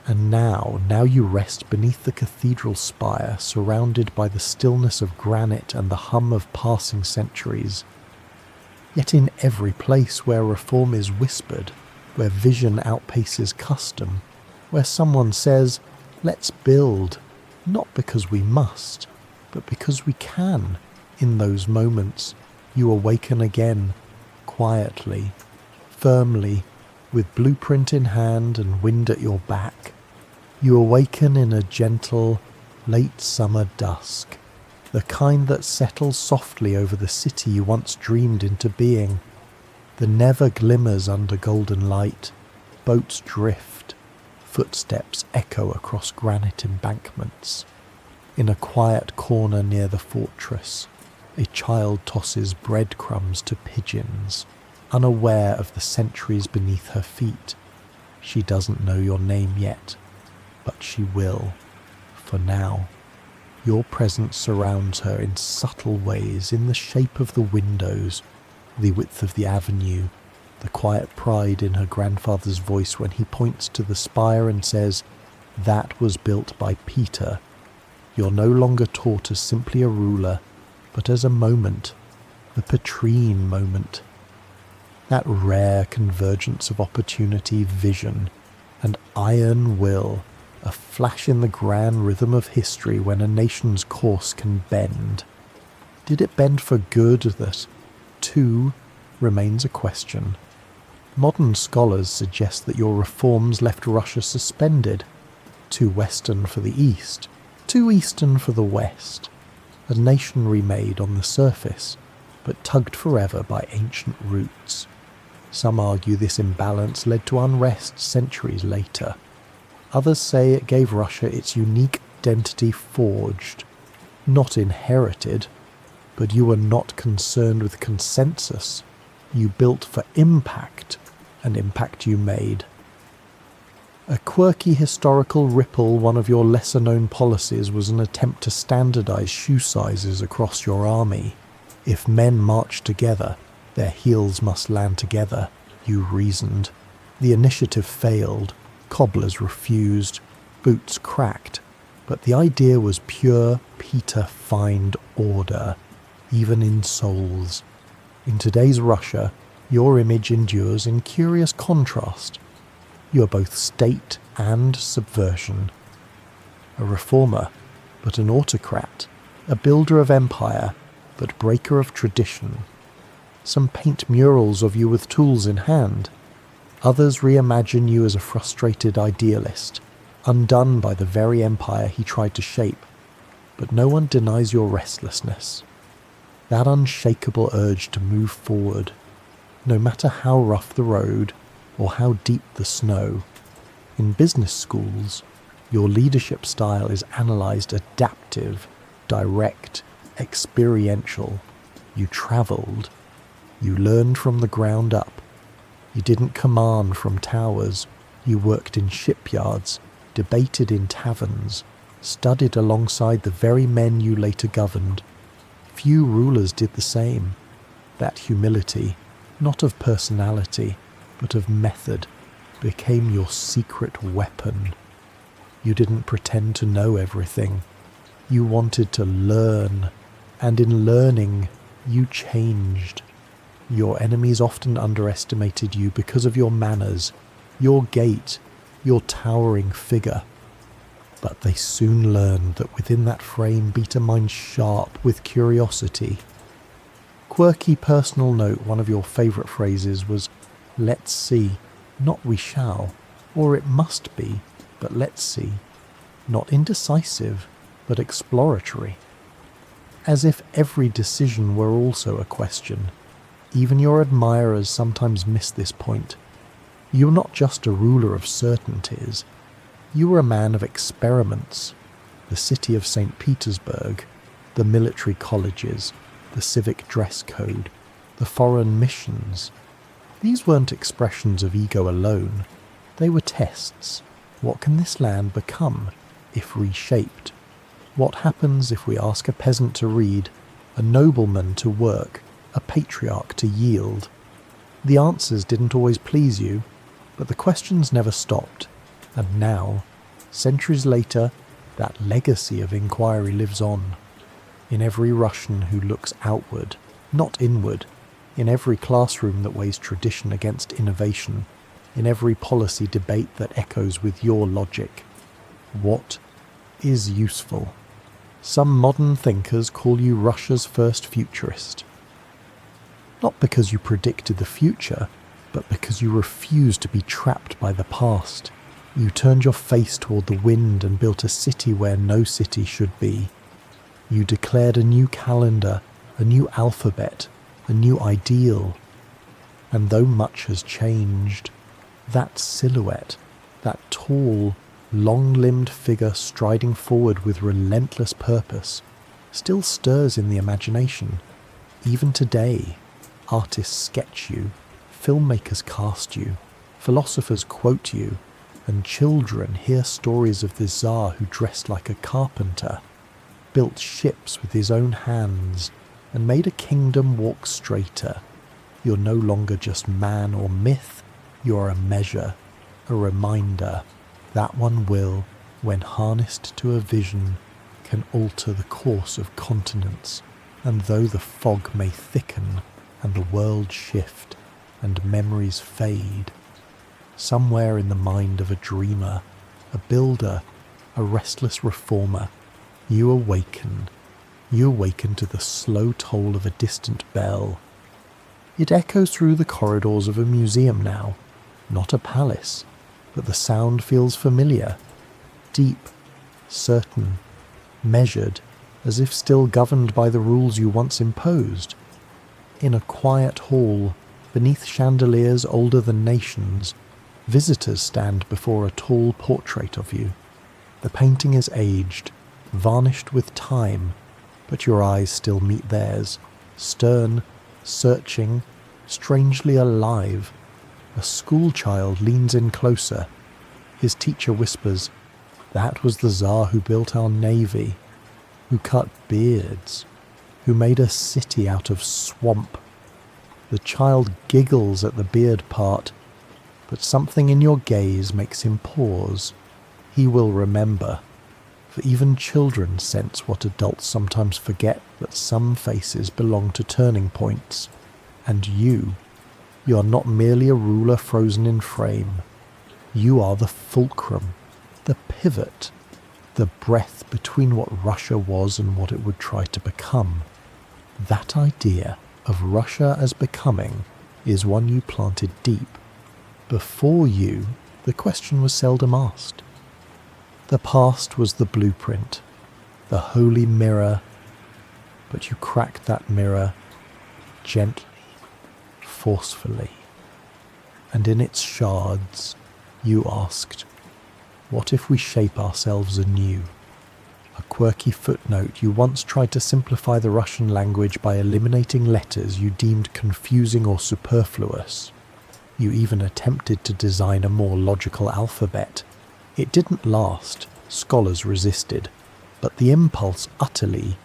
And now you rest beneath the cathedral spire, surrounded by the stillness of granite and the hum of passing centuries. Yet in every place where reform is whispered, where vision outpaces custom, where someone says, "Let's build," not because we must, but because we can, in those moments, you awaken again, quietly, firmly, With blueprint in hand and wind at your back, you awaken in a gentle, late summer dusk, the kind that settles softly over the city you once dreamed into being. The never glimmers under golden light, boats drift, footsteps echo across granite embankments. In a quiet corner near the fortress, a child tosses breadcrumbs to pigeons, unaware of the centuries beneath her feet. She doesn't know your name yet, but she will, for now. Your presence surrounds her in subtle ways, in the shape of the windows, the width of the avenue, the quiet pride in her grandfather's voice when he points to the spire and says, "That was built by Peter." You're no longer taught as simply a ruler, but as a moment, the Petrine moment. That rare convergence of opportunity, vision, and iron will, a flash in the grand rhythm of history when a nation's course can bend. Did it bend for good? That, too, remains a question. Modern scholars suggest that your reforms left Russia suspended, too western for the East, too eastern for the West, a nation remade on the surface, but tugged forever by ancient roots. Some argue this imbalance led to unrest centuries later. Others say it gave Russia its unique identity forged, not inherited, but you were not concerned with consensus. You built for impact, and impact you made. A quirky historical ripple, one of your lesser-known policies, was an attempt to standardize shoe sizes across your army. If men march together, their heels must land together, you reasoned. The initiative failed, cobblers refused, boots cracked, but the idea was pure Peter-find order, even in souls. In today's Russia, your image endures in curious contrast. You are both state and subversion. A reformer, but an autocrat. A builder of empire, but breaker of tradition. Some paint murals of you with tools in hand. Others reimagine you as a frustrated idealist, undone by the very empire he tried to shape. But no one denies your restlessness. That unshakable urge to move forward, no matter how rough the road, or how deep the snow. In business schools, your leadership style is analysed adaptive, direct, experiential. You travelled. You learned from the ground up. You didn't command from towers. You worked in shipyards, debated in taverns, studied alongside the very men you later governed. Few rulers did the same. That humility, not of personality, but of method, became your secret weapon. You didn't pretend to know everything. You wanted to learn, and in learning, you changed. Your enemies often underestimated you because of your manners, your gait, your towering figure. But they soon learned that within that frame beat a mind sharp with curiosity. Quirky personal note, one of your favourite phrases was, "Let's see, not we shall," or "it must be, but let's see." Not indecisive, but exploratory. As if every decision were also a question. Even your admirers sometimes miss this point. You were not just a ruler of certainties. You were a man of experiments. The city of Saint Petersburg, the military colleges, the civic dress code, the foreign missions. These weren't expressions of ego alone. They were tests. What can this land become, if reshaped? What happens if we ask a peasant to read, a nobleman to work, a patriarch to yield? The answers didn't always please you, but the questions never stopped. And now, centuries later, that legacy of inquiry lives on. In every Russian who looks outward, not inward. In every classroom that weighs tradition against innovation. In every policy debate that echoes with your logic. What is useful? Some modern thinkers call you Russia's first futurist. Not because you predicted the future, but because you refused to be trapped by the past. You turned your face toward the wind and built a city where no city should be. You declared a new calendar, a new alphabet, a new ideal. And though much has changed, that silhouette, that tall, long-limbed figure striding forward with relentless purpose, still stirs in the imagination. Even today, artists sketch you, filmmakers cast you, philosophers quote you, and children hear stories of the Tsar who dressed like a carpenter, built ships with his own hands, and made a kingdom walk straighter. You're no longer just man or myth, you're a measure, a reminder. That one will, when harnessed to a vision, can alter the course of continents, and though the fog may thicken, and the world shift, and memories fade, somewhere in the mind of a dreamer, a builder, a restless reformer, you awaken. You awaken to the slow toll of a distant bell. It echoes through the corridors of a museum now, not a palace, but the sound feels familiar, deep, certain, measured, as if still governed by the rules you once imposed. In a quiet hall, beneath chandeliers older than nations, visitors stand before a tall portrait of you. The painting is aged, varnished with time, but your eyes still meet theirs, stern, searching, strangely alive. A schoolchild leans in closer. His teacher whispers, "That was the Tsar who built our navy, who cut beards, who made a city out of swamp." The child giggles at the beard part, but something in your gaze makes him pause. He will remember, for even children sense what adults sometimes forget, that some faces belong to turning points. And you are not merely a ruler frozen in frame. You are the fulcrum, the pivot, the breath between what Russia was and what it would try to become. That idea of Russia as becoming is one you planted deep. Before you, the question was seldom asked. The past was the blueprint, the holy mirror, but you cracked that mirror gently, forcefully, and in its shards you asked, what if we shape ourselves anew? A quirky footnote, you once tried to simplify the Russian language by eliminating letters you deemed confusing or superfluous. You even attempted to design a more logical alphabet. It didn't last, scholars resisted, but the impulse utterly,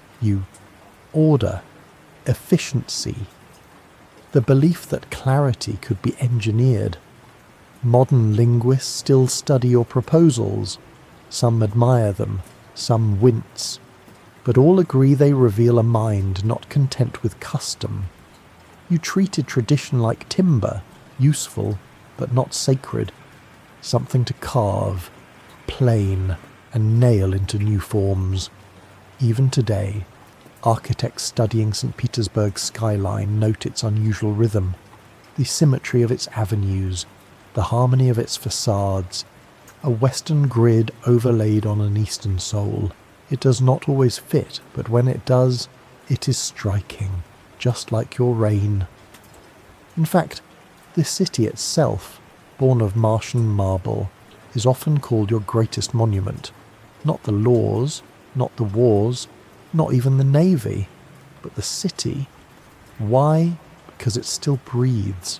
order, efficiency, the belief that clarity could be engineered. Modern linguists still study your proposals. Some admire them, some wince, but all agree they reveal a mind not content with custom. You treated tradition like timber, useful but not sacred, something to carve, plane, and nail into new forms. Even today, architects studying Saint Petersburg's skyline note its unusual rhythm, the symmetry of its avenues, the harmony of its facades, a western grid overlaid on an eastern soul. It does not always fit, but when it does, it is striking, just like your rain. In fact, this city itself, born of Martian marble, is often called your greatest monument. Not the laws, not the wars, not even the navy, but the city. Why? Because it still breathes.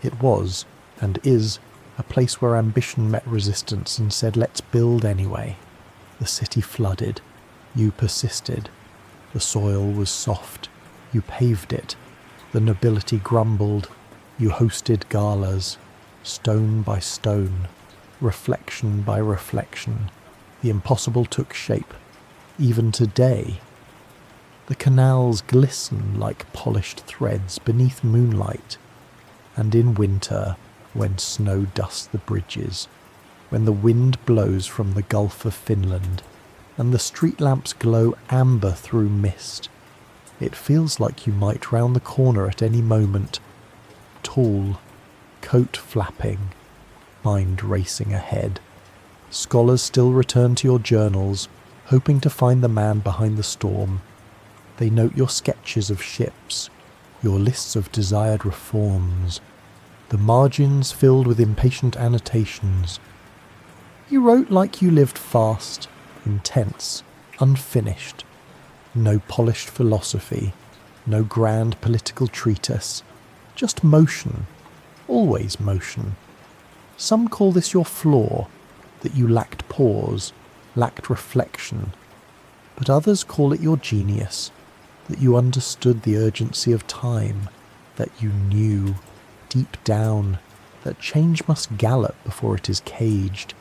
It was, and is, a place where ambition met resistance and said, let's build anyway. The city flooded. You persisted. The soil was soft. You paved it. The nobility grumbled. You hosted galas, stone by stone, reflection by reflection. The impossible took shape. Even today, the canals glisten like polished threads beneath moonlight, and in winter, when snow dusts the bridges, when the wind blows from the Gulf of Finland, and the street lamps glow amber through mist, it feels like you might round the corner at any moment, tall, coat flapping, mind racing ahead. Scholars still return to your journals, hoping to find the man behind the storm. They note your sketches of ships, your lists of desired reforms, the margins filled with impatient annotations. You wrote like you lived fast, intense, unfinished. No polished philosophy, no grand political treatise, just motion, always motion. Some call this your flaw, that you lacked pause, lacked reflection, but others call it your genius, that you understood the urgency of time, that you knew, deep down, that change must gallop before it is caged,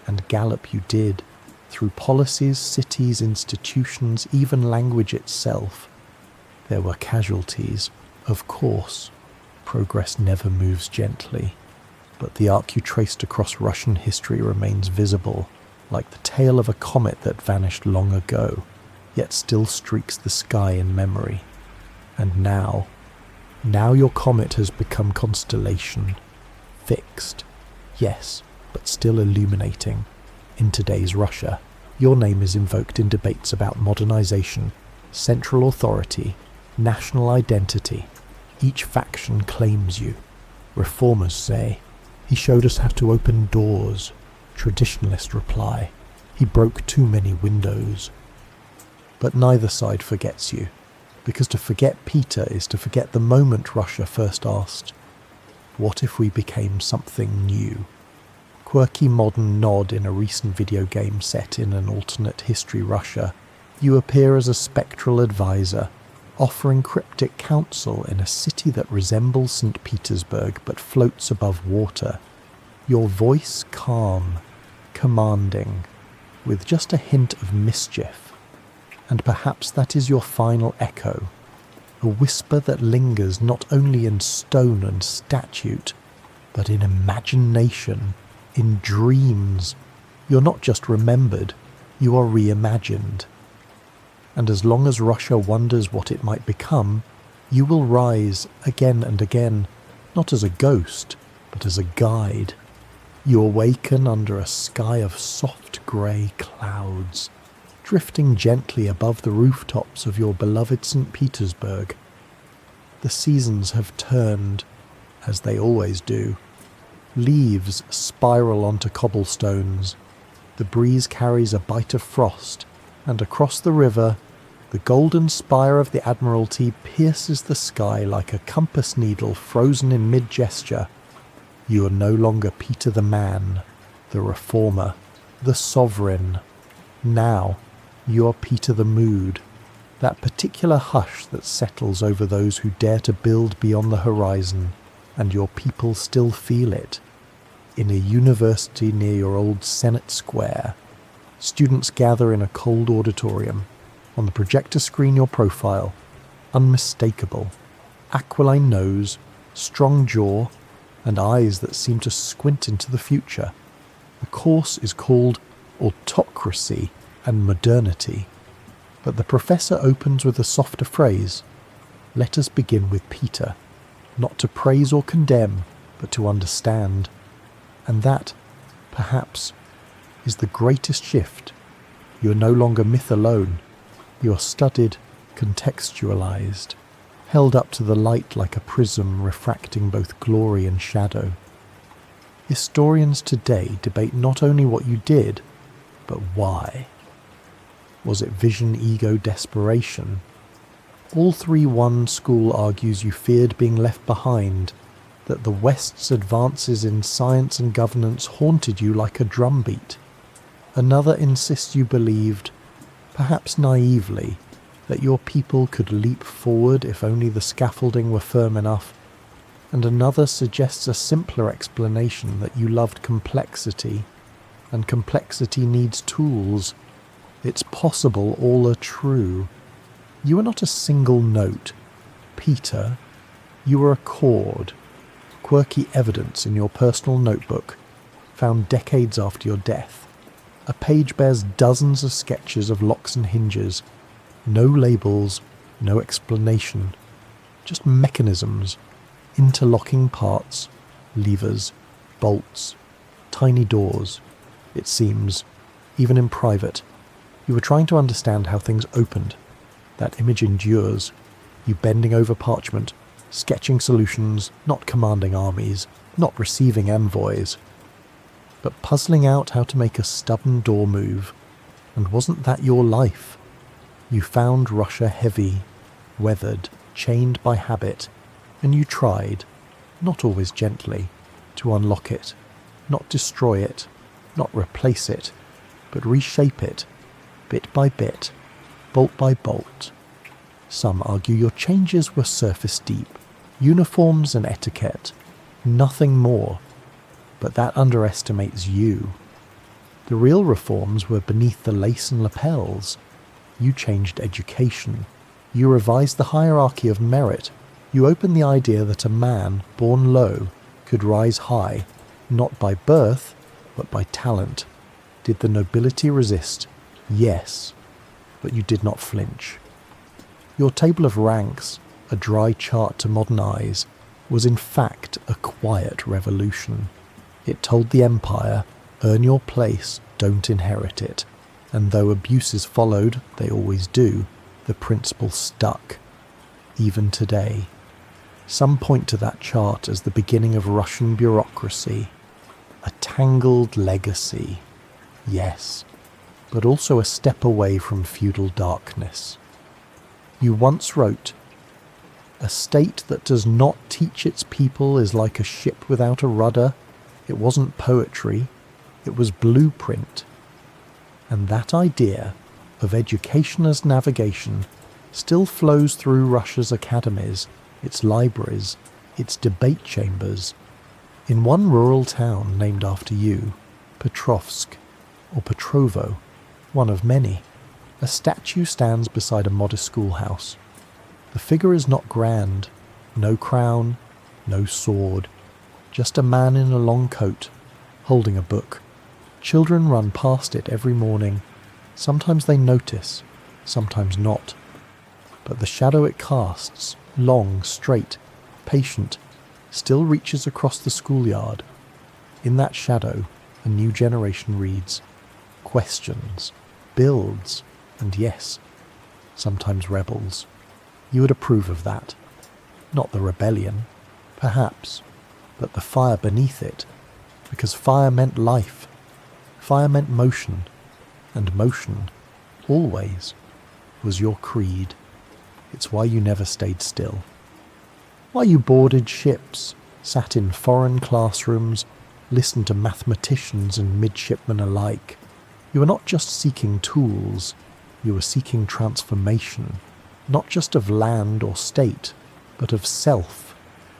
and gallop you did, through policies, cities, institutions, even language itself. There were casualties, of course. Progress never moves gently, but the arc you traced across Russian history remains visible, like the tail of a comet that vanished long ago, yet still streaks the sky in memory. And now your comet has become constellation, fixed, yes, but still illuminating. In today's Russia, your name is invoked in debates about modernization, central authority, national identity. Each faction claims you. Reformers say, "He showed us how to open doors." Traditionalists reply, "He broke too many windows." But neither side forgets you, because to forget Peter is to forget the moment Russia first asked, "What if we became something new?" Quirky modern nod in a recent video game set in an alternate history Russia, you appear as a spectral advisor, offering cryptic counsel in a city that resembles Saint Petersburg but floats above water. Your voice calm, commanding, with just a hint of mischief. And perhaps that is your final echo, a whisper that lingers not only in stone and statute, but in imagination, in dreams. You're not just remembered, you are reimagined. And as long as Russia wonders what it might become, you will rise again and again, not as a ghost, but as a guide. You awaken under a sky of soft grey clouds, drifting gently above the rooftops of your beloved St. Petersburg. The seasons have turned, as they always do. Leaves spiral onto cobblestones. The breeze carries a bite of frost, and across the river, the golden spire of the Admiralty pierces the sky like a compass needle frozen in mid-gesture. You are no longer Peter the man, the reformer, the sovereign. Now, you are Peter the mood, that particular hush that settles over those who dare to build beyond the horizon, and your people still feel it. In a university near your old Senate Square, students gather in a cold auditorium. On the projector screen your profile, unmistakable, aquiline nose, strong jaw, and eyes that seem to squint into the future. The course is called Autocracy and Modernity, but the professor opens with a softer phrase. Let us begin with Peter, not to praise or condemn, but to understand. And that, perhaps, is the greatest shift. You are no longer myth alone. You are studied, contextualized, held up to the light like a prism refracting both glory and shadow. Historians today debate not only what you did, but why. Was it vision, ego, desperation? All three. One school argues you feared being left behind, that the West's advances in science and governance haunted you like a drumbeat. Another insists you believed, perhaps naively, that your people could leap forward if only the scaffolding were firm enough, and another suggests a simpler explanation, that you loved complexity, and complexity needs tools. It's possible all are true. You are not a single note, Peter. You are a chord, quirky evidence in your personal notebook, found decades after your death. A page bears dozens of sketches of locks and hinges. No labels, no explanation. Just mechanisms, interlocking parts, levers, bolts, tiny doors. It seems, even in private, you were trying to understand how things opened. That image endures, you bending over parchment, sketching solutions, not commanding armies, not receiving envoys, but puzzling out how to make a stubborn door move. And wasn't that your life? You found Russia heavy, weathered, chained by habit, and you tried, not always gently, to unlock it, not destroy it, not replace it, but reshape it, bit by bit, bolt by bolt. Some argue your changes were surface deep, uniforms and etiquette, nothing more, but that underestimates you. The real reforms were beneath the lace and lapels. You changed education. You revised the hierarchy of merit. You opened the idea that a man born low could rise high, not by birth, but by talent. Did the nobility resist? Yes, but you did not flinch. Your table of ranks, a dry chart to modern eyes, was in fact a quiet revolution. It told the empire, earn your place, don't inherit it. And though abuses followed, they always do, the principle stuck. Even today. Some point to that chart as the beginning of Russian bureaucracy. A tangled legacy. Yes, but also a step away from feudal darkness. You once wrote, "A state that does not teach its people is like a ship without a rudder." It wasn't poetry, it was blueprint. And that idea of education as navigation still flows through Russia's academies, its libraries, its debate chambers. In one rural town named after you, Petrovsk, or Petrovo, one of many, a statue stands beside a modest schoolhouse. The figure is not grand, no crown, no sword, just a man in a long coat, holding a book. Children run past it every morning. Sometimes they notice, sometimes not. But the shadow it casts, long, straight, patient, still reaches across the schoolyard. In that shadow, a new generation reads, questions, builds, and yes, sometimes rebels. You would approve of that. Not the rebellion, perhaps, but the fire beneath it, because fire meant life. Fire meant motion, and motion, always, was your creed. It's why you never stayed still. Why you boarded ships, sat in foreign classrooms, listened to mathematicians and midshipmen alike. You were not just seeking tools, you were seeking transformation, not just of land or state, but of self.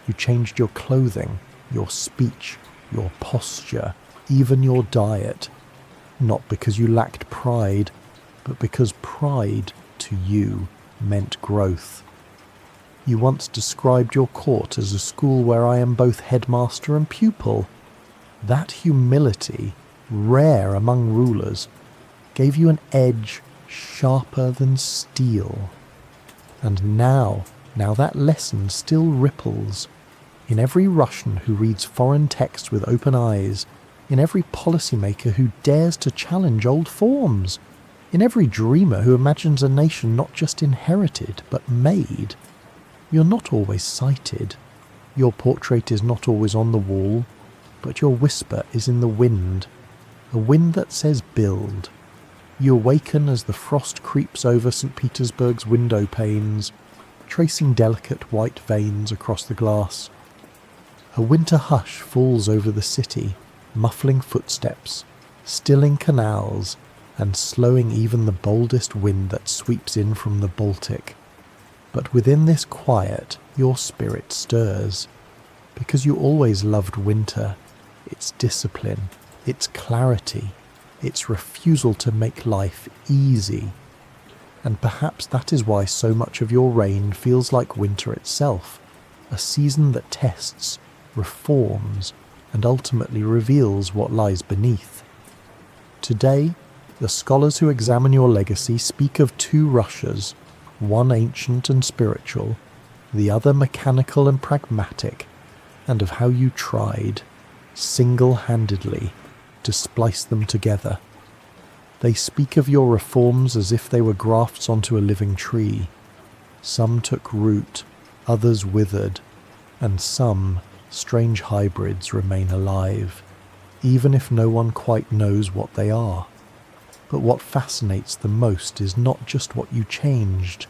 You changed your clothing, your speech, your posture, even your diet, not because you lacked pride, but because pride to you meant growth. You once described your court as a school where I am both headmaster and pupil. That humility, rare among rulers, gave you an edge sharper than steel. And now that lesson still ripples in every Russian who reads foreign texts with open eyes, in every policymaker who dares to challenge old forms, in every dreamer who imagines a nation not just inherited, but made. You're not always sighted. Your portrait is not always on the wall, but your whisper is in the wind, a wind that says build. You awaken as the frost creeps over Saint Petersburg's window panes, tracing delicate white veins across the glass. A winter hush falls over the city, muffling footsteps, stilling canals, and slowing even the boldest wind that sweeps in from the Baltic. But within this quiet, your spirit stirs, because you always loved winter, its discipline, its clarity, its refusal to make life easy. And perhaps that is why so much of your reign feels like winter itself, a season that tests, reforms, and ultimately reveals what lies beneath. Today, the scholars who examine your legacy speak of two Russias, one ancient and spiritual, the other mechanical and pragmatic, and of how you tried, single-handedly, to splice them together. They speak of your reforms as if they were grafts onto a living tree. Some took root, others withered, and some, strange hybrids, remain alive, even if no one quite knows what they are. But what fascinates the most is not just what you changed,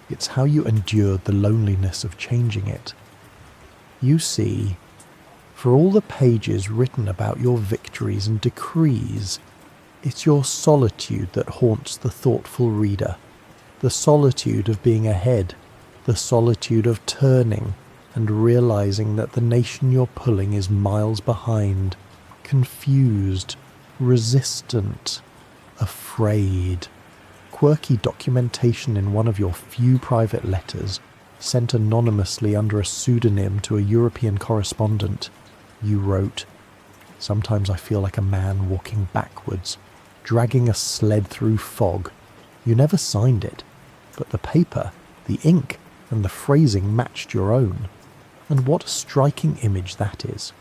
it's how you endured the loneliness of changing it. You see, for all the pages written about your victories and decrees, it's your solitude that haunts the thoughtful reader, the solitude of being ahead, the solitude of turning and realizing that the nation you're pulling is miles behind, confused, resistant, afraid. Quirky documentation in one of your few private letters, sent anonymously under a pseudonym to a European correspondent. You wrote, "Sometimes I feel like a man walking backwards, dragging a sled through fog." You never signed it, but the paper, the ink, and the phrasing matched your own. And what a striking image that is.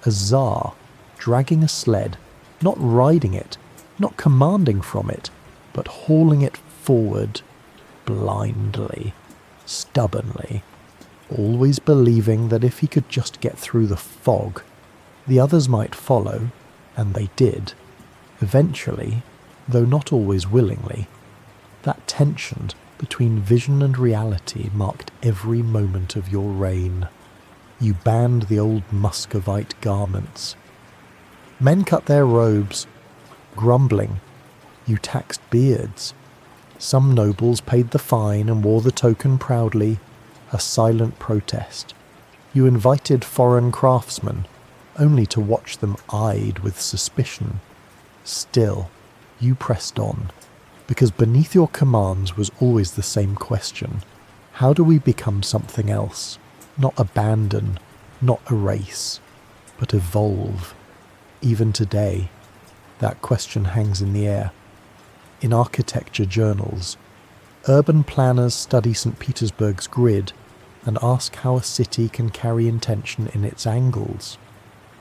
A Tsar, dragging a sled, not riding it, not commanding from it, but hauling it forward, blindly, stubbornly, always believing that if he could just get through the fog, the others might follow, and they did. Eventually, though not always willingly. That tension between vision and reality marked every moment of your reign. You banned the old Muscovite garments. Men cut their robes, grumbling. You taxed beards. Some nobles paid the fine and wore the token proudly, a silent protest. You invited foreign craftsmen, only to watch them eyed with suspicion. Still, you pressed on, because beneath your commands was always the same question. How do we become something else? Not abandon, not erase, but evolve. Even today, that question hangs in the air. In architecture journals, urban planners study Saint Petersburg's grid and ask how a city can carry intention in its angles.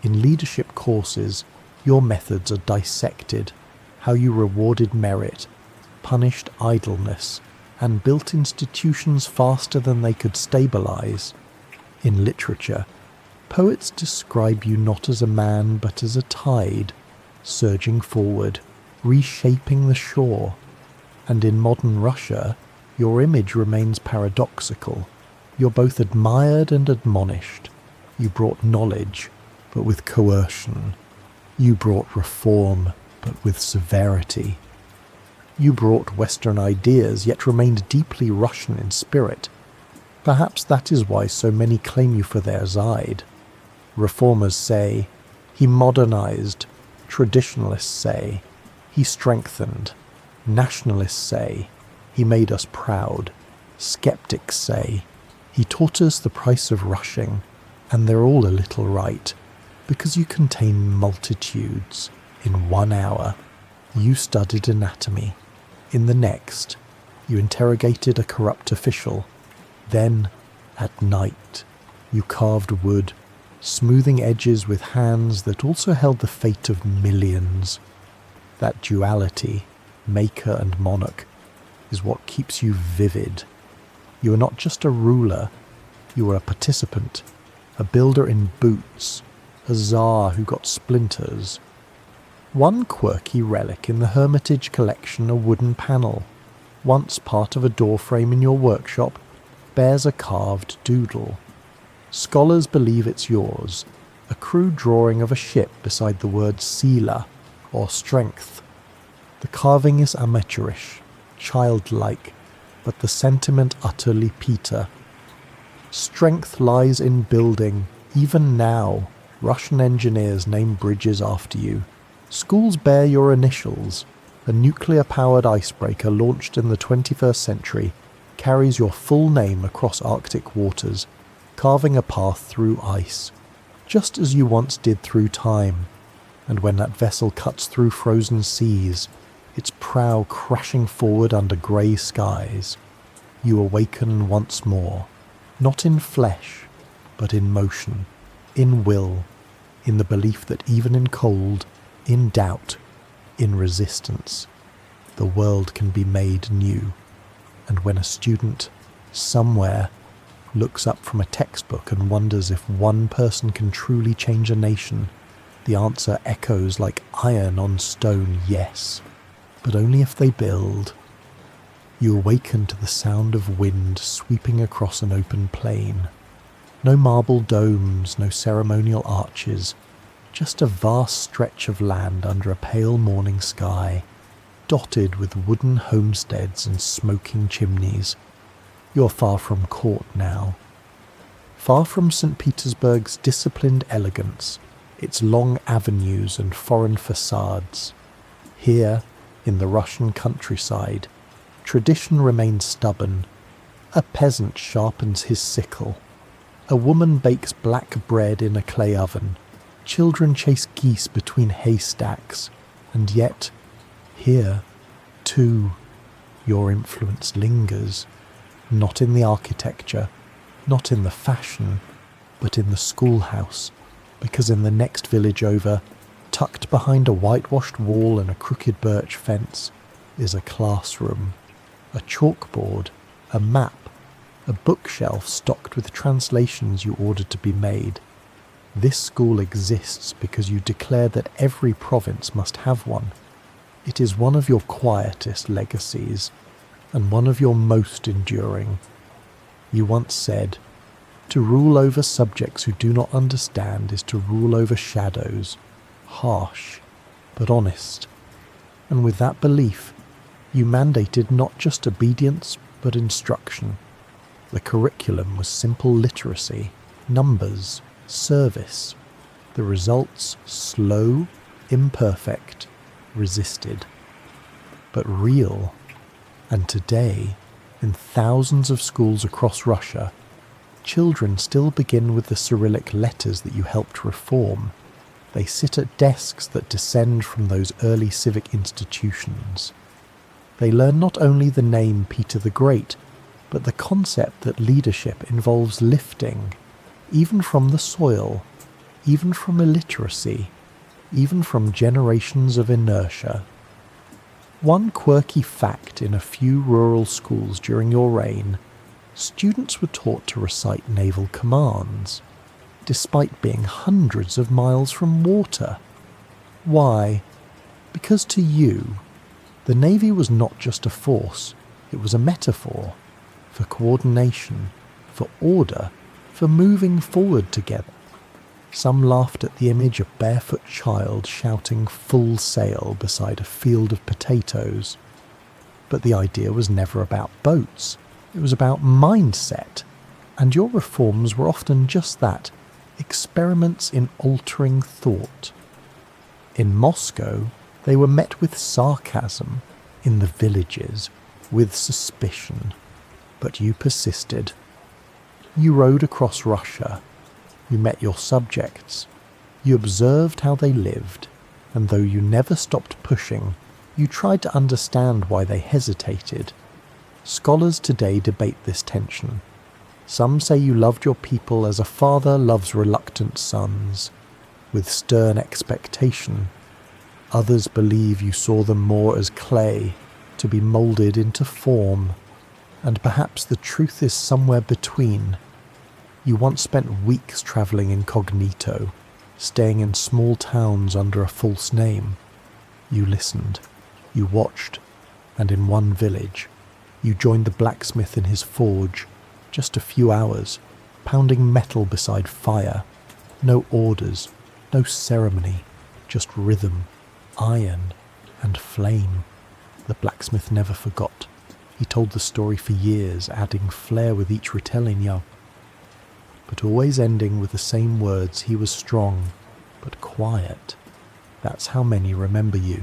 In leadership courses, your methods are dissected, how you rewarded merit, punished idleness, and built institutions faster than they could stabilize. In literature, poets describe you not as a man but as a tide, surging forward, reshaping the shore. And in modern Russia, your image remains paradoxical. You're both admired and admonished. You brought knowledge, but with coercion. You brought reform, but with severity. You brought Western ideas, yet remained deeply Russian in spirit. Perhaps that is why so many claim you for their side. Reformers say, he modernized. Traditionalists say, he strengthened. Nationalists say, he made us proud. Skeptics say, he taught us the price of rushing. And they're all a little right, because you contain multitudes. In 1 hour, you studied anatomy. In the next, you interrogated a corrupt official. Then, at night, you carved wood, smoothing edges with hands that also held the fate of millions. That duality, maker and monarch, is what keeps you vivid. You are not just a ruler, you are a participant, a builder in boots, a czar who got splinters. One quirky relic in the Hermitage collection, a wooden panel, once part of a doorframe in your workshop, bears a carved doodle. Scholars believe it's yours, a crude drawing of a ship beside the word sila, or strength. The carving is amateurish, childlike, but the sentiment utterly Peter. Strength lies in building. Even now, Russian engineers name bridges after you. Schools bear your initials. A nuclear-powered icebreaker launched in the 21st century carries your full name across Arctic waters, carving a path through ice, just as you once did through time. And when that vessel cuts through frozen seas, its prow crashing forward under grey skies, you awaken once more, not in flesh, but in motion, in will, in the belief that even in cold, in doubt, in resistance, the world can be made new. And when a student, somewhere, looks up from a textbook and wonders if one person can truly change a nation, the answer echoes like iron on stone, yes, but only if they build. You awaken to the sound of wind sweeping across an open plain. No marble domes, no ceremonial arches, just a vast stretch of land under a pale morning sky, dotted with wooden homesteads and smoking chimneys. You're far from court now. Far from Saint Petersburg's disciplined elegance, its long avenues and foreign facades. Here, in the Russian countryside, tradition remains stubborn. A peasant sharpens his sickle. A woman bakes black bread in a clay oven. Children chase geese between haystacks. And yet, here, too, your influence lingers, not in the architecture, not in the fashion, but in the schoolhouse, because in the next village over, tucked behind a whitewashed wall and a crooked birch fence, is a classroom, a chalkboard, a map, a bookshelf stocked with translations you ordered to be made. This school exists because you declared that every province must have one. It is one of your quietest legacies, and one of your most enduring. You once said, "To rule over subjects who do not understand is to rule over shadows, harsh, but honest." And with that belief, you mandated not just obedience, but instruction. The curriculum was simple literacy, numbers, service. The results, slow, imperfect, resisted, but real. And today, in thousands of schools across Russia, children still begin with the Cyrillic letters that you helped reform. They sit at desks that descend from those early civic institutions. They learn not only the name Peter the Great, but the concept that leadership involves lifting, even from the soil, even from illiteracy, even from generations of inertia. One quirky fact in a few rural schools during your reign, students were taught to recite naval commands, despite being hundreds of miles from water. Why? Because to you, the Navy was not just a force, it was a metaphor for coordination, for order, for moving forward together. Some laughed at the image of a barefoot child shouting "full sail" beside a field of potatoes. But the idea was never about boats. It was about mindset. And your reforms were often just that, experiments in altering thought. In Moscow, they were met with sarcasm. In the villages, with suspicion. But you persisted. You rode across Russia. You met your subjects. You observed how they lived, and though you never stopped pushing, you tried to understand why they hesitated. Scholars today debate this tension. Some say you loved your people as a father loves reluctant sons, with stern expectation. Others believe you saw them more as clay, to be moulded into form. And perhaps the truth is somewhere between. You once spent weeks travelling incognito, staying in small towns under a false name. You listened, you watched, and in one village, you joined the blacksmith in his forge, just a few hours, pounding metal beside fire. No orders, no ceremony, just rhythm, iron, and flame. The blacksmith never forgot. He told the story for years, adding flair with each retelling, but always ending with the same words. He was strong, but quiet. That's how many remember you,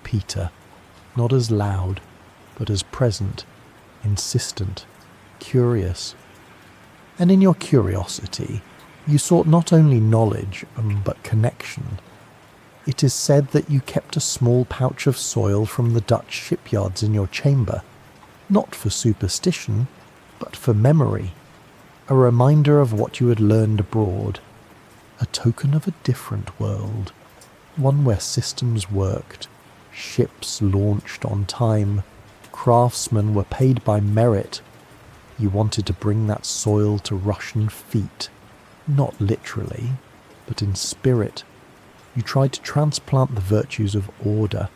Peter, not as loud, but as present, insistent, curious. And in your curiosity, you sought not only knowledge, but connection. It is said that you kept a small pouch of soil from the Dutch shipyards in your chamber, not for superstition, but for memory, a reminder of what you had learned abroad. a token of a different world, one where systems worked, ships launched on time, craftsmen were paid by merit. You wanted to bring that soil to Russian feet, not literally, but in spirit. You tried to transplant the virtues of order,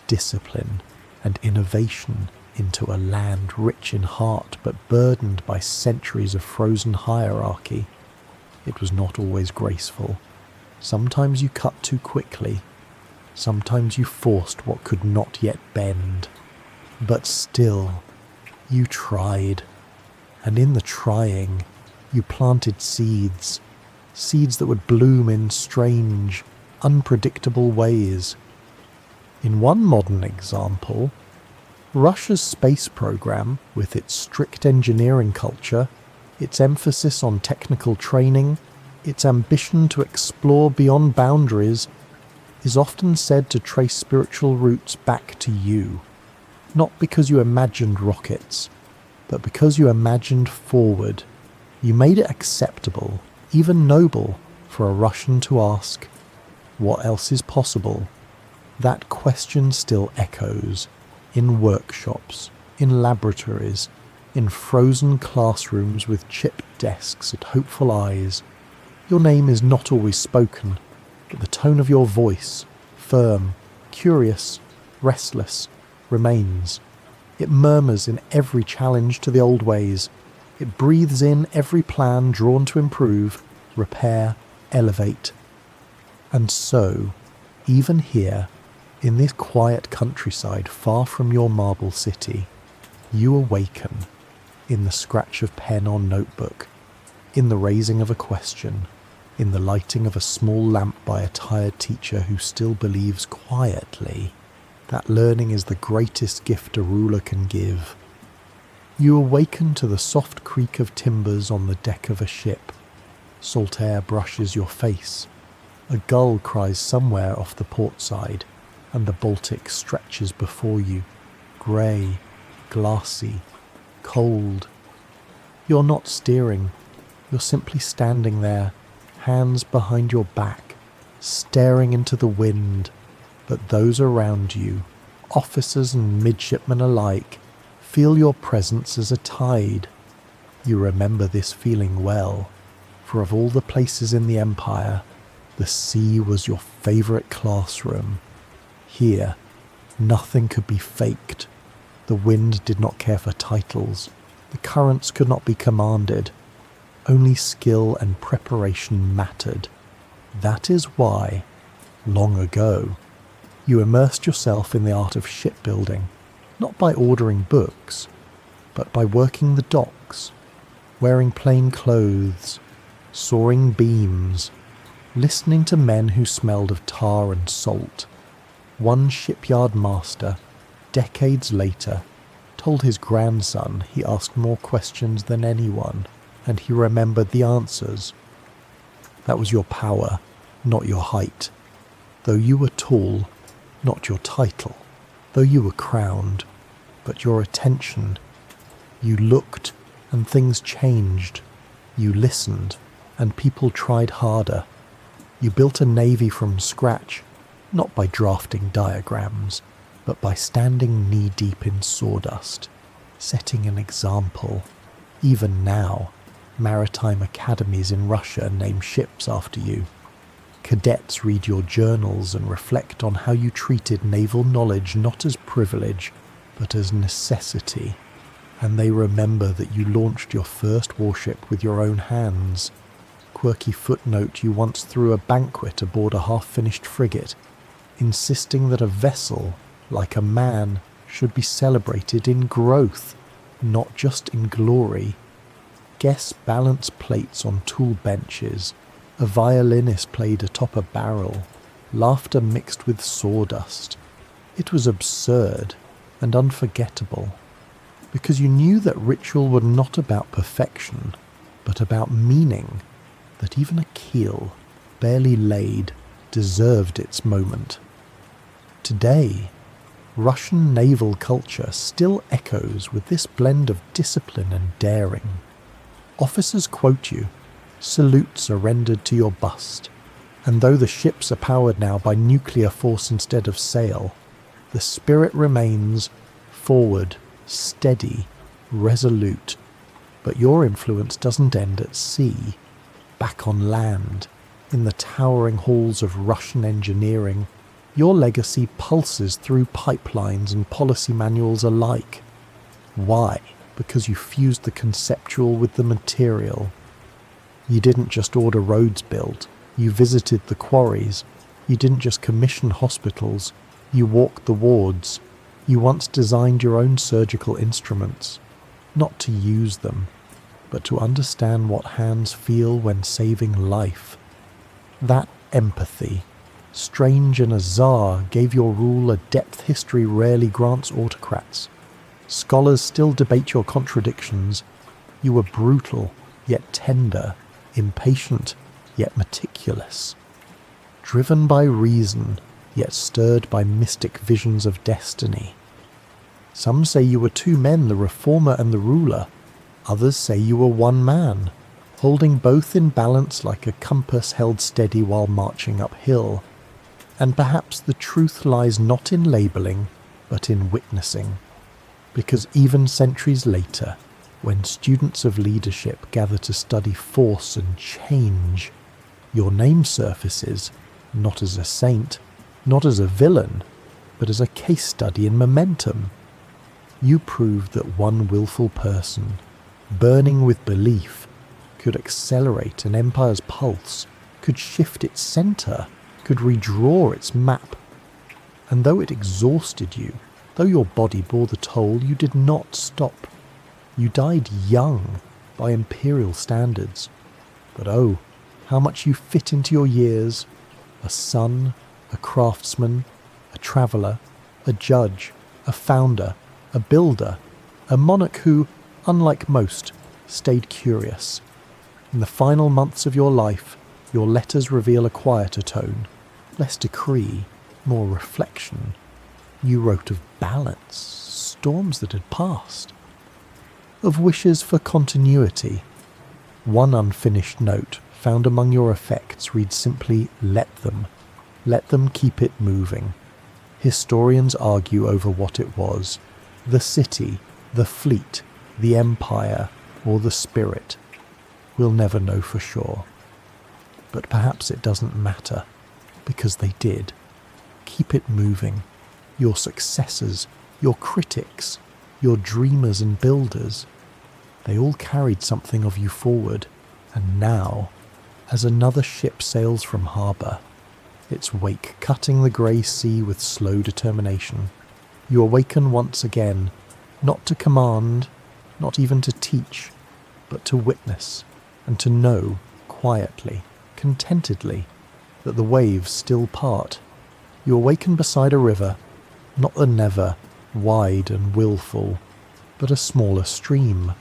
discipline, and innovation into a land rich in heart but burdened by centuries of frozen hierarchy. It was not always graceful. Sometimes you cut too quickly. Sometimes you forced what could not yet bend. But still, you tried. And in the trying, you planted seeds. Seeds that would bloom in strange, unpredictable ways. In one modern example, Russia's space program, with its strict engineering culture, its emphasis on technical training, its ambition to explore beyond boundaries, is often said to trace spiritual roots back to you, not because you imagined rockets, but because you imagined forward. You made it acceptable, even noble, for a Russian to ask, what else is possible? That question still echoes in workshops, in laboratories, in frozen classrooms with chipped desks and hopeful eyes. Your name is not always spoken, but the tone of your voice, firm, curious, restless, remains. It murmurs in every challenge to the old ways. It breathes in every plan drawn to improve, repair, elevate. And so, even here, in this quiet countryside far from your marble city, you awaken in the scratch of pen on notebook, in the raising of a question, in the lighting of a small lamp by a tired teacher who still believes quietly that learning is the greatest gift a ruler can give. You awaken to the soft creak of timbers on the deck of a ship. Salt air brushes your face. A gull cries somewhere off the port side, and the Baltic stretches before you, grey, glassy, cold. You're not steering. You're simply standing there, hands behind your back, staring into the wind. But those around you, officers and midshipmen alike, feel your presence as a tide. You remember this feeling well, for of all the places in the Empire, the sea was your favourite classroom. Here, nothing could be faked. The wind did not care for titles. The currents could not be commanded. Only skill and preparation mattered. That is why, long ago, you immersed yourself in the art of shipbuilding, not by ordering books, but by working the docks, wearing plain clothes, sawing beams, listening to men who smelled of tar and salt. One shipyard master, decades later, told his grandson he asked more questions than anyone, and he remembered the answers. That was your power, not your height. Though you were tall, not your title. Though you were crowned, but your attention. You looked, and things changed. You listened, and people tried harder. You built a navy from scratch, not by drafting diagrams, but by standing knee-deep in sawdust, setting an example. Even now, maritime academies in Russia name ships after you. Cadets read your journals and reflect on how you treated naval knowledge not as privilege, but as necessity. And they remember that you launched your first warship with your own hands. Quirky footnote you once threw a banquet aboard a half-finished frigate, insisting that a vessel, like a man, should be celebrated in growth, not just in glory. Guess balance plates on tool benches. A violinist played atop a barrel, laughter mixed with sawdust. It was absurd and unforgettable, because you knew that ritual was not about perfection, but about meaning, that even a keel, barely laid, deserved its moment. Today, Russian naval culture still echoes with this blend of discipline and daring. Officers quote you, Salutes are rendered to your bust, and though the ships are powered now by nuclear force instead of sail, the spirit remains forward, steady, resolute. But your influence doesn't end at sea. Back on land, in the towering halls of Russian engineering, your legacy pulses through pipelines and policy manuals alike. Why? Because you fused the conceptual with the material. You didn't just order roads built, you visited the quarries. You didn't just commission hospitals, you walked the wards. You once designed your own surgical instruments, not to use them, but to understand what hands feel when saving life. That empathy, strange and azar, gave your rule a depth history rarely grants autocrats. Scholars still debate your contradictions. You were brutal, yet tender, impatient, yet meticulous. Driven by reason, yet stirred by mystic visions of destiny. Some say you were two men, the reformer and the ruler. Others say you were one man, holding both in balance like a compass held steady while marching uphill. And perhaps the truth lies not in labelling, but in witnessing. Because even centuries later, when students of leadership gather to study force and change, your name surfaces, not as a saint, not as a villain, but as a case study in momentum. You proved that one willful person, burning with belief, could accelerate an empire's pulse, could shift its centre, could redraw its map. And though it exhausted you, though your body bore the toll, you did not stop. You died young by imperial standards. But oh, how much you fit into your years. A son, a craftsman, a traveller, a judge, a founder, a builder, a monarch who, unlike most, stayed curious. In the final months of your life, your letters reveal a quieter tone, less decree, more reflection. You wrote of balance, storms that had passed, of wishes for continuity. One unfinished note found among your effects reads simply, let them keep it moving. Historians argue over what it was, the city, the fleet, the empire, or the spirit. We'll never know for sure. But perhaps it doesn't matter, because they did. Keep it moving. Your successors, your critics, your dreamers and builders, they all carried something of you forward, and now, as another ship sails from harbour, its wake cutting the grey sea with slow determination, you awaken once again, not to command, not even to teach, but to witness, and to know, quietly, contentedly, that the waves still part. You awaken beside a river, not the Narva, wide and willful, but a smaller stream,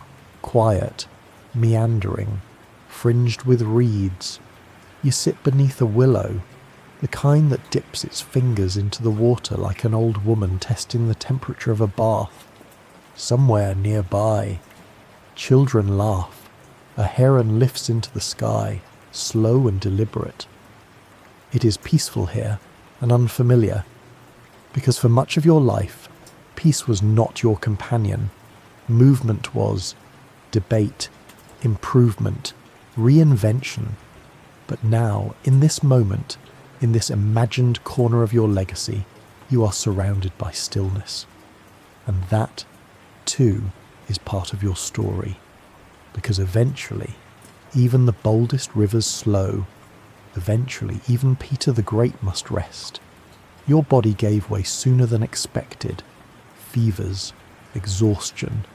quiet, meandering, fringed with reeds. You sit beneath a willow, the kind that dips its fingers into the water like an old woman testing the temperature of a bath. Somewhere nearby, children laugh. A heron lifts into the sky, slow and deliberate. It is peaceful here and unfamiliar, because for much of your life, peace was not your companion. Movement was, debate, improvement, reinvention. But now, in this moment, in this imagined corner of your legacy, you are surrounded by stillness. And that, too, is part of your story. Because eventually, even the boldest rivers slow. Eventually, even Peter the Great must rest. Your body gave way sooner than expected. Fevers, exhaustion,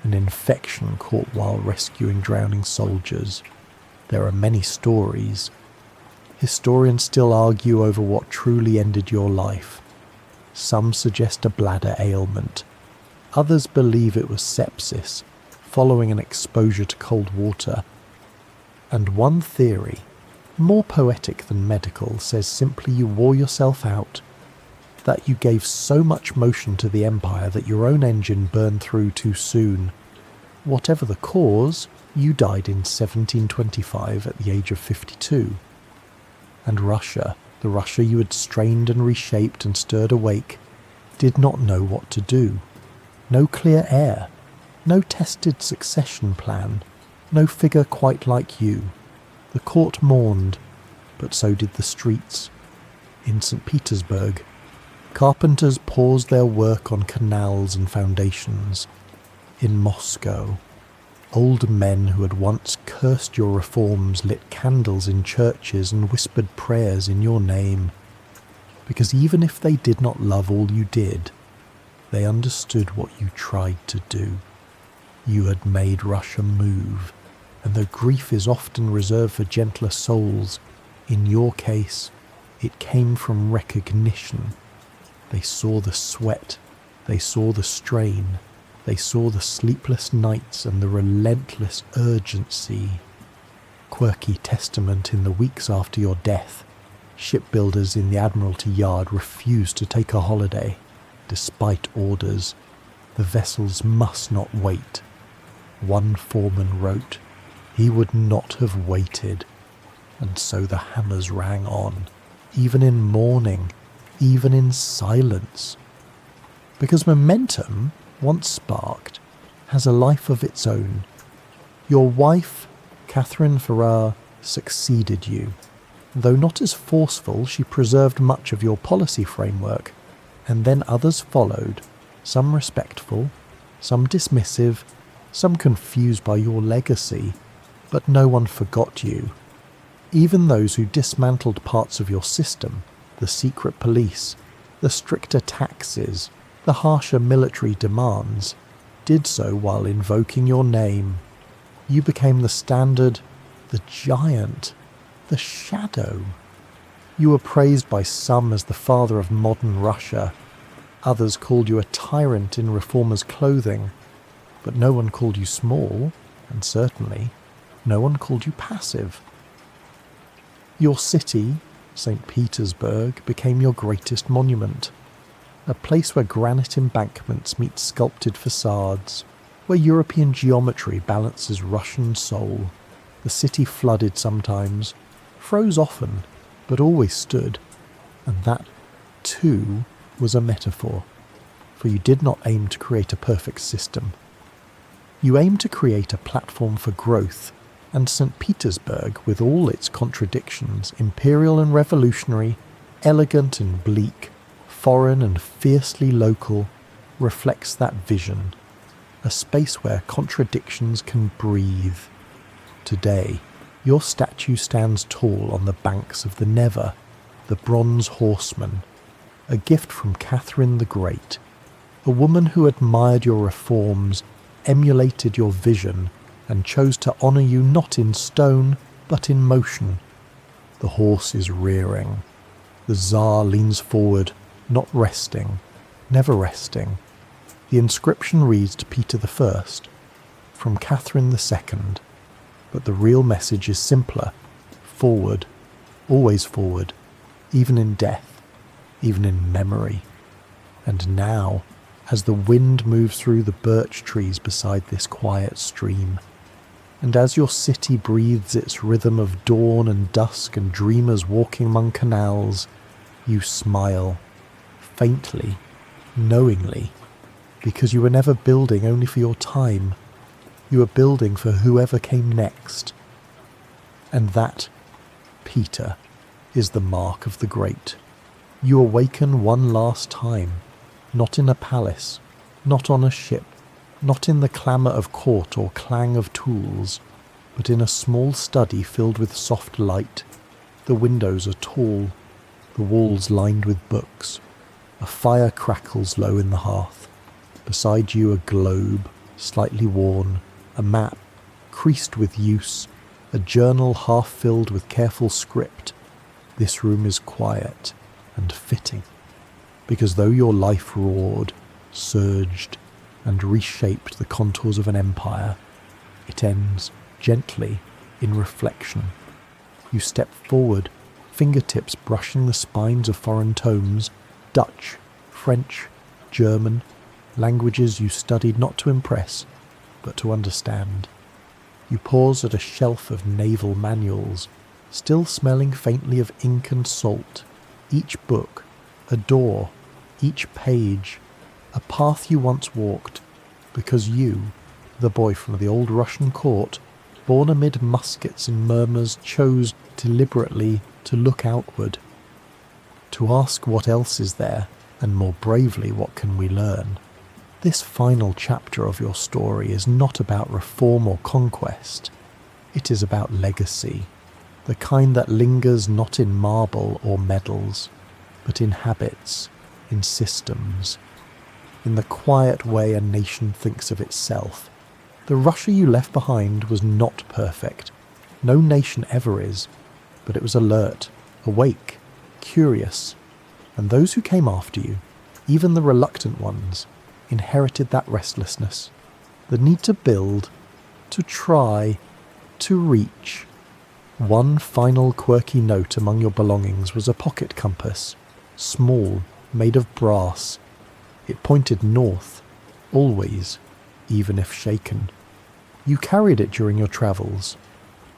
an infection caught while rescuing drowning soldiers. There are many stories. Historians still argue over what truly ended your life. Some suggest a bladder ailment. Others believe it was sepsis, following an exposure to cold water. And one theory, more poetic than medical, says simply you wore yourself out, that you gave so much motion to the empire that your own engine burned through too soon. Whatever the cause, you died in 1725 at the age of 52. And Russia, the Russia you had strained and reshaped and stirred awake, did not know what to do. No clear heir, no tested succession plan, no figure quite like you. The court mourned, but so did the streets. In Saint Petersburg, carpenters paused their work on canals and foundations. In Moscow, old men who had once cursed your reforms lit candles in churches and whispered prayers in your name, because even if they did not love all you did, they understood what you tried to do. You had made Russia move, and though grief is often reserved for gentler souls, in your case, it came from recognition. They saw the sweat, they saw the strain, they saw the sleepless nights and the relentless urgency. Quirky testament in the weeks after your death, shipbuilders in the Admiralty Yard refused to take a holiday. Despite orders, the vessels must not wait. One foreman wrote, he would not have waited. And so the hammers rang on, even in mourning, even in silence. Because momentum, once sparked, has a life of its own. Your wife, Catherine Farrar, succeeded you. Though not as forceful, she preserved much of your policy framework, and then others followed, some respectful, some dismissive, some confused by your legacy, but no one forgot you. Even those who dismantled parts of your system, the secret police, the stricter taxes, the harsher military demands, did so while invoking your name. You became the standard, the giant, the shadow. You were praised by some as the father of modern Russia. Others called you a tyrant in reformers' clothing. But no one called you small, and certainly no one called you passive. Your city, Saint Petersburg, became your greatest monument. A place where granite embankments meet sculpted facades, where European geometry balances Russian soul. The city flooded sometimes, froze often, but always stood, and that, too, was a metaphor, for you did not aim to create a perfect system. You aimed to create a platform for growth, and St. Petersburg, with all its contradictions, imperial and revolutionary, elegant and bleak, foreign and fiercely local, reflects that vision, a space where contradictions can breathe. Today, your statue stands tall on the banks of the Neva, the bronze horseman, a gift from Catherine the Great, a woman who admired your reforms, emulated your vision, and chose to honour you not in stone, but in motion. The horse is rearing. The Tsar leans forward, not resting, never resting. The inscription reads to Peter I, from Catherine II, but the real message is simpler: forward, always forward, even in death, even in memory. And now, as the wind moves through the birch trees beside this quiet stream, and as your city breathes its rhythm of dawn and dusk and dreamers walking among canals, you smile, faintly, knowingly, because you were never building only for your time. You were building for whoever came next. And that, Peter, is the mark of the great. You awaken one last time, not in a palace, not on a ship, not in the clamour of court or clang of tools, but in a small study filled with soft light. The windows are tall, the walls lined with books. A fire crackles low in the hearth. Beside you a globe, slightly worn, a map, creased with use, a journal half filled with careful script. This room is quiet and fitting, because though your life roared, surged, and reshaped the contours of an empire, it ends gently in reflection. You step forward, fingertips brushing the spines of foreign tomes, Dutch, French, German, languages you studied not to impress, but to understand. You pause at a shelf of naval manuals, still smelling faintly of ink and salt. Each book, a door, each page, a path you once walked, because you, the boy from the old Russian court, born amid muskets and murmurs, chose deliberately to look outward, to ask what else is there, and more bravely, what can we learn? This final chapter of your story is not about reform or conquest. It is about legacy, the kind that lingers not in marble or medals, but in habits, in systems, in the quiet way a nation thinks of itself. The Russia you left behind was not perfect. No nation ever is, but it was alert, awake, curious, and those who came after you, even the reluctant ones, inherited that restlessness, the need to build, to try, to reach. One final quirky note among your belongings was a pocket compass, small, made of brass. It pointed north, always, even if shaken. You carried it during your travels.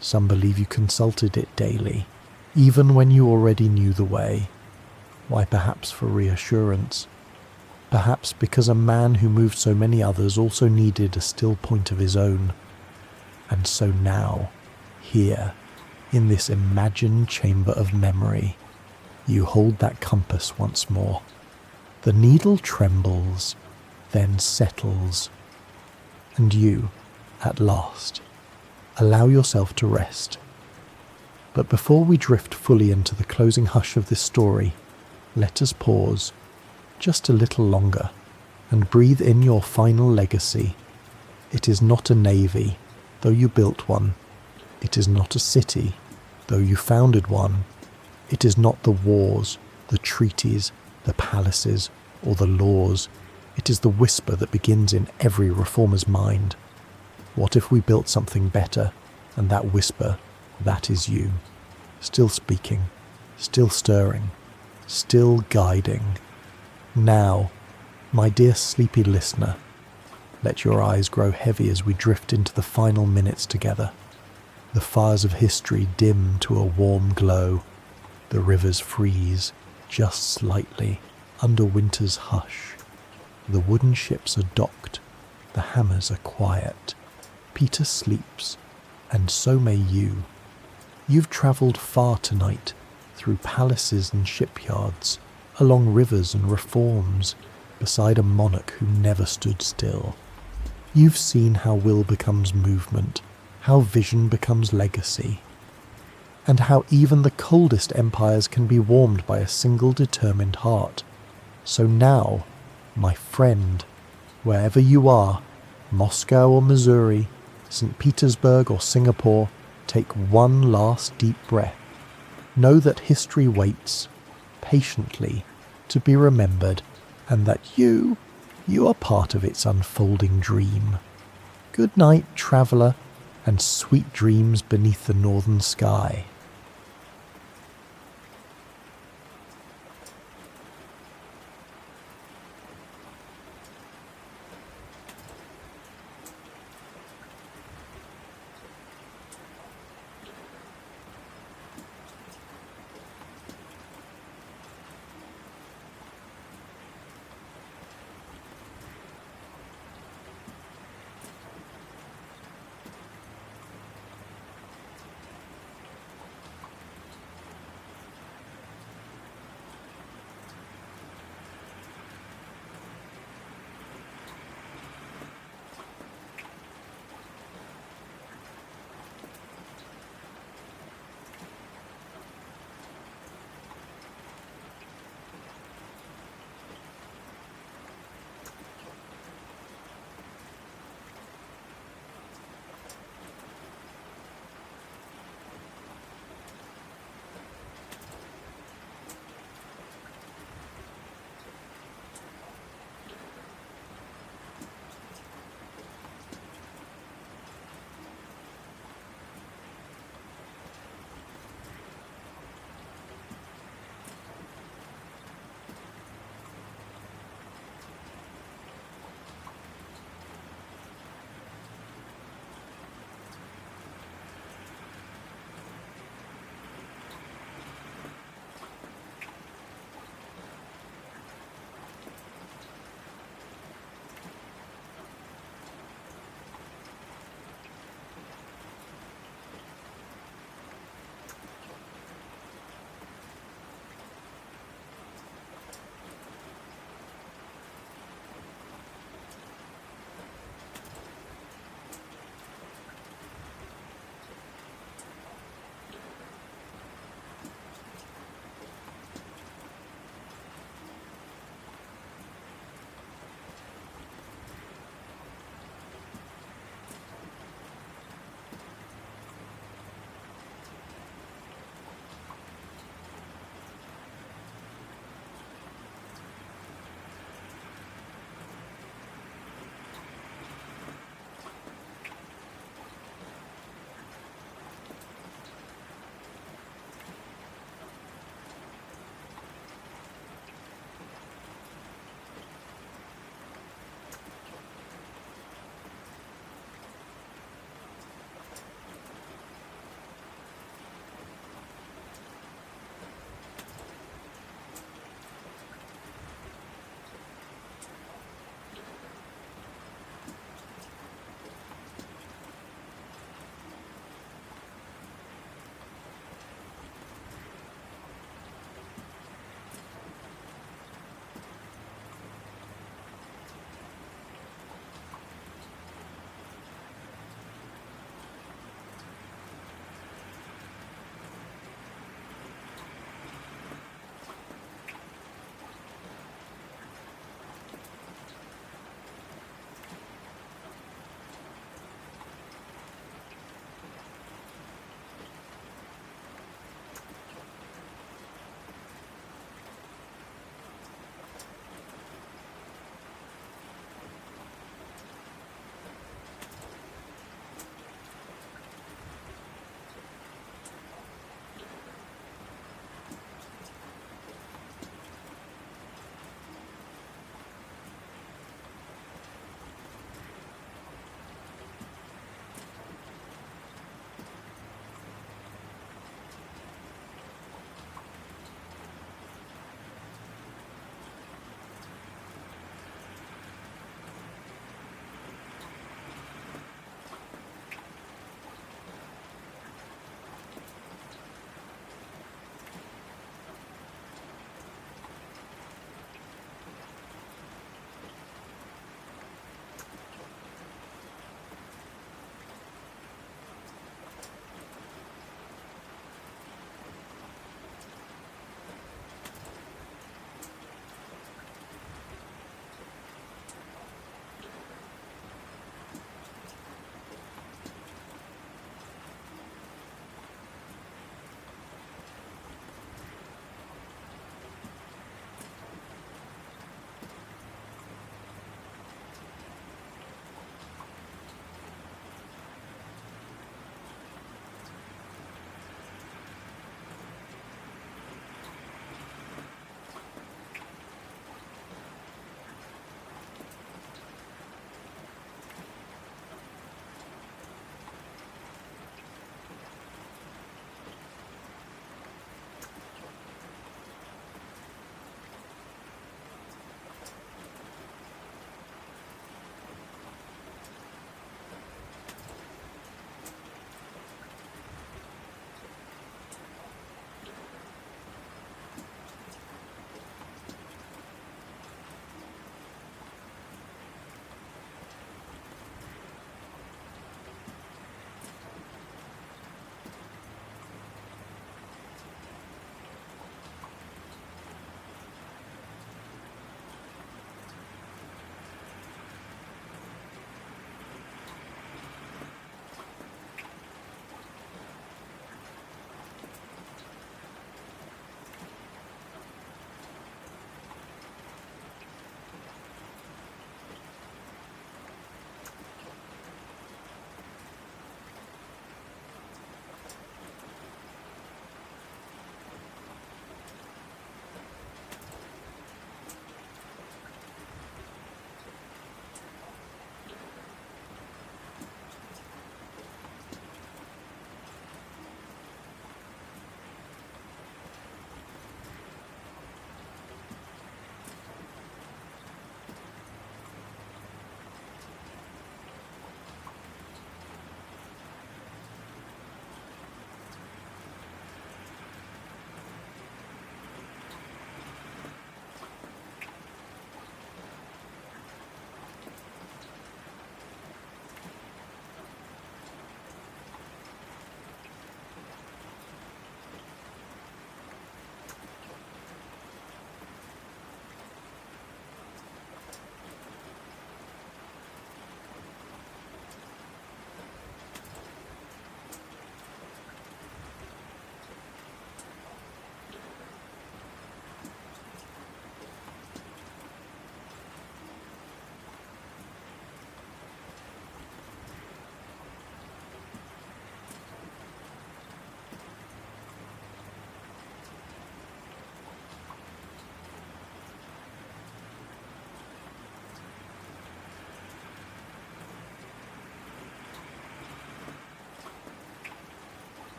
Some believe you consulted it daily, even when you already knew the way. Why, perhaps for reassurance. Perhaps because a man who moved so many others also needed a still point of his own. And so now, here, in this imagined chamber of memory, you hold that compass once more. The needle trembles, then settles, and you, at last, allow yourself to rest. But before we drift fully into the closing hush of this story, let us pause, just a little longer, and breathe in your final legacy. It is not a navy, though you built one. It is not a city, though you founded one. It is not the wars, the treaties, the palaces, or the laws. It is the whisper that begins in every reformer's mind. What if we built something better, and that whisper, that is you, still speaking, still stirring, still guiding. Now, my dear sleepy listener, let your eyes grow heavy as we drift into the final minutes together. The fires of history dim to a warm glow. The rivers freeze, just slightly, under winter's hush. The wooden ships are docked. The hammers are quiet. Peter sleeps, and so may you. You've travelled far tonight, through palaces and shipyards, along rivers and reforms, beside a monarch who never stood still. You've seen how will becomes movement, how vision becomes legacy, and how even the coldest empires can be warmed by a single determined heart. So now, my friend, wherever you are, Moscow or Missouri, Saint Petersburg or Singapore, take one last deep breath. Know that history waits, patiently, to be remembered, and that you are part of its unfolding dream. Good night, traveller, and sweet dreams beneath the northern sky.